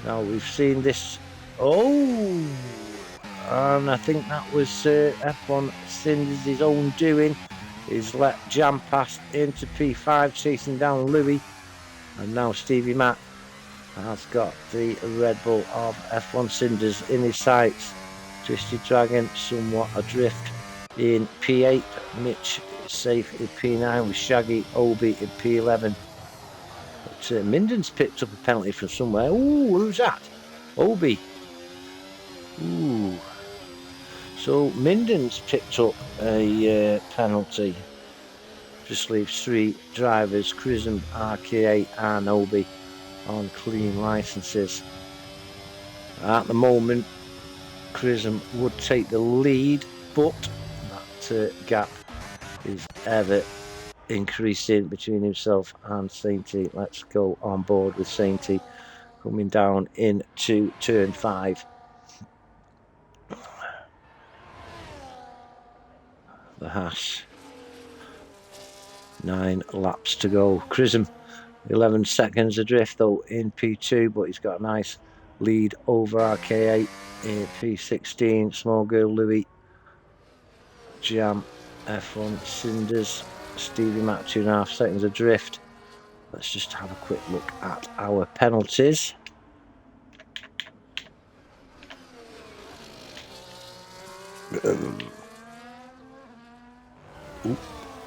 Now we've seen this, and I think that was F1 Cinders' own doing. He's let Jam pass into P5, chasing down Louis, and now Stevie Mac has got the Red Bull of F1 Cinders in his sights. Twisted Dragon somewhat adrift in P8, Mitch is safe in P9 with Shaggy, Obi in P11. But Minden's picked up a penalty from somewhere. Ooh, who's that? Obi. Ooh. So Minden's picked up a penalty. Just leaves 3 drivers, Chrism, RK8 and Obi, on clean licenses. At the moment, Chrism would take the lead, but that gap is ever increasing between himself and Sainty. Let's go on board with Sainty coming down into turn 5. The Haas, 9 laps to go. Chrism 11 seconds adrift though in P2, but he's got a nice lead over RK8 in P16. Small Girl Louis, Jam, F1 Cinders, Stevie Mac 2.5 seconds adrift. Let's just have a quick look at our penalties.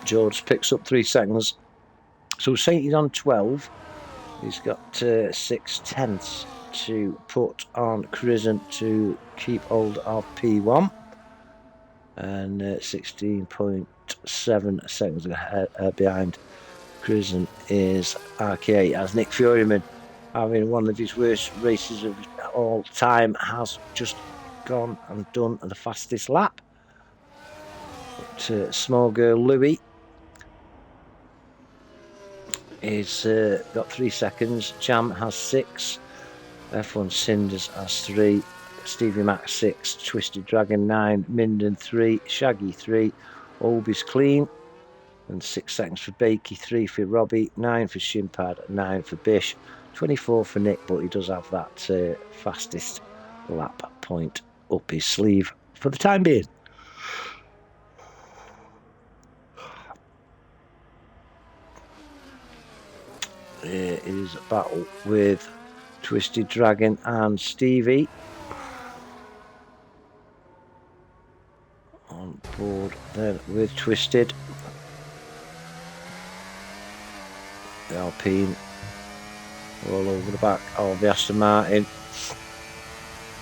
George picks up 3 seconds. So Sainty's on 12. He's got 6/10 to put on Chrism to keep hold of P1. And 16.7 seconds behind Chrism is RK8, as Nick Furyman, having one of his worst races of all time, has just gone and done the fastest lap. But Small Girl Louis is got 3 seconds. Jam has 6. F1 Cinders has 3. Stevie Mac 6. Twisted Dragon 9. Minden 3. Shaggy 3. Obi's clean. And 6 seconds for Bakey. 3 for Robbie. 9 for Shimpad. 9 for Bish. 24 for Nick, but he does have that fastest lap point up his sleeve for the time being. Here is a battle with Twisted Dragon and Stevie. On board then with Twisted. The Alpine all over the back of the Aston Martin.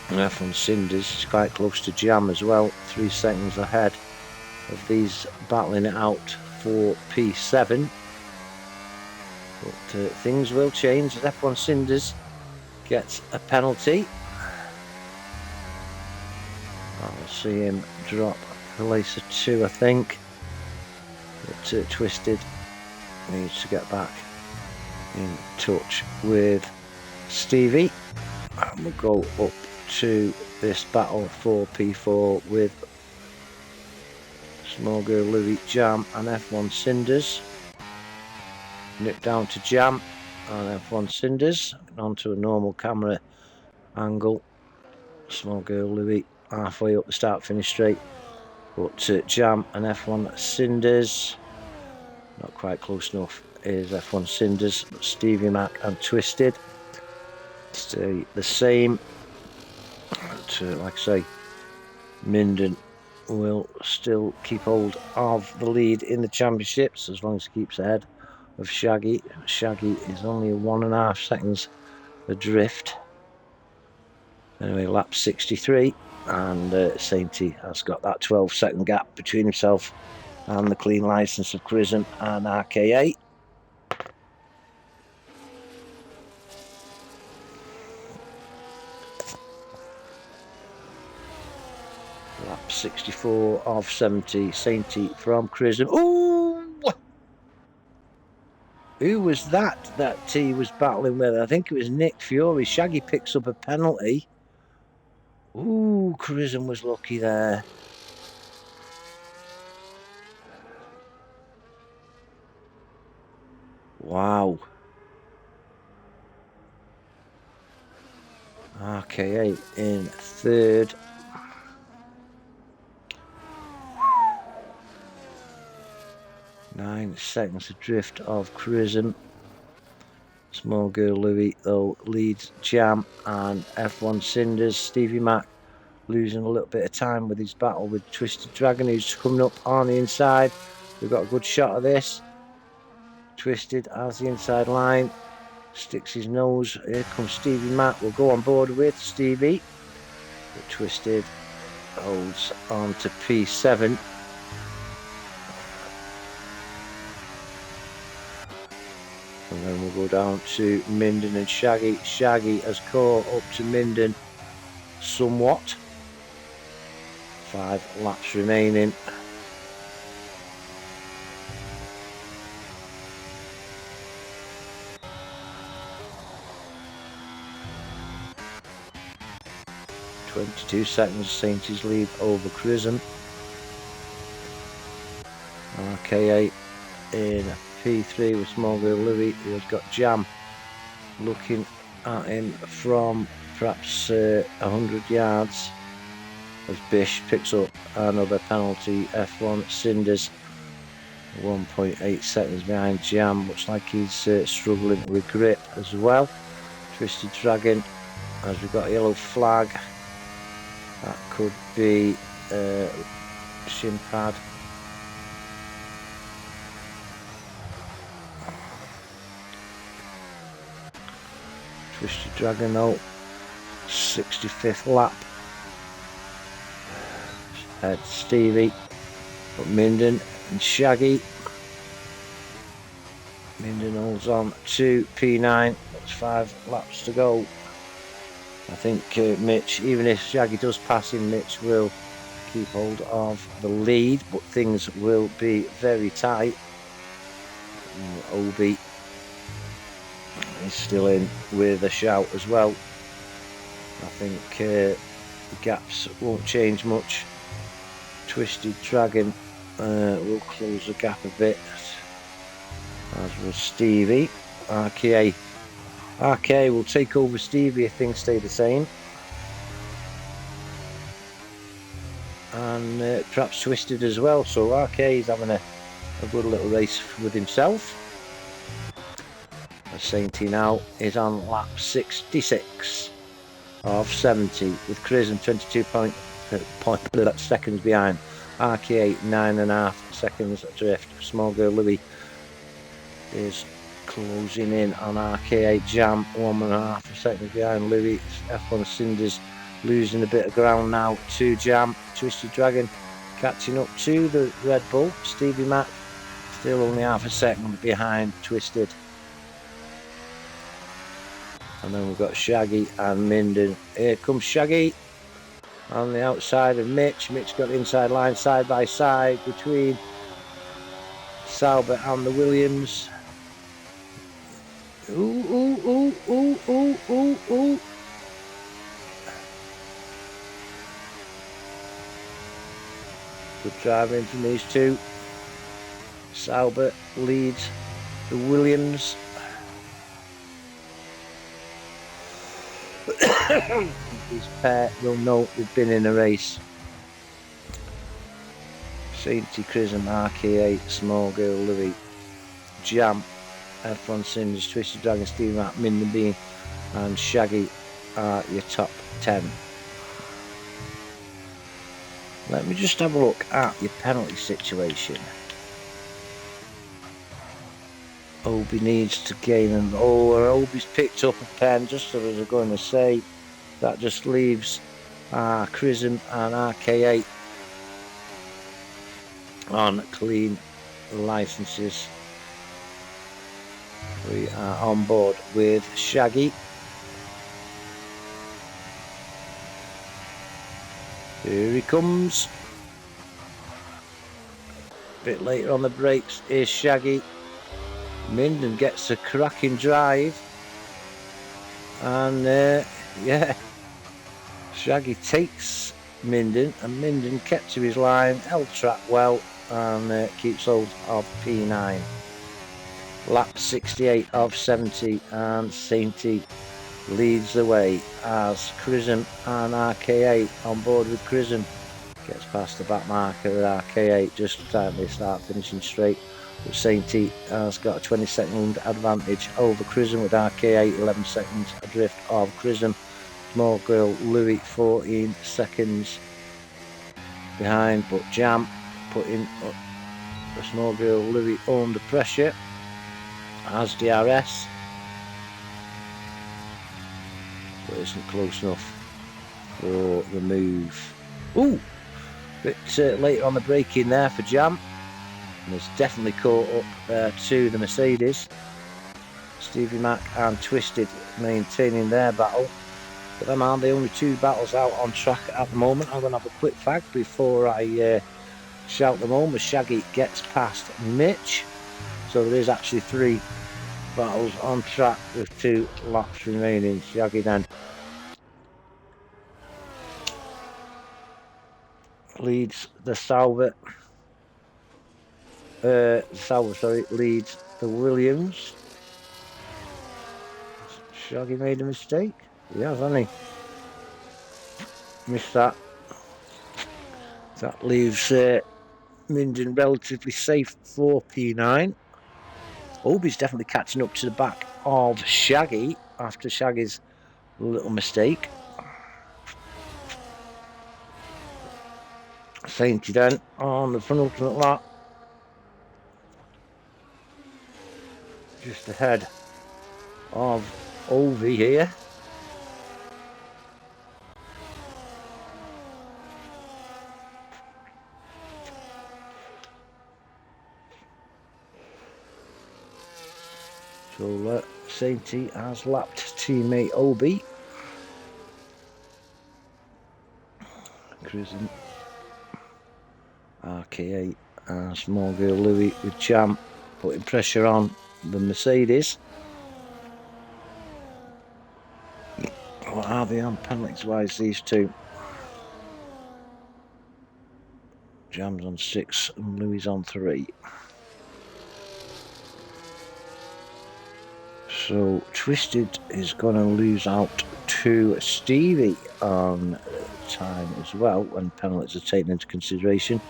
And F1 Cinders is quite close to Jam as well, 3 seconds ahead of these battling it out for P7. But things will change as F1 Cinders gets a penalty. I'll see him drop place of 2, I think. But Twisted needs to get back in touch with Stevie. And we'll go up to this battle for P4 with Small Girl Louis, Jam and F1 Cinders. Nip down to Jam and F1 Cinders onto a normal camera angle. Small Girl Louis halfway up the start finish straight, but Jam and F1 Cinders not quite close enough is F1 Cinders, but Stevie Mac and Twisted stay the same. But, like I say, Minden will still keep hold of the lead in the championships as long as he keeps ahead of Shaggy. Shaggy is only 1.5 seconds adrift. Anyway, lap 63. And Sainty has got that 12-second gap between himself and the clean licence of Crism and RKA. Lap 64 of 70, Sainty from Crism. Ooh! Who was that he was battling with? I think it was Nick Fury. Shaggy picks up a penalty. Ooh, Crism was lucky there. Wow. RKA in third. Nine seconds adrift of Crism. Small Girl Louis though leads Jam and F1 Cinders. Stevie Mac losing a little bit of time with his battle with Twisted Dragon, who's coming up on the inside. We've got a good shot of this. Twisted has the inside line, sticks his nose. Here comes Stevie Mac. We'll go on board with Stevie. But Twisted holds on to P7. And then we'll go down to Minden and Shaggy. Shaggy has caught up to Minden somewhat. 5 laps remaining. .22 seconds, Sainty's lead over Crism. RKA in P3 with Small Girl Louis, who has got Jam looking at him from perhaps 100 yards. As Bish picks up another penalty. F1 Cinders 1.8 seconds behind Jam. Looks like he's struggling with grip as well. Twisted Dragon, as we've got a yellow flag. That could be shin pad. Twisted Dragon though, 65th lap. Head Stevie, but Minden and Shaggy. Minden holds on to P9. That's 5 laps to go. I think Mitch, even if Shaggy does pass him, Mitch will keep hold of the lead, but things will be very tight. Obi is still in with a shout as well. I think the gaps won't change much. Twisted Dragon will close the gap a bit, as will Stevie. RKA will take over Stevie if things stay the same. And perhaps Twisted as well. So RKA is having a good little race with himself. Sainty now is on lap 66 of 70 with Crism 22 seconds behind. RKA 9.5 seconds adrift. Small Girl Louis is closing in on RKA. Jam 1.5 seconds behind Louis. F1 Cinders losing a bit of ground now to Jam. Twisted Dragon catching up to the Red Bull. Stevie Mac still only half a second behind Twisted. And then we've got Shaggy and Minden. Here comes Shaggy on the outside of Mitch. Mitch got the inside line side by side between Sauber and the Williams. Ooh, ooh, ooh, ooh, ooh, ooh, ooh. Good driving from these two. Sauber leads the Williams. This pair will know they've been in a race. Sainty, Crism, RKA, Small Girl Louis, Jam, F1 Cinders, Twisted Dragon, Stevie Mac, Minden Bean and Shaggy are your top 10. Let me just have a look at your penalty situation. Obi needs to gain and Obi's picked up a pen, just as I was going to say. That just leaves Chrism and RK8 on clean licenses. We are on board with Shaggy. Here he comes. A bit later on the brakes is Shaggy. Minden gets a cracking drive. And yeah, Shaggy takes Minden, and Minden kept to his line, held track well, and keeps hold of P9. Lap 68 of 70, and Sainty leads the way as Chrism and RK8 on board with Chrism. Gets past the back marker at RK8 just time they start finishing straight. But Sainty has got a 20-second advantage over Chrism with RK8, 11 seconds adrift of Chrism. Small girl Louis 14 seconds behind, but Jam putting the small girl Louis under pressure as DRS, but isn't close enough for the move. Ooh, bit later on the braking there for Jam, and has definitely caught up to the Mercedes. Stevie Mac and Twisted maintaining their battle. But them are the only two battles out on track at the moment. I'm going to have a quick fag before I shout them home as Shaggy gets past Mitch. So there is actually 3 battles on track with 2 laps remaining. Shaggy then leads the Sauber. Leads the Williams. Shaggy made a mistake. He has, hasn't he? Missed that. That leaves Minden relatively safe for P9. Obi's definitely catching up to the back of Shaggy after Shaggy's little mistake. Sainty then on the penultimate lap. Just ahead of Ovi here. So Sainty has lapped teammate Obi. Chrism, RK8 and small girl Louis with Jam putting pressure on the Mercedes. What are they on penalties wise, these two? Jam's on 6 and Louis on 3. So Twisted is going to lose out to Stevie on time as well when penalties are taken into consideration.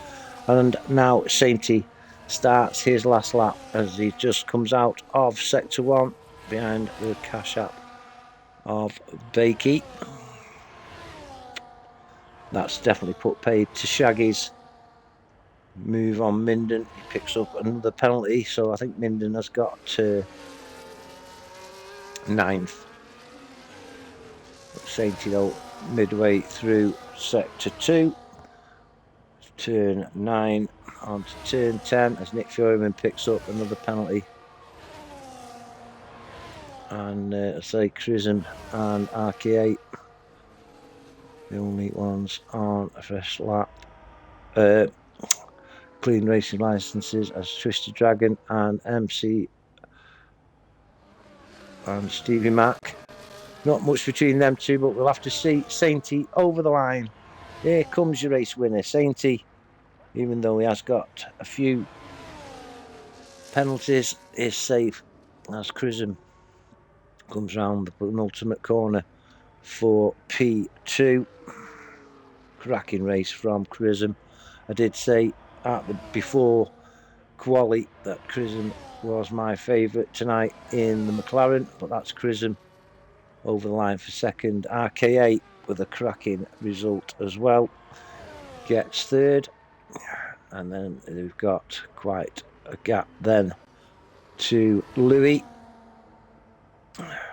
And now Sainty starts his last lap as he just comes out of sector 1 behind the cash app of Bakey. That's definitely put paid to Shaggy's move on Minden. He picks up another penalty, so I think Minden has got 9th. Sainty though midway through sector 2. Turn 9 onto turn 10 as Nick Furyman picks up another penalty. And Chrism and RK8 the only ones on a fresh lap. Clean racing licenses as Twisted Dragon and MC and Stevie Mac. Not much between them two, but we'll have to see. Sainty over the line. Here comes your race winner, Sainty. Even though he has got a few penalties, is safe as Chrism comes round the penultimate corner for P2. Cracking race from Chrism. I did say before quali that Chrism was my favourite tonight in the McLaren, but that's Chrism over the line for second. RK8 with a cracking result as well gets 3rd, and then we've got quite a gap then to Louis.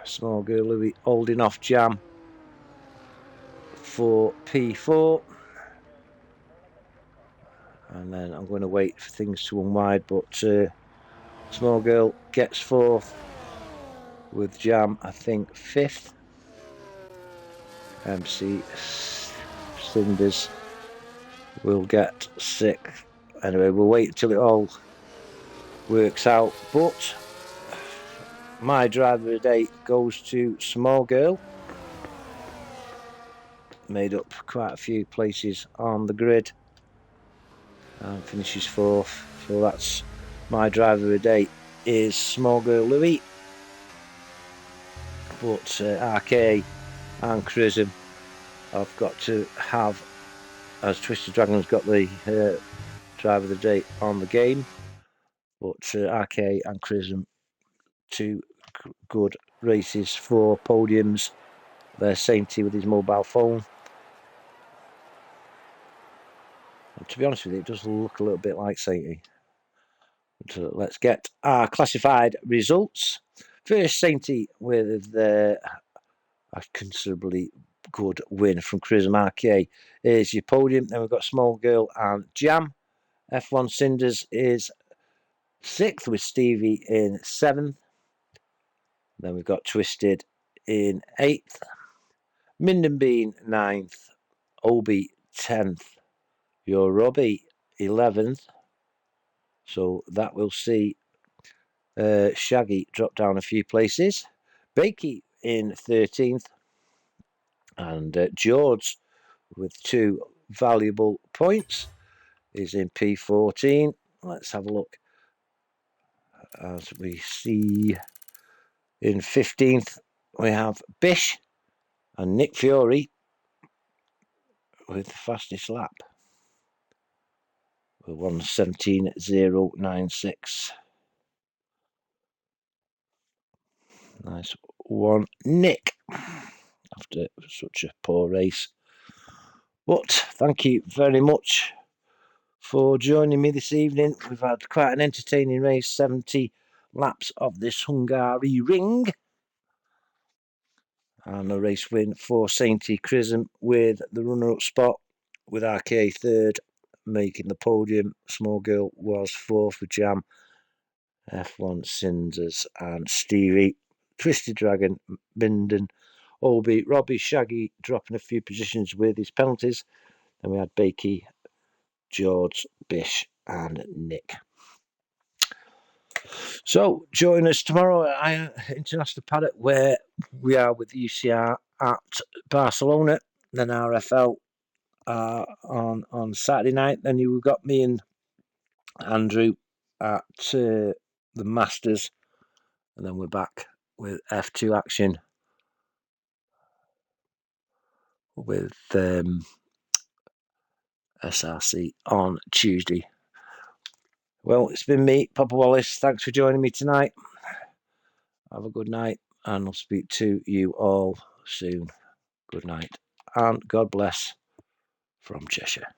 Small girl Louis holding off Jam for P4. And then I'm going to wait for things to unwind, but Small Girl gets 4th, with Jam, I think, 5th. MC Cinders will get 6th. Anyway, we'll wait until it all works out. But my driver of the day goes to Small Girl. Made up quite a few places on the grid and finishes 4th. So that's my driver of the day is Small Girl Louis. But RK and Chrism I've got to have, as Twisted Dragon's got the driver of the day on the game. But RK and Chrism, 2 good races, 4 podiums. There's Sainty with his mobile phone. And to be honest with you, it does look a little bit like Sainty. So let's get our classified results. First, Sainty with a considerably good win from Chrism RK is your podium. Then we've got Small Girl and Jam. F1 Cinders is 6th with Stevie in 7th. Then we've got Twisted in 8th. Minden Bean 9th. Obi 10th. Your Robbie 11th. So that will see Shaggy drop down a few places. Bakey in 13th. And George, with 2 valuable points, is in P14. Let's have a look. As we see, in 15th, we have Bish and Nick Fury with the fastest lap. With 1:17.096. Nice one, Nick, after such a poor race. But thank you very much for joining me this evening. We've had quite an entertaining race, 70 laps of this Hungary ring. And a race win for Sainty Chrism with the runner-up spot, with RK 3rd, making the podium. Small Girl was 4th with Jam, F1 Cinders and Stevie. Twisted Dragon, Minden, Obi, Robbie, Shaggy dropping a few positions with his penalties. Then we had Bakey, George, Bish and Nick. So join us tomorrow at International Paddock, where we are with the UCR at Barcelona. Then RFL on Saturday night. Then you've got me and Andrew at the Masters. And then we're back with F2 action with SRC on Tuesday. Well, it's been me, Papa Wallace. Thanks for joining me tonight. Have a good night, and I'll speak to you all soon. Good night, and God bless from Cheshire.